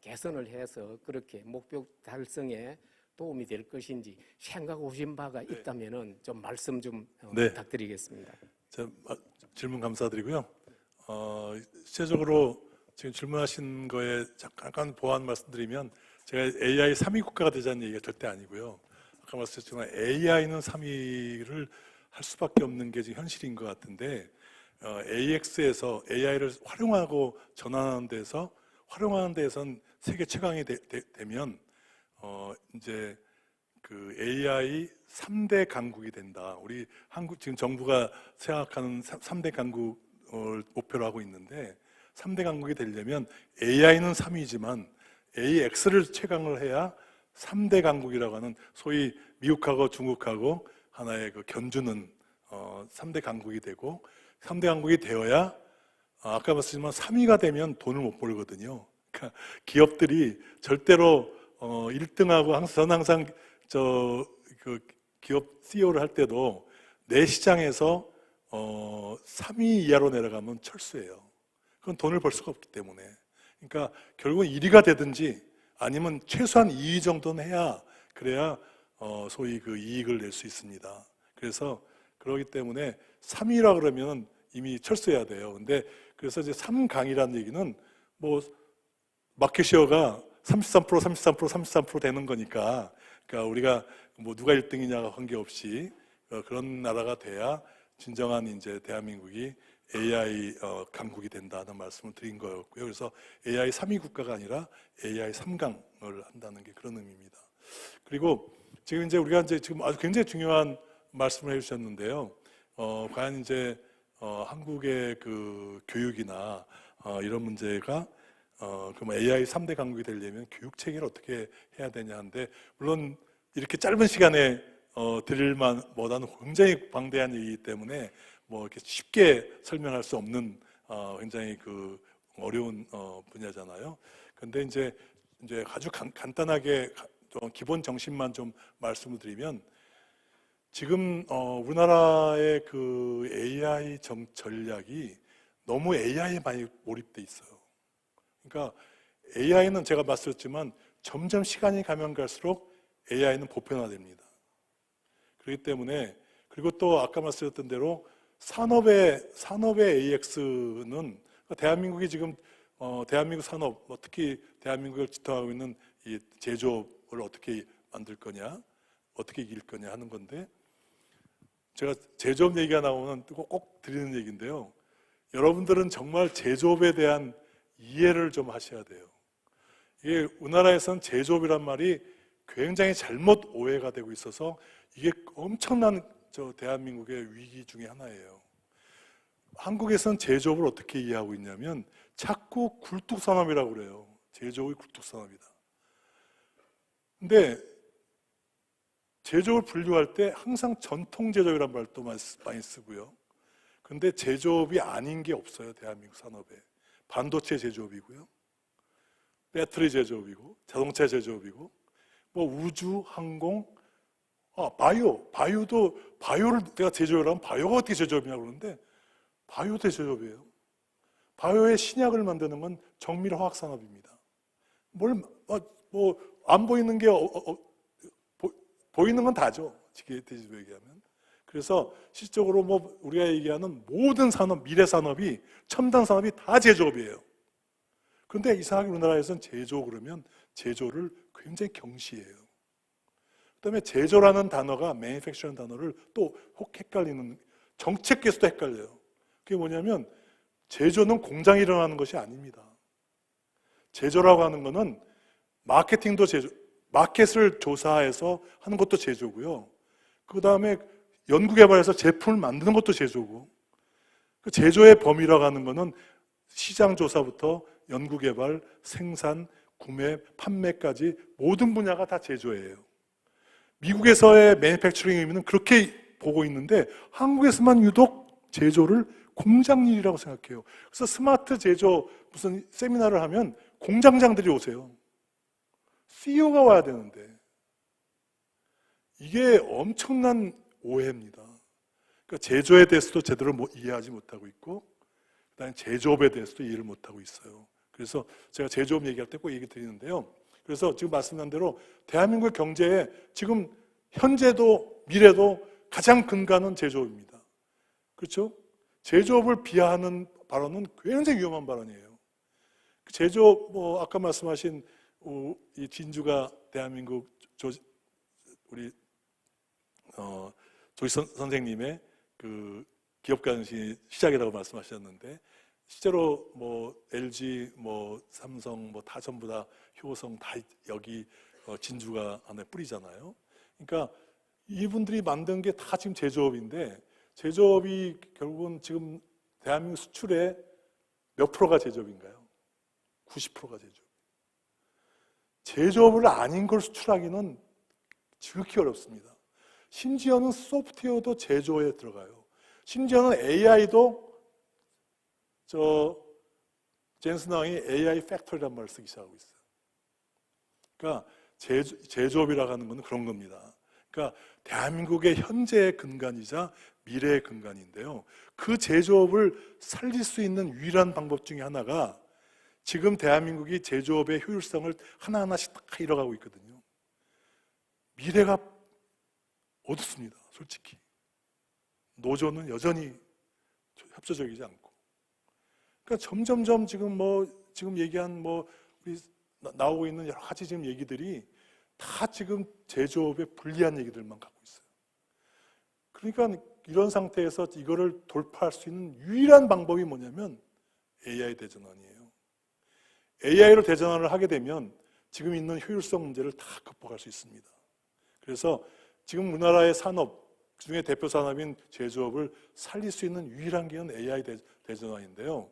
개선을 해서 그렇게 목표 달성에 도움이 될 것인지 생각 오신 바가 있다면은 좀 말씀 좀 네. 부탁드리겠습니다. 질문 감사드리고요. 실제적으로 지금 질문하신 거에 잠깐 보완 말씀드리면, 제가 AI 3위 국가가 되자는 얘기가 절대 아니고요. 아까 말씀드렸지만 AI는 3위를 할 수밖에 없는 게 지금 현실인 것 같은데, AX에서 AI를 활용하고 전환하는 데선 세계 최강이 되면 이제 그 AI 3대 강국이 된다. 우리 한국 지금 정부가 생각하는 3대 강국을 목표로 하고 있는데, 3대 강국이 되려면 AI는 3위지만 AX를 최강을 해야 3대 강국이라고 하는, 소위 미국하고 중국하고 하나의 그 견주는 3대 강국이 되고, 3대 강국이 되어야 아까 말씀드렸지만 3위가 되면 돈을 못 벌거든요. 그러니까 기업들이 절대로 1등하고 저는 항상 그 기업 CEO를 할 때도 내 시장에서 3위 이하로 내려가면 철수예요. 그건 돈을 벌 수가 없기 때문에. 그러니까 결국은 1위가 되든지 아니면 최소한 2위 정도는 해야, 그래야 소위 그 이익을 낼 수 있습니다. 그래서 그러기 때문에 3위라 그러면 이미 철수해야 돼요. 근데 그래서 이제 3강이라는 얘기는 뭐 마켓시어가 33% 되는 거니까, 그러니까 우리가 뭐 누가 1등이냐가 관계없이 그런 나라가 돼야 진정한 이제 대한민국이 AI 강국이 된다는 말씀을 드린 거였고요. 그래서 AI 3위 국가가 아니라 AI 3강을 한다는 게 그런 의미입니다. 그리고 지금 이제 우리가 이제 지금 아주 굉장히 중요한 말씀을 해주셨는데요. 과연 이제 한국의 그 교육이나 이런 문제가 그럼 AI 3대 강국이 되려면 교육 체계를 어떻게 해야 되냐 하는데, 물론 이렇게 짧은 시간에 드릴 만보다는 굉장히 방대한 얘기이기 때문에 뭐 이렇게 쉽게 설명할 수 없는 굉장히 그 어려운 분야잖아요. 근데 이제 아주 간단하게 좀 기본 정신만 좀 말씀을 드리면, 지금 우리나라의 그 AI 전략이 너무 AI에 많이 몰입돼 있어요. 그러니까 AI는 제가 말씀드렸지만 점점 시간이 가면 갈수록 AI는 보편화됩니다. 그렇기 때문에, 그리고 또 아까 말씀드렸던 대로 산업의 AX는 대한민국이 지금 대한민국 산업, 특히 대한민국을 지탱하고 있는 이 제조업을 어떻게 만들 거냐, 어떻게 이길 거냐 하는 건데, 제가 제조업 얘기가 나오면 꼭 드리는 얘기인데요. 여러분들은 정말 제조업에 대한 이해를 좀 하셔야 돼요. 이게 우리나라에서는 제조업이란 말이 굉장히 잘못 오해가 되고 있어서 이게 엄청난 대한민국의 위기 중에 하나예요. 한국에서는 제조업을 어떻게 이해하고 있냐면 자꾸 굴뚝산업이라고 그래요. 제조업이 굴뚝산업이다. 근데 제조업을 분류할 때 항상 전통 제조업이라는 말도 많이 쓰고요. 근데 제조업이 아닌 게 없어요. 대한민국 산업에. 반도체 제조업이고요, 배터리 제조업이고, 자동차 제조업이고, 뭐 우주, 항공, 바이오도, 바이오를 내가 제조업을 하면 바이오가 어떻게 제조업이냐고 그러는데 바이오도 제조업이에요. 바이오의 신약을 만드는 건 정밀 화학 산업입니다. 안 보이는 게 보이는 건 다죠. 뒤집어 얘기하면. 그래서 실질적으로 뭐 우리가 얘기하는 모든 산업, 미래 산업이, 첨단 산업이 다 제조업이에요. 그런데 이상하게 우리나라에서는 제조 그러면 제조를 굉장히 경시해요. 그다음에 제조라는 단어가 manufacture라는 단어를 또 혹 헷갈리는, 정책계에서도 헷갈려요. 그게 뭐냐면 제조는 공장이 일어나는 것이 아닙니다. 제조라고 하는 것은 마케팅도 제조, 마켓을 조사해서 하는 것도 제조고요. 그 다음에 연구개발해서 제품을 만드는 것도 제조고, 그 제조의 범위라고 하는 것은 시장조사부터 연구개발, 생산, 구매, 판매까지 모든 분야가 다 제조예요. 미국에서의 매니팩처링 의미는 그렇게 보고 있는데 한국에서만 유독 제조를 공장 일이라고 생각해요. 그래서 스마트 제조 무슨 세미나를 하면 공장장들이 오세요. CEO가 와야 되는데 이게 엄청난 오해입니다. 그러니까 제조에 대해서도 제대로 이해하지 못하고 있고 그다음에 제조업에 대해서도 이해를 못하고 있어요. 그래서 제가 제조업 얘기할 때 꼭 얘기 드리는데요. 그래서 지금 말씀한 대로 대한민국 경제에 지금 현재도 미래도 가장 근간은 제조업입니다. 그렇죠? 제조업을 비하하는 발언은 굉장히 위험한 발언이에요. 제조업, 아까 말씀하신 이 진주가 대한민국 우리 조지 선생님의 그 기업가정신이 시작이라고 말씀하셨는데 실제로 LG, 삼성, 다 전부 다 효성 다 여기 진주가 안에 뿌리잖아요. 그러니까 이분들이 만든 게 다 지금 제조업인데 제조업이 결국은 지금 대한민국 수출의 몇 프로가 제조업인가요? 90%가 제조업. 제조업을 아닌 걸 수출하기는 지극히 어렵습니다. 심지어는 소프트웨어도 제조에 들어가요. 심지어는 AI도 젠슨 왕이 AI 팩토리란 말을 쓰기 시작하고 있어요. 그러니까 제조업이라고 하는 건 그런 겁니다. 그러니까 대한민국의 현재의 근간이자 미래의 근간인데요. 그 제조업을 살릴 수 있는 유일한 방법 중에 하나가 지금 대한민국이 제조업의 효율성을 하나하나씩 다 잃어가고 있거든요. 미래가 어둡습니다. 솔직히. 노조는 여전히 협조적이지 않고. 그러니까 점점점 지금 얘기한 우리 나오고 있는 여러 가지 지금 얘기들이 다 지금 제조업에 불리한 얘기들만 갖고 있어요. 그러니까 이런 상태에서 이거를 돌파할 수 있는 유일한 방법이 뭐냐면 AI 대전환이에요. AI로 대전환을 하게 되면 지금 있는 효율성 문제를 다 극복할 수 있습니다. 그래서 지금 우리나라의 산업 중에 대표 산업인 제조업을 살릴 수 있는 유일한 길은 AI 대전환인데요.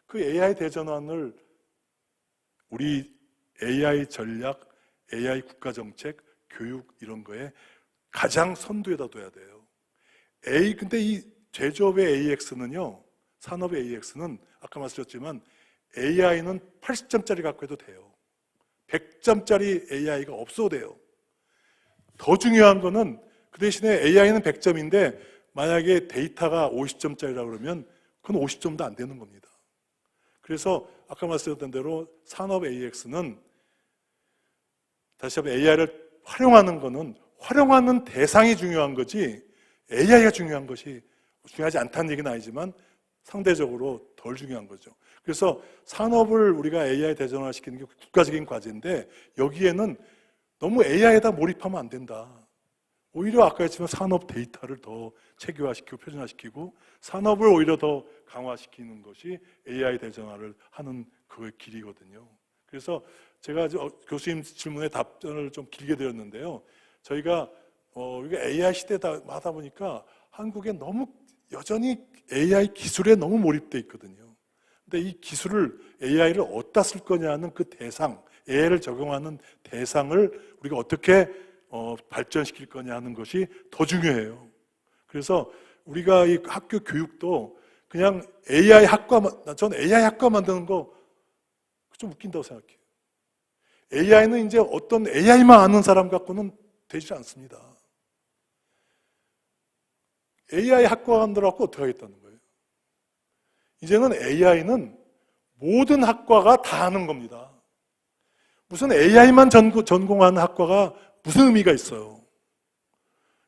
그 AI 대전환을 우리 AI 전략, AI 국가정책, 교육 이런 거에 가장 선두에다 둬야 돼요. 근데 이 제조업의 AX는요, 산업의 AX는 아까 말씀드렸지만 AI는 80점짜리 갖고 해도 돼요. 100점짜리 AI가 없어도 돼요. 더 중요한 거는 그 대신에 AI는 100점인데 만약에 데이터가 50점짜리라고 그러면 그건 50점도 안 되는 겁니다. 그래서 아까 말씀드렸던 대로 산업 AX는 다시 한번 AI를 활용하는 거는 활용하는 대상이 중요한 거지 AI가 중요한 것이 중요하지 않다는 얘기는 아니지만 상대적으로 덜 중요한 거죠. 그래서 산업을 우리가 AI 대전환시키는 게 국가적인 과제인데 여기에는 너무 AI에다 몰입하면 안 된다. 오히려 아까 했지만 산업 데이터를 더 체계화시키고 표준화시키고 산업을 오히려 더 강화시키는 것이 AI 대전환을 하는 그 길이거든요. 그래서 제가 교수님 질문에 답변을 좀 길게 드렸는데요. 저희가 이게 AI 시대다 하다 보니까 한국에 너무 여전히 AI 기술에 너무 몰입돼 있거든요. 근데 이 기술을 AI를 어디다 쓸 거냐는 그 대상, AI를 적용하는 대상을 우리가 어떻게 발전시킬 거냐 하는 것이 더 중요해요. 그래서 우리가 이 학교 교육도 그냥 AI 학과, 전 AI 학과 만드는 거 좀 웃긴다고 생각해요. AI는 이제 어떤 AI만 아는 사람 갖고는 되지 않습니다. AI 학과관들 갖고 어떻게 하겠다는 거예요? 이제는 AI는 모든 학과가 다 하는 겁니다. 무슨 AI만 전공하는 학과가 무슨 의미가 있어요?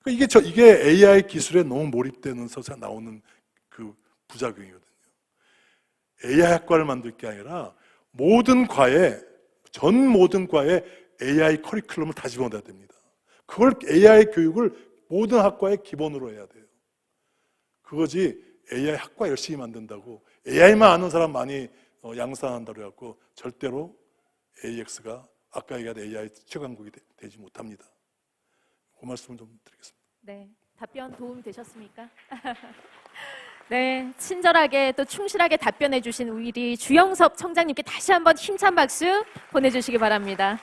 그러니까 이게 AI 기술에 너무 몰입되면서 나오는 그 부작용이거든요. AI 학과를 만들 게 아니라 모든 과에 AI 커리큘럼을 다 집어넣어야 됩니다. 그걸 AI 교육을 모든 학과의 기본으로 해야 돼요. 그거지 AI 학과 열심히 만든다고 AI만 아는 사람 많이 양산한다고 해갖고 절대로 AX가 아까 얘기한 AI 최강국이 되지 못합니다. 그 말씀을 좀 드리겠습니다. 네, 답변 도움 되셨습니까? 네, 친절하게 또 충실하게 답변해 주신 우리 주영섭 청장님께 다시 한번 힘찬 박수 보내주시기 바랍니다.